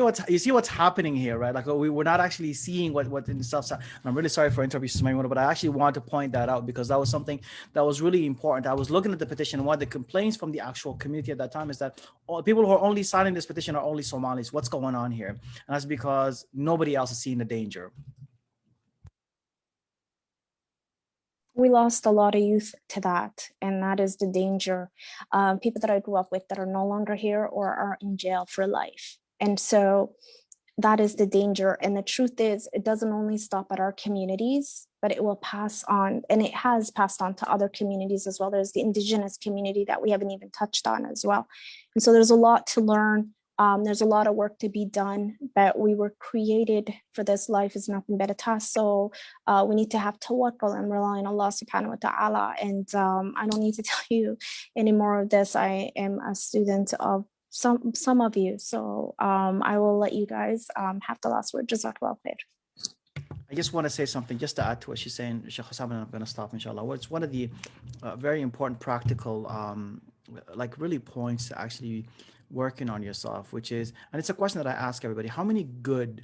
what's happening here, right? Like we're not actually seeing what in itself. I'm really sorry for interrupting, Maimuna, but I actually want to point that out because that was something that was really important. I was looking at the petition, and one of the complaints from the actual community at that time is that people who are only signing this petition are only Somalis. What's going on here? And that's because nobody else is seeing the danger. We lost a lot of youth to that, and that is the danger. People that I grew up with that are no longer here or are in jail for life. And so that is the danger. And the truth is, it doesn't only stop at our communities, but it will pass on, and it has passed on to other communities as well. There's the indigenous community that we haven't even touched on as well. And so there's a lot to learn. There's a lot of work to be done, but we were created for this. Life is nothing but a task. So we need to have tawakkul and rely on Allah subhanahu wa ta'ala. And I don't need to tell you any more of this. I am a student of some of you. So I will let you guys have the last word. Jazakallah khair. I just want to say something just to add to what she's saying, Sheikh Hassan, and I'm going to stop, inshallah. It's one of the very important practical, like really points to actually working on yourself, which is, and it's a question that I ask everybody, how many good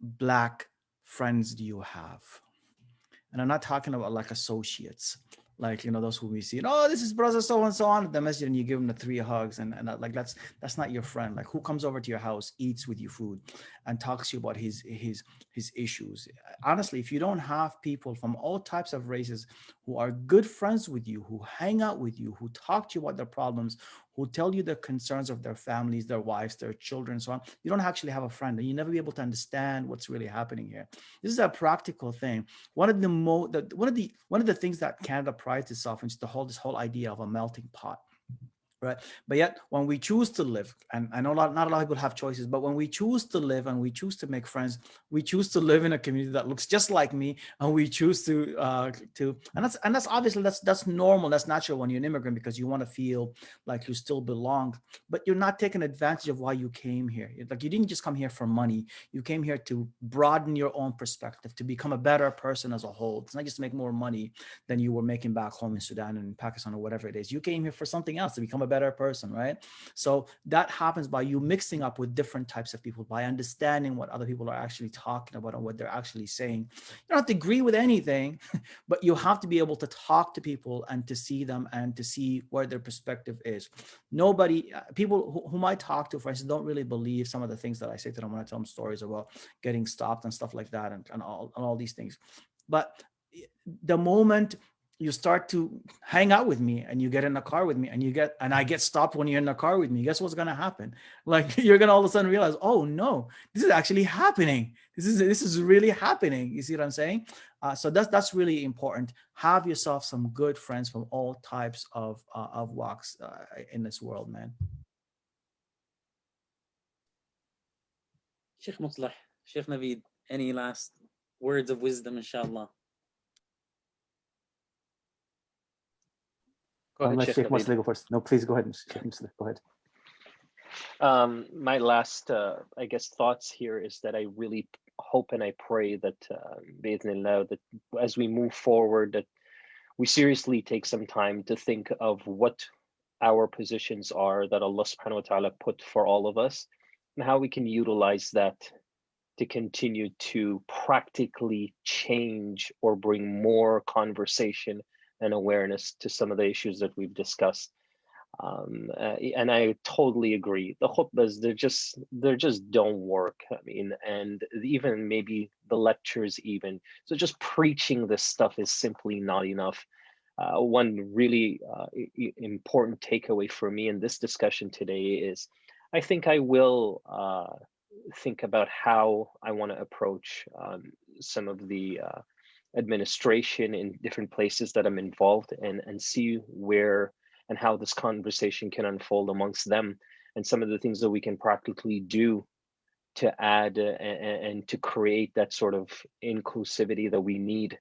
Black friends do you have? And I'm not talking about like associates, like, you know, those who we see, oh, this is brother so and so on at the masjid, and you give them the 3 hugs, and like that's not your friend. Like, who comes over to your house, eats with you food, and talks to you about his issues? Honestly, if you don't have people from all types of races who are good friends with you, who hang out with you, who talk to you about their problems, who tell you the concerns of their families, their wives, their children, so on, you don't actually have a friend, and you never be able to understand what's really happening here. This is a practical thing. One of the things that Canada prides itself in is this whole idea of a melting pot. right? But yet when we choose to live, and I know not a lot of people have choices, but when we choose to live and we choose to make friends, we choose to live in a community that looks just like me, and we choose to and that's obviously that's normal, that's natural when you're an immigrant, because you want to feel like you still belong, but you're not taking advantage of why you came here. Like, you didn't just come here for money. You came here to broaden your own perspective, to become a better person as a whole. It's not just to make more money than you were making back home in Sudan and Pakistan or whatever it is. You came here for something else, to become a better person, right? So that happens by you mixing up with different types of people, by understanding what other people are actually talking about and what they're actually saying. You don't have to agree with anything, but you have to be able to talk to people and to see them and to see where their perspective is. Nobody, people whom I talk to, for instance, don't really believe some of the things that I say to them when I tell them stories about getting stopped and stuff like that, and all these things. But the moment you start to hang out with me and you get in the car with me and I get stopped when you're in the car with me, guess what's going to happen? Like, you're going to all of a sudden realize, oh no, this is actually happening. This is really happening. You see what I'm saying? So that's really important. Have yourself some good friends from all types of walks in this world, man. Sheikh Muslih, Sheikh Mafid, any last words of wisdom, inshallah? Go ahead, Sheikh Sheikh Muslih go first. No, please go ahead, Sheikh Muslih. Go ahead. My last, I guess, thoughts here is that I really hope and I pray that, that as we move forward, that we seriously take some time to think of what our positions are that Allah subhanahu wa ta'ala put for all of us, and how we can utilize that to continue to practically change or bring more conversation and awareness to some of the issues that we've discussed. And I totally agree. The khutbahs, they just don't work. I mean, and even maybe the lectures even. So just preaching this stuff is simply not enough. One really important takeaway for me in this discussion today is, I think I will think about how I want to approach some of the administration in different places that I'm involved in, and see where and how this conversation can unfold amongst them, and some of the things that we can practically do to add and to create that sort of inclusivity that we need,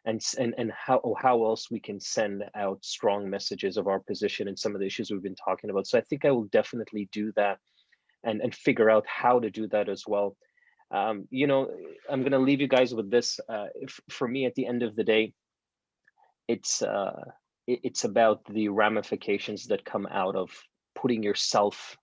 and how else we can send out strong messages of our position in some of the issues we've been talking about. So I think I will definitely do that and figure out how to do that as well. You know, I'm going to leave you guys with this. For me, at the end of the day, it's about the ramifications that come out of putting yourself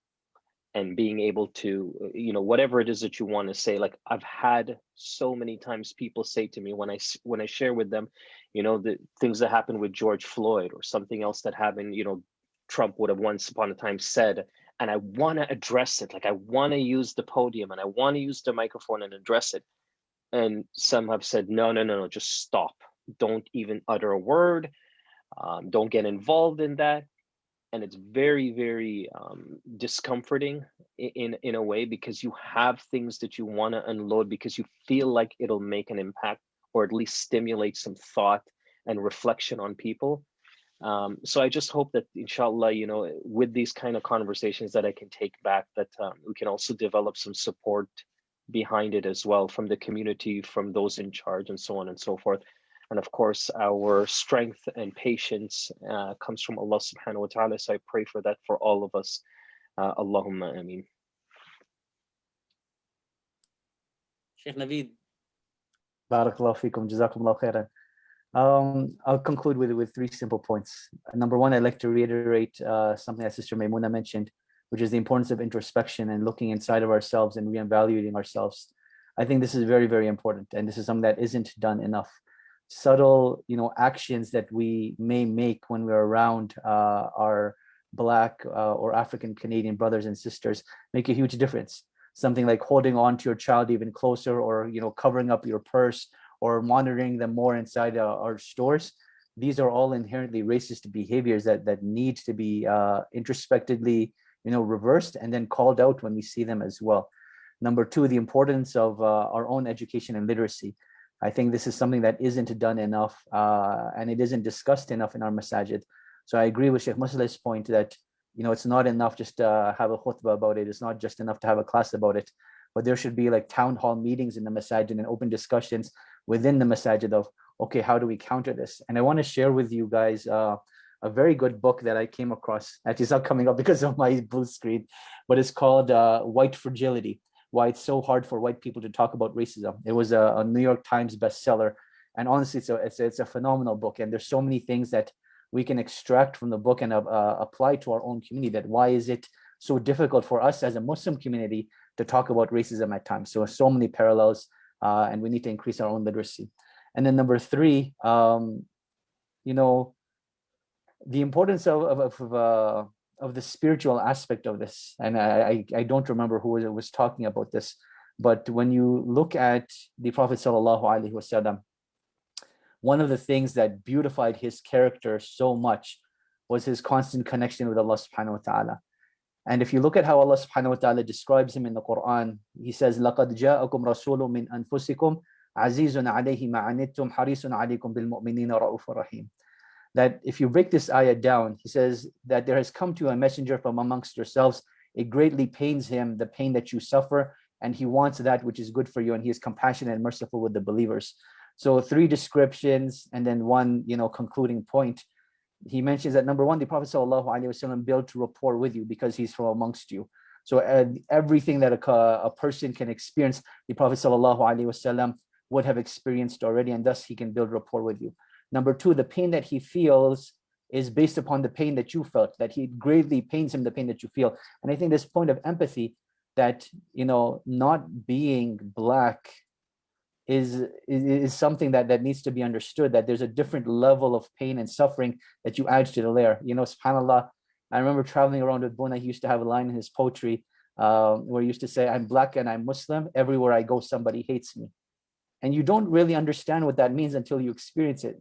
and being able to, you know, whatever it is that you want to say. Like, I've had so many times people say to me when I share with them, you know, the things that happened with George Floyd or something else that happened, you know, Trump would have once upon a time said, and I want to address it. Like, I want to use the podium and I want to use the microphone and address it. And some have said, no, just stop. Don't even utter a word. Don't get involved in that. And it's very, very discomforting in a way, because you have things that you want to unload because you feel like it'll make an impact, or at least stimulate some thought and reflection on people. So I just hope that, inshallah, you know, with these kind of conversations that I can take back, that we can also develop some support behind it as well, from the community, from those in charge, and so on and so forth. And of course, our strength and patience comes from Allah subhanahu wa ta'ala. So I pray for that for all of us. Allahumma ameen. Sheikh Naveed. Barakallahu feekum, jazakumullahu khairan. I'll conclude with three simple points. Number one, I'd like to reiterate something that Sister Maimuna mentioned, which is the importance of introspection and looking inside of ourselves and reevaluating ourselves. I think this is very, very important, and this is something that isn't done enough. Subtle, you know, actions that we may make when we're around our Black or African Canadian brothers and sisters make a huge difference. Something like holding on to your child even closer, or, you know, covering up your purse, or monitoring them more inside our stores. These are all inherently racist behaviors that need to be introspectively, you know, reversed and then called out when we see them as well. Number two, the importance of our own education and literacy. I think this is something that isn't done enough, and it isn't discussed enough in our masajid. So I agree with Sheikh Muslih's point that it's not enough just to have a khutbah about it. It's not just enough to have a class about it, but there should be like town hall meetings in the masajid and open discussions within the masajid of, okay, how do we counter this? And I want to share with you guys a very good book that I came across. Actually, it's not coming up because of my blue screen, but it's called White Fragility: Why It's So Hard for White People to Talk About Racism. It was a New York Times bestseller. And honestly, it's a phenomenal book. And there's so many things that we can extract from the book and apply to our own community. That why is it so difficult for us as a Muslim community to talk about racism at times? So many parallels, and we need to increase our own literacy. And then number 3, the importance of the spiritual aspect of this. And I don't remember who was talking about this, but when you look at the Prophet sallallahu alaihi wasallam, one of the things that beautified his character so much was his constant connection with Allah subhanahu wa ta'ala. And if you look at how Allah subhanahu wa ta'ala describes him in the Quran, he says, لَقَدْ جَاءَكُمْ رَسُولٌ مِّنْ أَنفُسِكُمْ عَزِيزٌ عَلَيْهِ مَا عَنِتُّمْ حَرِيصٌ عَلَيْكُمْ بِالْمُؤْمِنِينَ رَءُوفٌ رَحِيمٌ. That if you break this ayah down, he says that there has come to you a messenger from amongst yourselves. It greatly pains him, the pain that you suffer, and he wants that which is good for you, and he is compassionate and merciful with the believers. So 3 descriptions and then 1, concluding point. He mentions that number 1, the Prophet ﷺ built rapport with you because he's from amongst you. So everything that a person can experience, the Prophet ﷺ would have experienced already, and thus he can build rapport with you. Number 2, the pain that he feels is based upon the pain that you felt, that he greatly pains him, the pain that you feel. And I think this point of empathy, that, not being Black is something that needs to be understood, that there's a different level of pain and suffering that you add to the layer. SubhanAllah, I remember traveling around with Bona. He used to have a line in his poetry where he used to say, I'm Black and I'm Muslim. Everywhere I go, somebody hates me. And you don't really understand what that means until you experience it.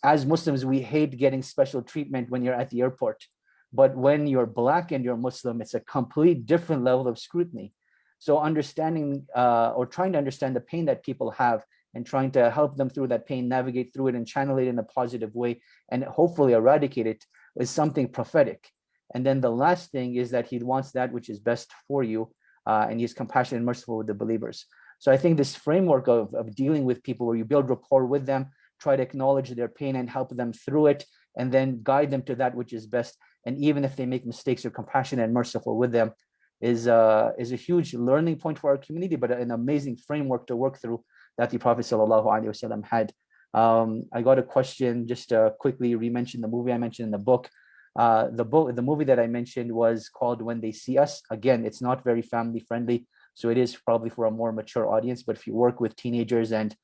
As Muslims, we hate getting special treatment when you're at the airport. But when you're Black and you're Muslim, it's a complete different level of scrutiny. So understanding or trying to understand the pain that people have and trying to help them through that pain, navigate through it and channel it in a positive way and hopefully eradicate it is something prophetic. And then the last thing is that he wants that which is best for you, and he's compassionate and merciful with the believers. So I think this framework of dealing with people where you build rapport with them, try to acknowledge their pain and help them through it, and then guide them to that which is best. And even if they make mistakes, you're compassionate and merciful with them, is a huge learning point for our community, but an amazing framework to work through that the Prophet ﷺ had. I got a question, just to quickly re-mention the movie I mentioned in the book. The movie that I mentioned was called When They See Us. Again, it's not very family friendly, so it is probably for a more mature audience, but if you work with teenagers and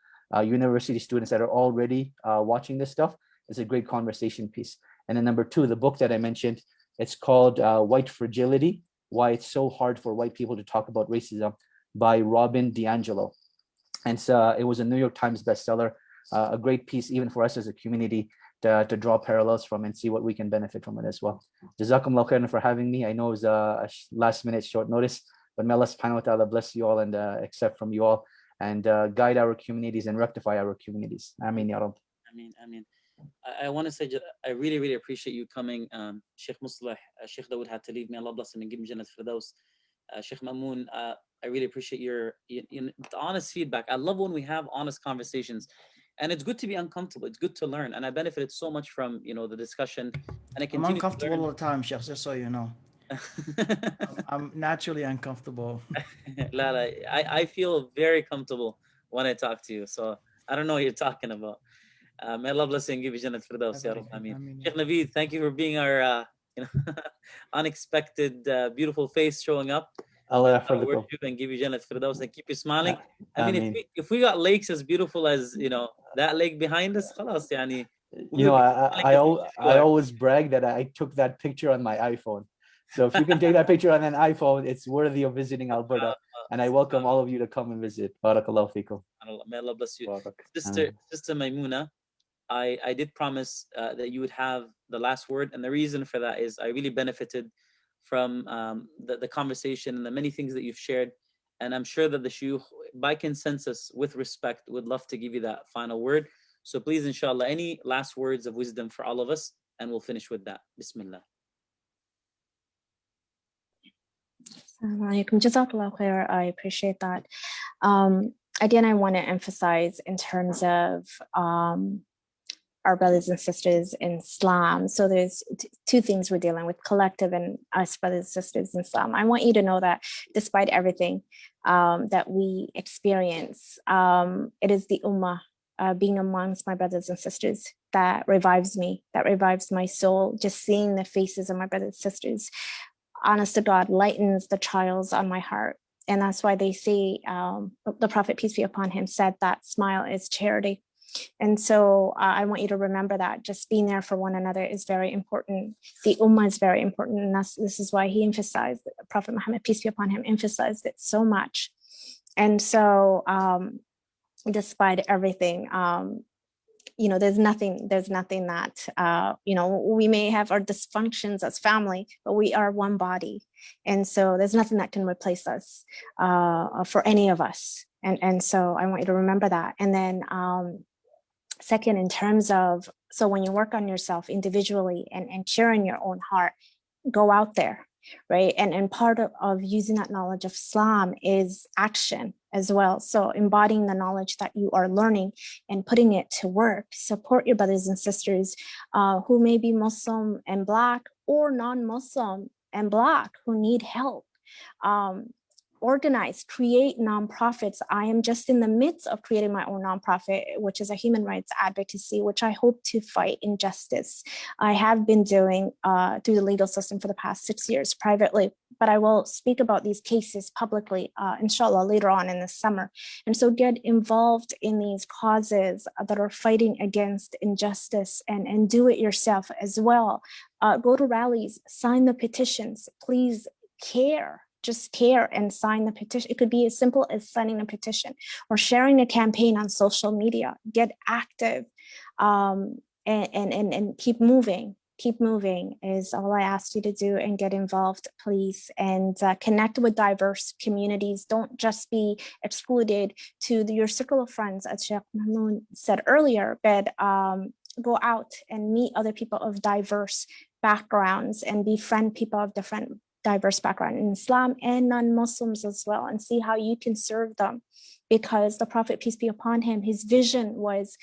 university students that are already watching this stuff, it's a great conversation piece. And then number 2, the book that I mentioned, it's called White Fragility: Why It's So Hard for White People to Talk About Racism, by Robin DiAngelo. And it was a New York Times bestseller, a great piece even for us as a community to draw parallels from and see what we can benefit from it as well. Jazakumullah khairan for having me. I know it was a last minute short notice, but may Allah subhanahu wa ta'ala bless you all and accept from you all and guide our communities and rectify our communities. Ameen ya Rabb. Ameen, ameen. I want to say, I really, really appreciate you coming. Sheikh Muslih, Sheikh Dawood had to leave. May Allah bless him and give him Jannat Firdaus. Sheikh Mamoon, I really appreciate your the honest feedback. I love when we have honest conversations. And it's good to be uncomfortable. It's good to learn. And I benefited so much from, the discussion. And I continue I'm uncomfortable all the time, Sheikh, just so you know. I'm naturally uncomfortable. Lala, I feel very comfortable when I talk to you. So I don't know what you're talking about. May Allah bless you and give you Jannat Firdaus, Ya Rabb. Ameen. Sheikh Mafid, thank you for being our unexpected beautiful face showing up. Allah worship and give you Jannat Firdaus and keep you smiling. I mean, if we got lakes as beautiful as that lake behind us, khalas, yani, I always brag that I took that picture on my iPhone. So if you can take that picture on an iPhone, it's worthy of visiting Alberta. And I welcome all of you to come and visit. Barakallahu feekum. May Allah bless you. Sister Maimuna, I did promise that you would have the last word. And the reason for that is I really benefited from the conversation and the many things that you've shared. And I'm sure that the shuyukh, by consensus, with respect, would love to give you that final word. So please, inshallah, any last words of wisdom for all of us, and we'll finish with that. Bismillah. Alaikum. Jazakallah khair. I appreciate that. Again, I want to emphasize in terms of our brothers and sisters in Islam. So there's two things we're dealing with, collective and us brothers and sisters in Islam. I want you to know that despite everything that we experience, it is the ummah being amongst my brothers and sisters that revives me, that revives my soul. Just seeing the faces of my brothers and sisters, honest to God, lightens the trials on my heart. And that's why they say, the Prophet, peace be upon him, said that smile is charity. And so I want you to remember that just being there for one another is very important. The ummah is very important. And this is why he emphasized, Prophet Muhammad, peace be upon him, emphasized it so much. And so despite everything, there's nothing that, we may have our dysfunctions as family, but we are one body. And so there's nothing that can replace us for any of us. And so I want you to remember that. And then second, in terms of, so when you work on yourself individually and share in your own heart, go out there, right? And part of using that knowledge of Islam is action as well. So embodying the knowledge that you are learning and putting it to work. Support your brothers and sisters who may be Muslim and Black or non-Muslim and Black who need help. Organize, create nonprofits. I am just in the midst of creating my own nonprofit, which is a human rights advocacy, which I hope to fight injustice. I have been doing through the legal system for the past 6 years privately, but I will speak about these cases publicly, inshallah, later on in the summer. And so get involved in these causes that are fighting against injustice and do it yourself as well. Go to rallies, sign the petitions, please care. Just care and sign the petition. It could be as simple as signing a petition or sharing a campaign on social media. Get active and keep moving. Keep moving is all I ask you to do, and get involved, please. And connect with diverse communities. Don't just be excluded to your circle of friends, as Sheikh Mahmoud said earlier, but go out and meet other people of diverse backgrounds and befriend people of different diverse background in Islam and non-Muslims as well, and see how you can serve them. Because the Prophet, peace be upon him, his vision was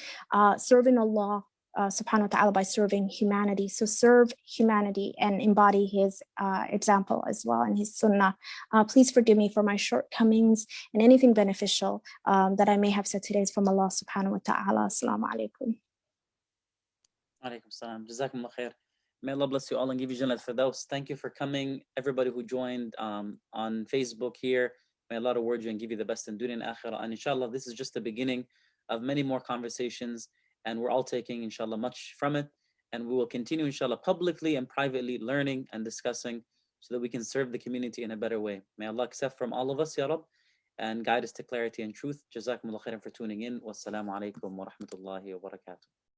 serving Allah subhanahu wa ta'ala by serving humanity. So serve humanity and embody his example as well and his sunnah. Please forgive me for my shortcomings, and anything beneficial that I may have said today is from Allah subhanahu wa ta'ala. Assalamu alaikum. Alaikum salam. Jazakumullah khair. May Allah bless you all and give you Jannat Firdaus. Thank you for coming, everybody who joined on Facebook here. May Allah reward you and give you the best in dunya and akhirah. And inshallah, this is just the beginning of many more conversations, and we're all taking, inshallah, much from it. And we will continue, inshallah, publicly and privately learning and discussing so that we can serve the community in a better way. May Allah accept from all of us, Ya Rabb, and guide us to clarity and truth. Jazakumullah khairan for tuning in. Wassalamu alaikum wa rahmatullahi wa barakatuh.